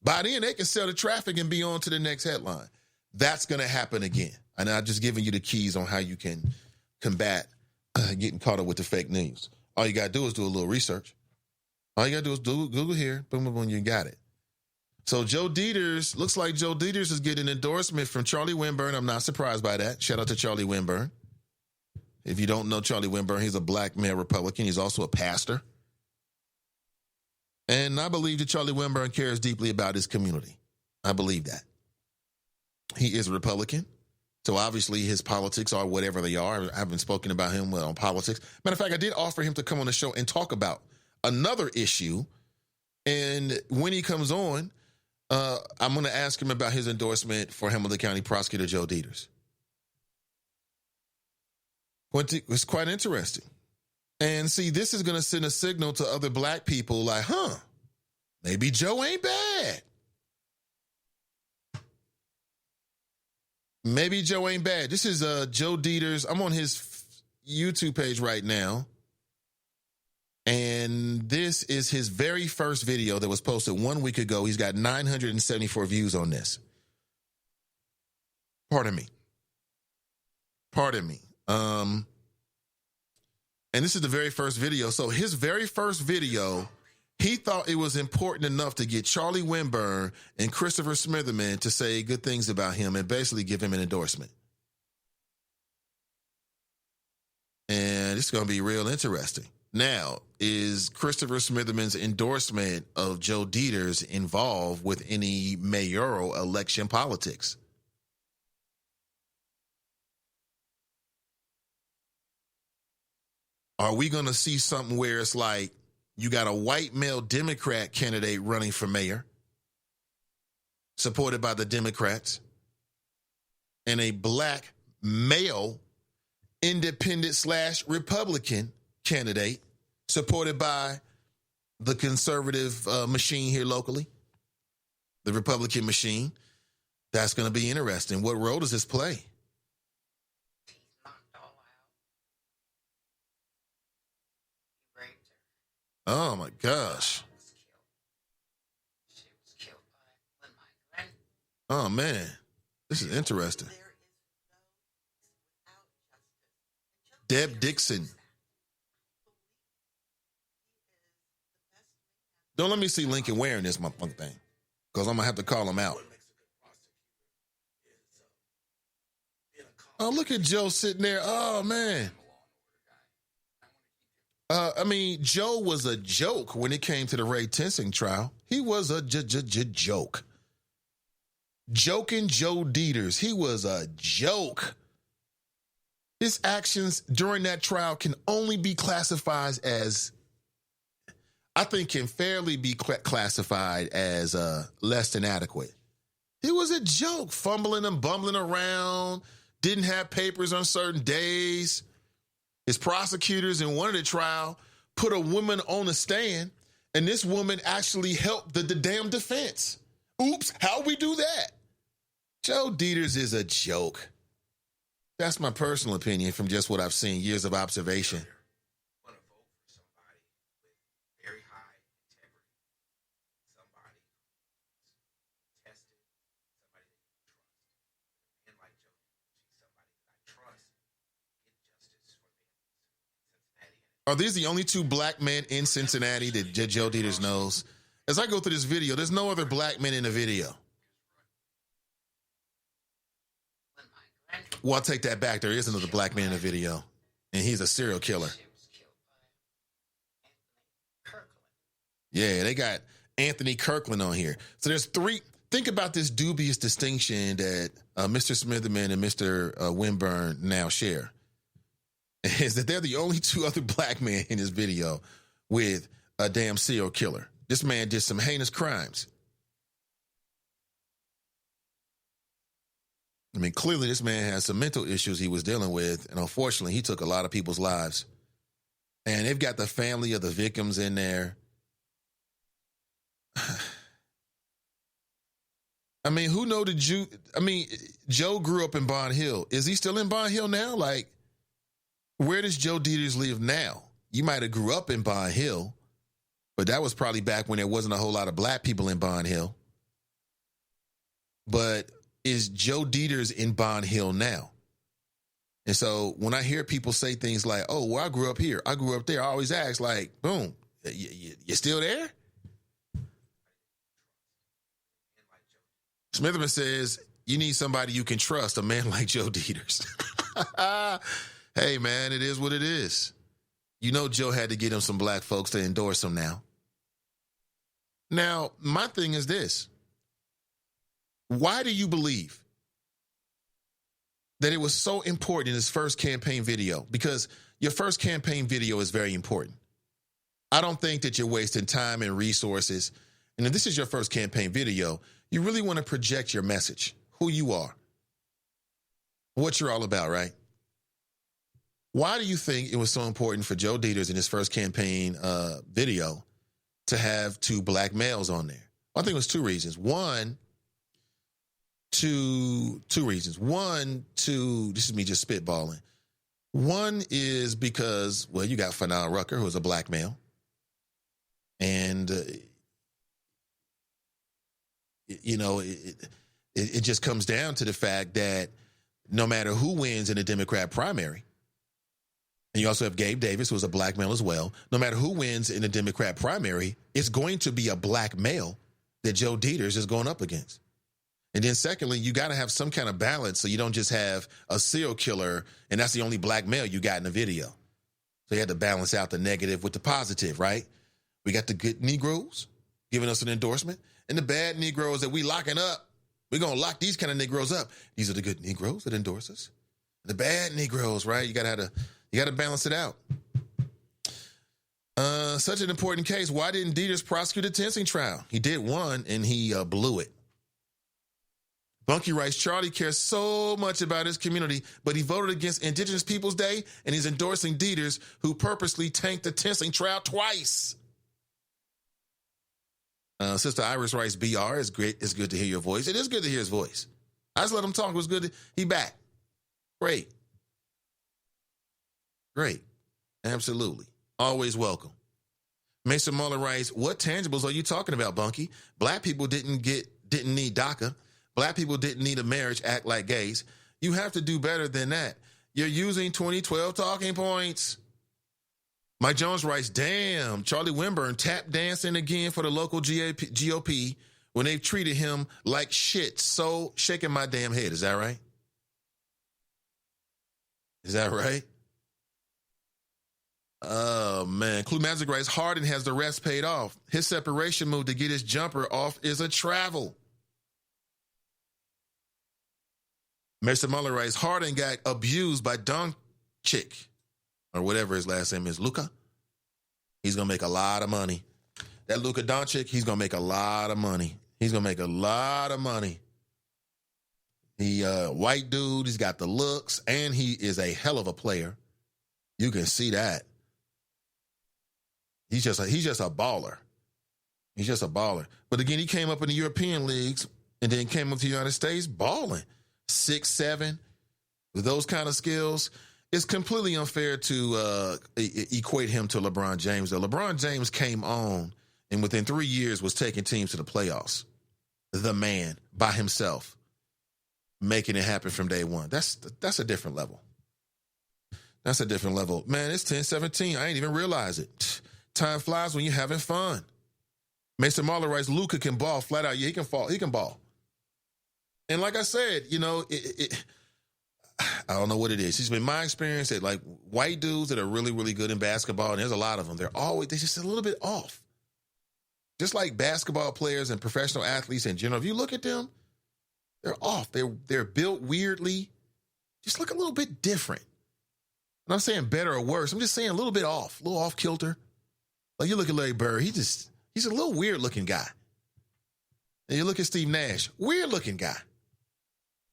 By then, they can sell the traffic and be on to the next headline. That's going to happen again. And I've just given you the keys on how you can combat getting caught up with the fake news. All you got to do is do a little research. All you got to do is do Google here. Boom, boom, boom, you got it. So Joe Dieters, looks like Joe Dieters is getting an endorsement from Charlie Winburn. I'm not surprised by that. Shout out to Charlie Winburn. If you don't know Charlie Winburn, he's a black male Republican. He's also a pastor. And I believe that Charlie Winburn cares deeply about his community. I believe that. He is a Republican. So obviously his politics are whatever they are. I haven't spoken about him on politics. Matter of fact, I did offer him to come on the show and talk about another issue. And when he comes on, I'm going to ask him about his endorsement for Hamilton County Prosecutor Joe Dieters. It's quite interesting. And see, this is going to send a signal to other black people like, maybe Joe ain't bad. Maybe Joe ain't bad. This is Joe Dieters. I'm on his YouTube page right now. And this is his very first video that was posted 1 week ago. He's got 974 views on this. Pardon me. And this is the very first video. So his very first video, he thought it was important enough to get Charlie Winburn and Christopher Smitherman to say good things about him and basically give him an endorsement. And it's going to be real interesting. Now, is Christopher Smitherman's endorsement of Joe Dieters involved with any mayoral election politics? Are we going to see something where it's like you got a white male Democrat candidate running for mayor, supported by the Democrats, and a black male independent/Republican candidate supported by the conservative machine here locally, the Republican machine? That's going to be interesting. What role does this play? Oh my gosh. Oh man, this is interesting. Deb Dixon. Don't let me see Lincoln wearing this motherfucking thing, because I'm going to have to call him out. Oh, look at Joe sitting there. Oh, man. Joe was a joke when it came to the Ray Tensing trial. He was a joke. Joking Joe Dieters. He was a joke. His actions during that trial can only be classified as, I think can fairly be classified as less than adequate. He was a joke, fumbling and bumbling around, didn't have papers on certain days. His prosecutors in one of the trial put a woman on a stand, and this woman actually helped the damn defense. Oops, how'd we do that? Joe Dieters is a joke. That's my personal opinion from just what I've seen, years of observation. Are these the only two black men in Cincinnati that Joe Dieters knows? As I go through this video, there's no other black men in the video. Well, I'll take that back. There is another black man in the video, and he's a serial killer. Yeah, they got Anthony Kirkland on here. So there's three. Think about this dubious distinction that Mr. Smitherman and Mr. Winburn now share. Is that they're the only two other black men in this video with a damn serial killer. This man did some heinous crimes. I mean, clearly this man has some mental issues he was dealing with, and unfortunately he took a lot of people's lives. And they've got the family of the victims in there. I mean, who know Joe grew up in Bond Hill. Is he still in Bond Hill now? Like, where does Joe Dieters live now? You might have grew up in Bond Hill, but that was probably back when there wasn't a whole lot of black people in Bond Hill. But is Joe Dieters in Bond Hill now? And so when I hear people say things like, oh, well, I grew up here, I grew up there, I always ask, like, boom, you still there? Smitherman says, you need somebody you can trust, a man like Joe Dieters. Hey, man, it is what it is. You know Joe had to get him some black folks to endorse him now. Now, my thing is this. Why do you believe that it was so important in his first campaign video? Because your first campaign video is very important. I don't think that you're wasting time and resources. And if this is your first campaign video, you really want to project your message, who you are, what you're all about, right? Why do you think it was so important for Joe Dieters in his first campaign video to have two black males on there? Well, I think it was two reasons. Two reasons. This is me just spitballing. One is because, well, you got Fanon Rucker, who is a black male. And, it just comes down to the fact that no matter who wins in a Democrat primary, and you also have Gabe Davis, who is a black male as well, no matter who wins in a Democrat primary, it's going to be a black male that Joe Dieters is going up against. And then secondly, you got to have some kind of balance so you don't just have a serial killer and that's the only black male you got in the video. So you had to balance out the negative with the positive, right? We got the good Negroes giving us an endorsement and the bad Negroes that we locking up. We're going to lock these kind of Negroes up. These are the good Negroes that endorse us. The bad Negroes, right? You got to balance it out. Such an important case. Why didn't Dieters prosecute the Tensing trial? He did one and he blew it. Bunky writes, Charlie cares so much about his community, but he voted against Indigenous Peoples Day and he's endorsing Dieters, who purposely tanked the Tensing trial twice. Sister Iris writes, BR, it's great. It's good to hear your voice. It is good to hear his voice. I just let him talk. It was good. He back. Great. Absolutely. Always welcome. Mason Muller writes, what tangibles are you talking about, Bunky? Black people didn't need DACA. Black people didn't need a marriage act like gays. You have to do better than that. You're using 2012 talking points. Mike Jones writes, damn, Charlie Winburn tap dancing again for the local GOP when they've treated him like shit. So shaking my damn head. Is that right? Oh, man. Clue Magic writes, Harden has the rest paid off. His separation move to get his jumper off is a travel. Mr. Muller writes, Harden got abused by Doncic, or whatever his last name is, Luka. He's going to make a lot of money. That Luka Doncic, he's going to make a lot of money. He white dude, he's got the looks, and he is a hell of a player. You can see that. He's just a baller. He's just a baller. But again, he came up in the European leagues and then came up to the United States balling. 6'7", with those kind of skills. It's completely unfair to equate him to LeBron James. LeBron James came on and within 3 years was taking teams to the playoffs. The man by himself, making it happen from day one. That's a different level. That's a different level. Man, it's 10:17. I ain't even realize it. Time flies when you're having fun. Mason Marler writes, Luka can ball flat out. Yeah, he can ball. And like I said, I don't know what it is. It's been my experience that like white dudes that are really, really good in basketball, and there's a lot of them, they're just a little bit off. Just like basketball players and professional athletes in general, if you look at them, they're off. They're built weirdly, just look a little bit different. And I'm saying better or worse. I'm just saying a little bit off, a little off kilter. Like you look at Larry Bird, he's a little weird looking guy. And you look at Steve Nash, weird looking guy.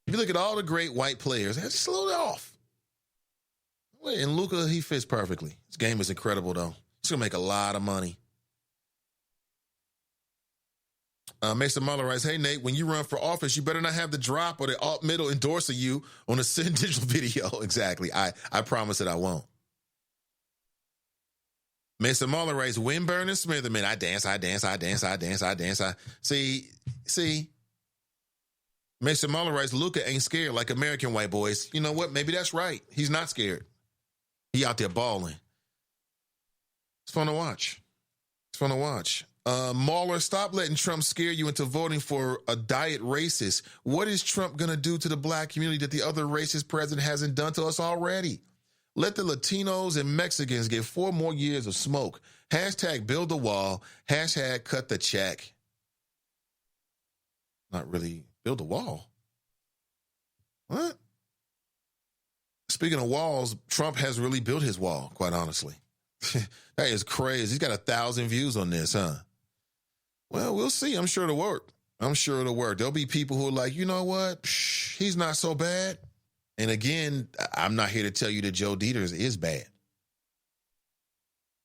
If you look at all the great white players, they're just a little bit off. And Luka, he fits perfectly. His game is incredible, though. He's going to make a lot of money. Mason Muller writes, hey, Nate, when you run for office, you better not have the drop or the alt middle endorsing you on a Sin Digital video. Exactly. I promise that I won't. Mason Muller writes, Winburn and Smitherman. I dance. See. Mason Muller writes, Luka ain't scared like American white boys. You know what? Maybe that's right. He's not scared. He out there balling. It's fun to watch. Mueller, stop letting Trump scare you into voting for a diet racist. What is Trump going to do to the black community that the other racist president hasn't done to us already? Let the Latinos and Mexicans get 4 more years of smoke. Hashtag build the wall. Hashtag cut the check. Not really build a wall. What? Speaking of walls, Trump has really built his wall, quite honestly. That is crazy. He's got 1,000 views on this, huh? Well, we'll see. I'm sure it'll work. There'll be people who are like, you know what? He's not so bad. And again, I'm not here to tell you that Joe Dieters is bad.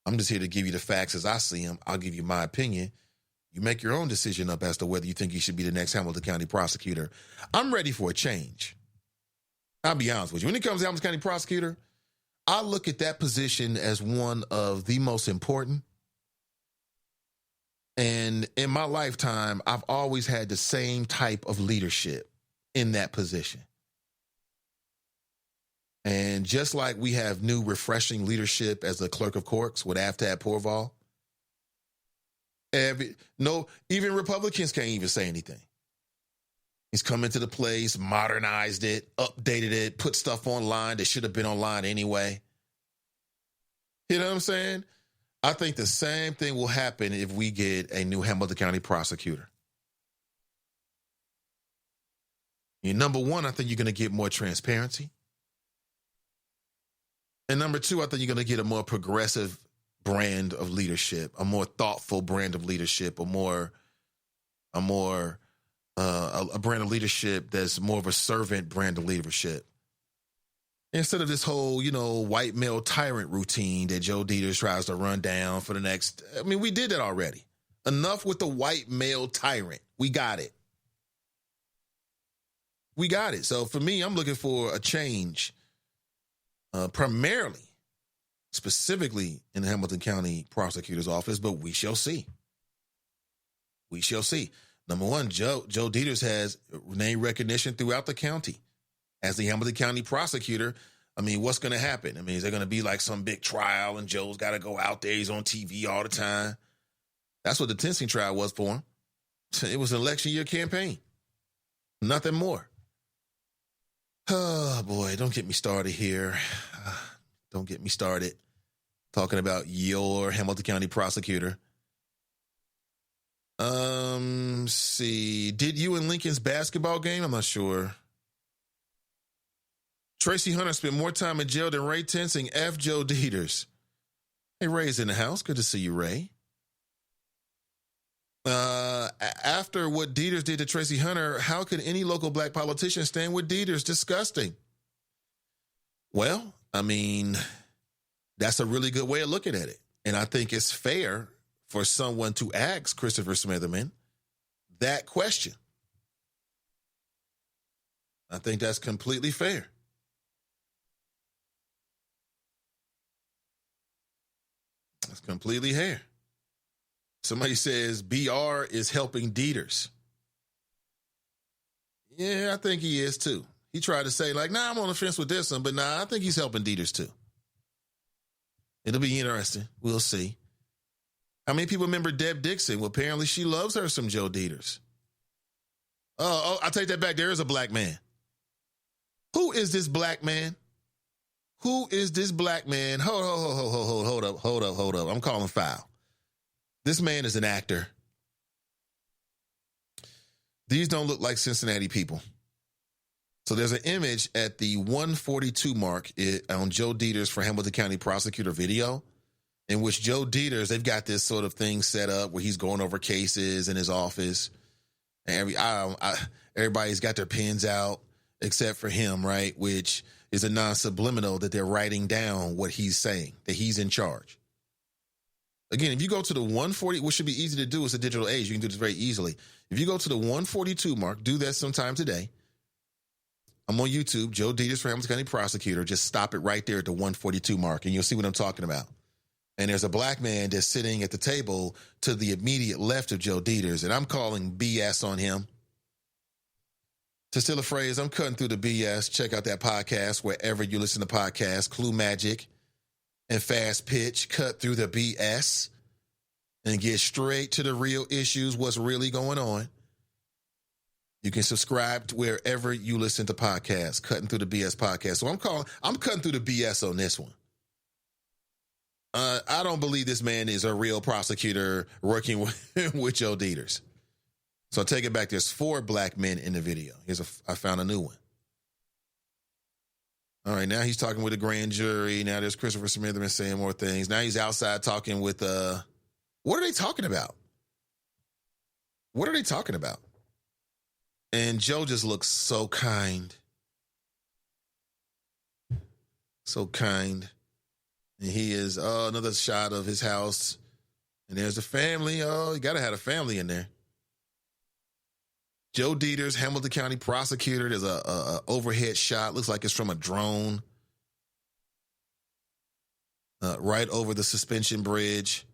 I'm just here to give you the facts as I see them. I'll give you my opinion. You make your own decision up as to whether you think you should be the next Hamilton County prosecutor. I'm ready for a change. I'll be honest with you. When it comes to Hamilton County prosecutor, I look at that position as one of the most important. And in my lifetime, I've always had the same type of leadership in that position. And just like we have new refreshing leadership as the clerk of courts with Aftad Porval, even Republicans can't even say anything. He's come into the place, modernized it, updated it, put stuff online that should have been online anyway. You know what I'm saying? I think the same thing will happen if we get a new Hamilton County prosecutor. Number one, I think you're going to get more transparency. And number two, I think you're going to get a more progressive brand of leadership, a more thoughtful brand of leadership, a brand of leadership that's more of a servant brand of leadership. Instead of this whole, white male tyrant routine that Joe Dieters tries to run down for the next, we did that already. Enough with the white male tyrant. We got it. So for me, I'm looking for a change, primarily, specifically in the Hamilton County Prosecutor's Office, but we shall see. Number one, Joe Dieters has name recognition throughout the county. As the Hamilton County prosecutor, what's going to happen? Is there going to be like some big trial and Joe's got to go out there? He's on TV all the time. That's what the Tensing trial was for him. It was an election year campaign. Nothing more. Oh, boy, don't get me started here. Don't get me started talking about your Hamilton County prosecutor. See. Did you in Lincoln's basketball game? I'm not sure. Tracy Hunter spent more time in jail than Ray Tensing. F. Joe Dieters. Hey, Ray's in the house. Good to see you, Ray. After what Dieters did to Tracy Hunter, how could any local black politician stand with Dieters? Disgusting. Well, that's a really good way of looking at it. And I think it's fair for someone to ask Christopher Smitherman that question. I think that's completely fair. That's completely fair. Somebody says BR is helping Dieters. Yeah, I think he is too. He tried to say I'm on the fence with this one, but I think he's helping Dieters too. It'll be interesting. We'll see. How many people remember Deb Dixon? Well, apparently she loves her some Joe Dieters. Oh, I take that back. There is a black man. Who is this black man? Hold up. I'm calling foul. This man is an actor. These don't look like Cincinnati people. So there's an image at the 142 mark on Joe Dieters for Hamilton County Prosecutor video, in which Joe Dieters, they've got this sort of thing set up where he's going over cases in his office. And everybody's got their pens out except for him, right? Which is a non-subliminal that they're writing down what he's saying, that he's in charge. Again, if you go to the 140, which should be easy to do, it's a digital age. You can do this very easily. If you go to the 142 mark, do that sometime today. I'm on YouTube, Joe Dieters for Hamilton County Prosecutor. Just stop it right there at the 142 mark, and you'll see what I'm talking about. And there's a black man that's sitting at the table to the immediate left of Joe Dieters, and I'm calling BS on him. To steal a phrase, I'm cutting through the BS. Check out that podcast wherever you listen to podcasts. Clue Magic and Fast Pitch. Cut through the BS and get straight to the real issues, what's really going on. You can subscribe to wherever you listen to podcasts. Cutting through the BS podcast. So I'm cutting through the BS on this one. I don't believe this man is a real prosecutor working with Joe Dieters. So I take it back. There's 4 black men in the video. I found a new one. All right, now he's talking with a grand jury. Now there's Christopher Smitherman saying more things. Now he's outside talking with, what are they talking about? And Joe just looks so kind. So kind. And he is, another shot of his house. And there's the family. Oh, you got to have a family in there. Joe Dieters, Hamilton County prosecutor. There's a overhead shot. Looks like it's from a drone. Right over the suspension bridge.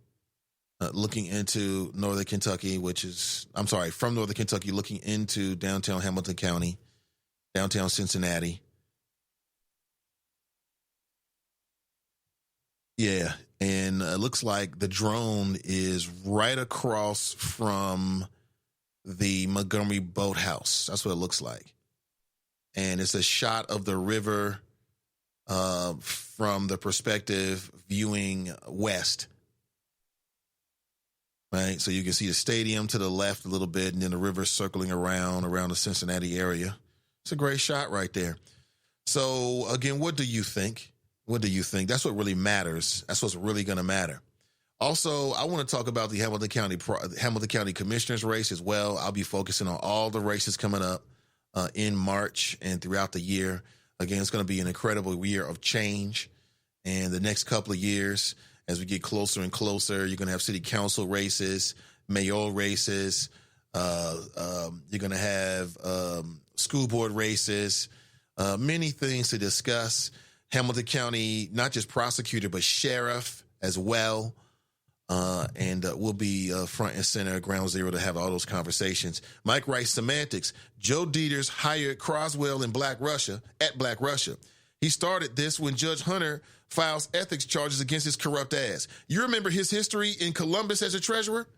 Looking into Northern Kentucky, from Northern Kentucky, looking into downtown Hamilton County, downtown Cincinnati. Yeah, and it looks like the drone is right across from the Montgomery Boathouse. That's what it looks like. And it's a shot of the river from the perspective viewing west. Right, so you can see the stadium to the left a little bit, and then the river circling around the Cincinnati area. It's a great shot right there. So, again, what do you think? What do you think? That's what really matters. That's what's really going to matter. Also, I want to talk about the Hamilton County Commissioner's race as well. I'll be focusing on all the races coming up in March and throughout the year. Again, it's going to be an incredible year of change. And the next couple of years, as we get closer and closer, you're going to have city council races, mayoral races. You're going to have school board races, many things to discuss. Hamilton County, not just prosecutor, but sheriff as well. And we'll be front and center, ground zero to have all those conversations. Mike writes, semantics. Joe Dieters hired Croswell in Black Russia. He started this when Judge Hunter files ethics charges against his corrupt ass. You remember his history in Columbus as a treasurer?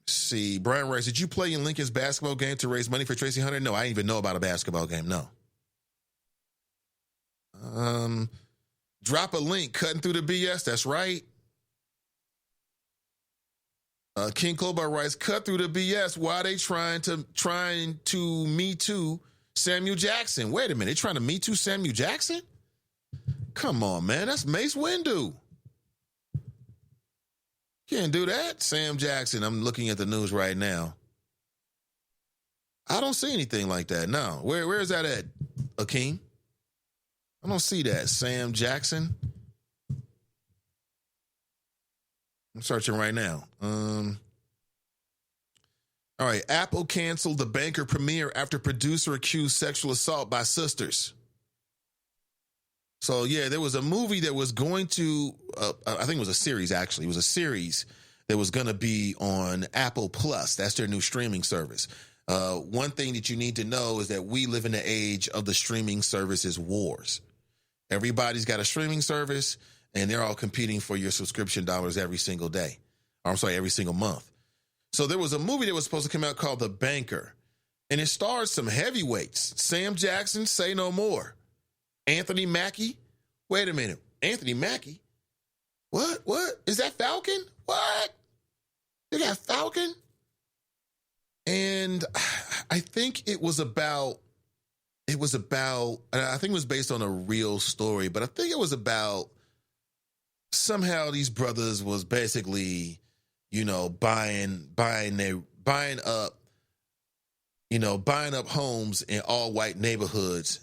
See, Brian writes, did you play in Lincoln's basketball game to raise money for Tracy Hunter? No, I didn't even know about a basketball game. No. Drop a link, cutting through the BS. That's right. King Colbert writes, cut through the BS. Why are they trying to Me Too Samuel Jackson? Wait a minute, they trying to Me Too Samuel Jackson? Come on, man, that's Mace Windu. Can't do that. Sam Jackson, I'm looking at the news right now. I don't see anything like that. No. Where is that at, Akeem? I don't see that. Sam Jackson. I'm searching right now. All right. Apple canceled the Banker premiere after producer accused sexual assault by sisters. So, yeah, there was a movie that was going to, I think it was a series, actually. It was a series that was going to be on Apple Plus. That's their new streaming service. One thing that you need to know is that we live in the age of the streaming services wars. Everybody's got a streaming service, and they're all competing for your subscription dollars every single day. Every single month. So there was a movie that was supposed to come out called The Banker, and it stars some heavyweights. Sam Jackson, say no more. Anthony Mackie? Wait a minute. Anthony Mackie? What? Is that Falcon? What? They got Falcon? And I think it was about, I think it was based on a real story, but I think it was about somehow these brothers was basically, buying up homes in all white neighborhoods.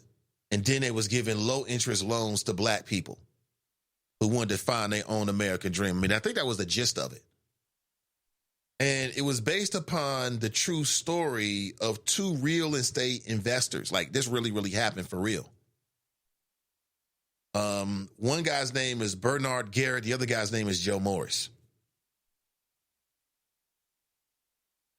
And then they was giving low interest loans to black people who wanted to find their own American dream. I mean, I think that was the gist of it. And it was based upon the true story of two real estate investors. Like, this really, really happened for real. One guy's name is Bernard Garrett. The other guy's name is Joe Morris.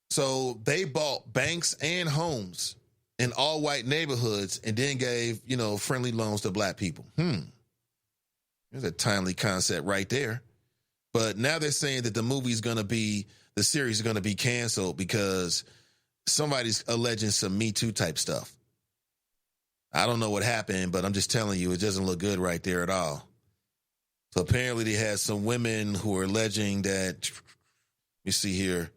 So they bought banks and homes in all white neighborhoods and then gave, friendly loans to black people. There's a timely concept right there. But now they're saying that the series is going to be canceled because somebody's alleging some Me Too type stuff. I don't know what happened, but I'm just telling you, it doesn't look good right there at all. So apparently they had some women who are alleging that, let me see here.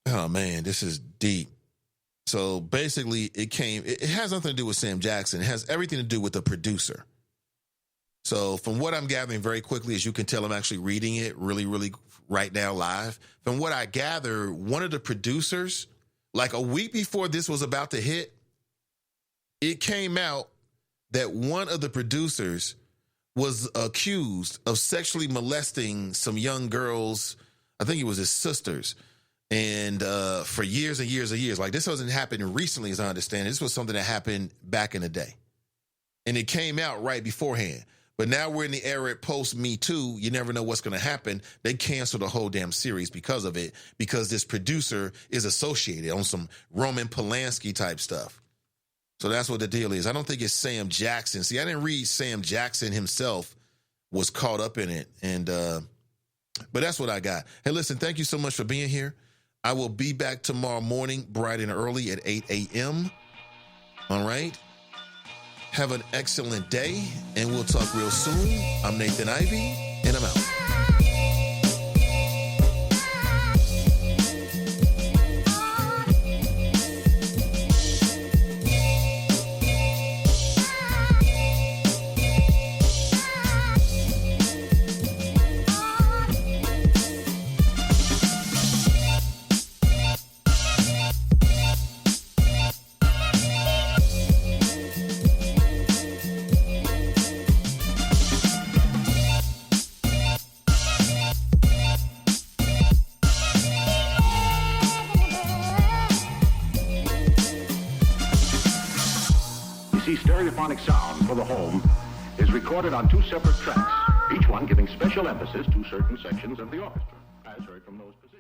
Oh man, this is deep. So basically it has nothing to do with Sam Jackson. It has everything to do with the producer. So from what I'm gathering very quickly, as you can tell, I'm actually reading it really right now live. From what I gather, one of the producers, like a week before this was about to hit, it came out that one of the producers was accused of sexually molesting some young girls. I think it was his sisters. And for years and years and years. Like, this hasn't happened recently, as I understand it. This was something that happened back in the day. And it came out right beforehand. But now we're in the era post-Me Too. You never know what's going to happen. They canceled the whole damn series because of it, because this producer is associated on some Roman Polanski type stuff. So that's what the deal is. I don't think it's Sam Jackson. See, I didn't read Sam Jackson himself was caught up in it. And but that's what I got. Hey, listen, thank you so much for being here. I will be back tomorrow morning, bright and early at 8 a.m. All right. Have an excellent day, and we'll talk real soon. I'm Nathan Ivy, and I'm out. Stereophonic sound for the home is recorded on two separate tracks, each one giving special emphasis to certain sections of the orchestra, as heard from those positions.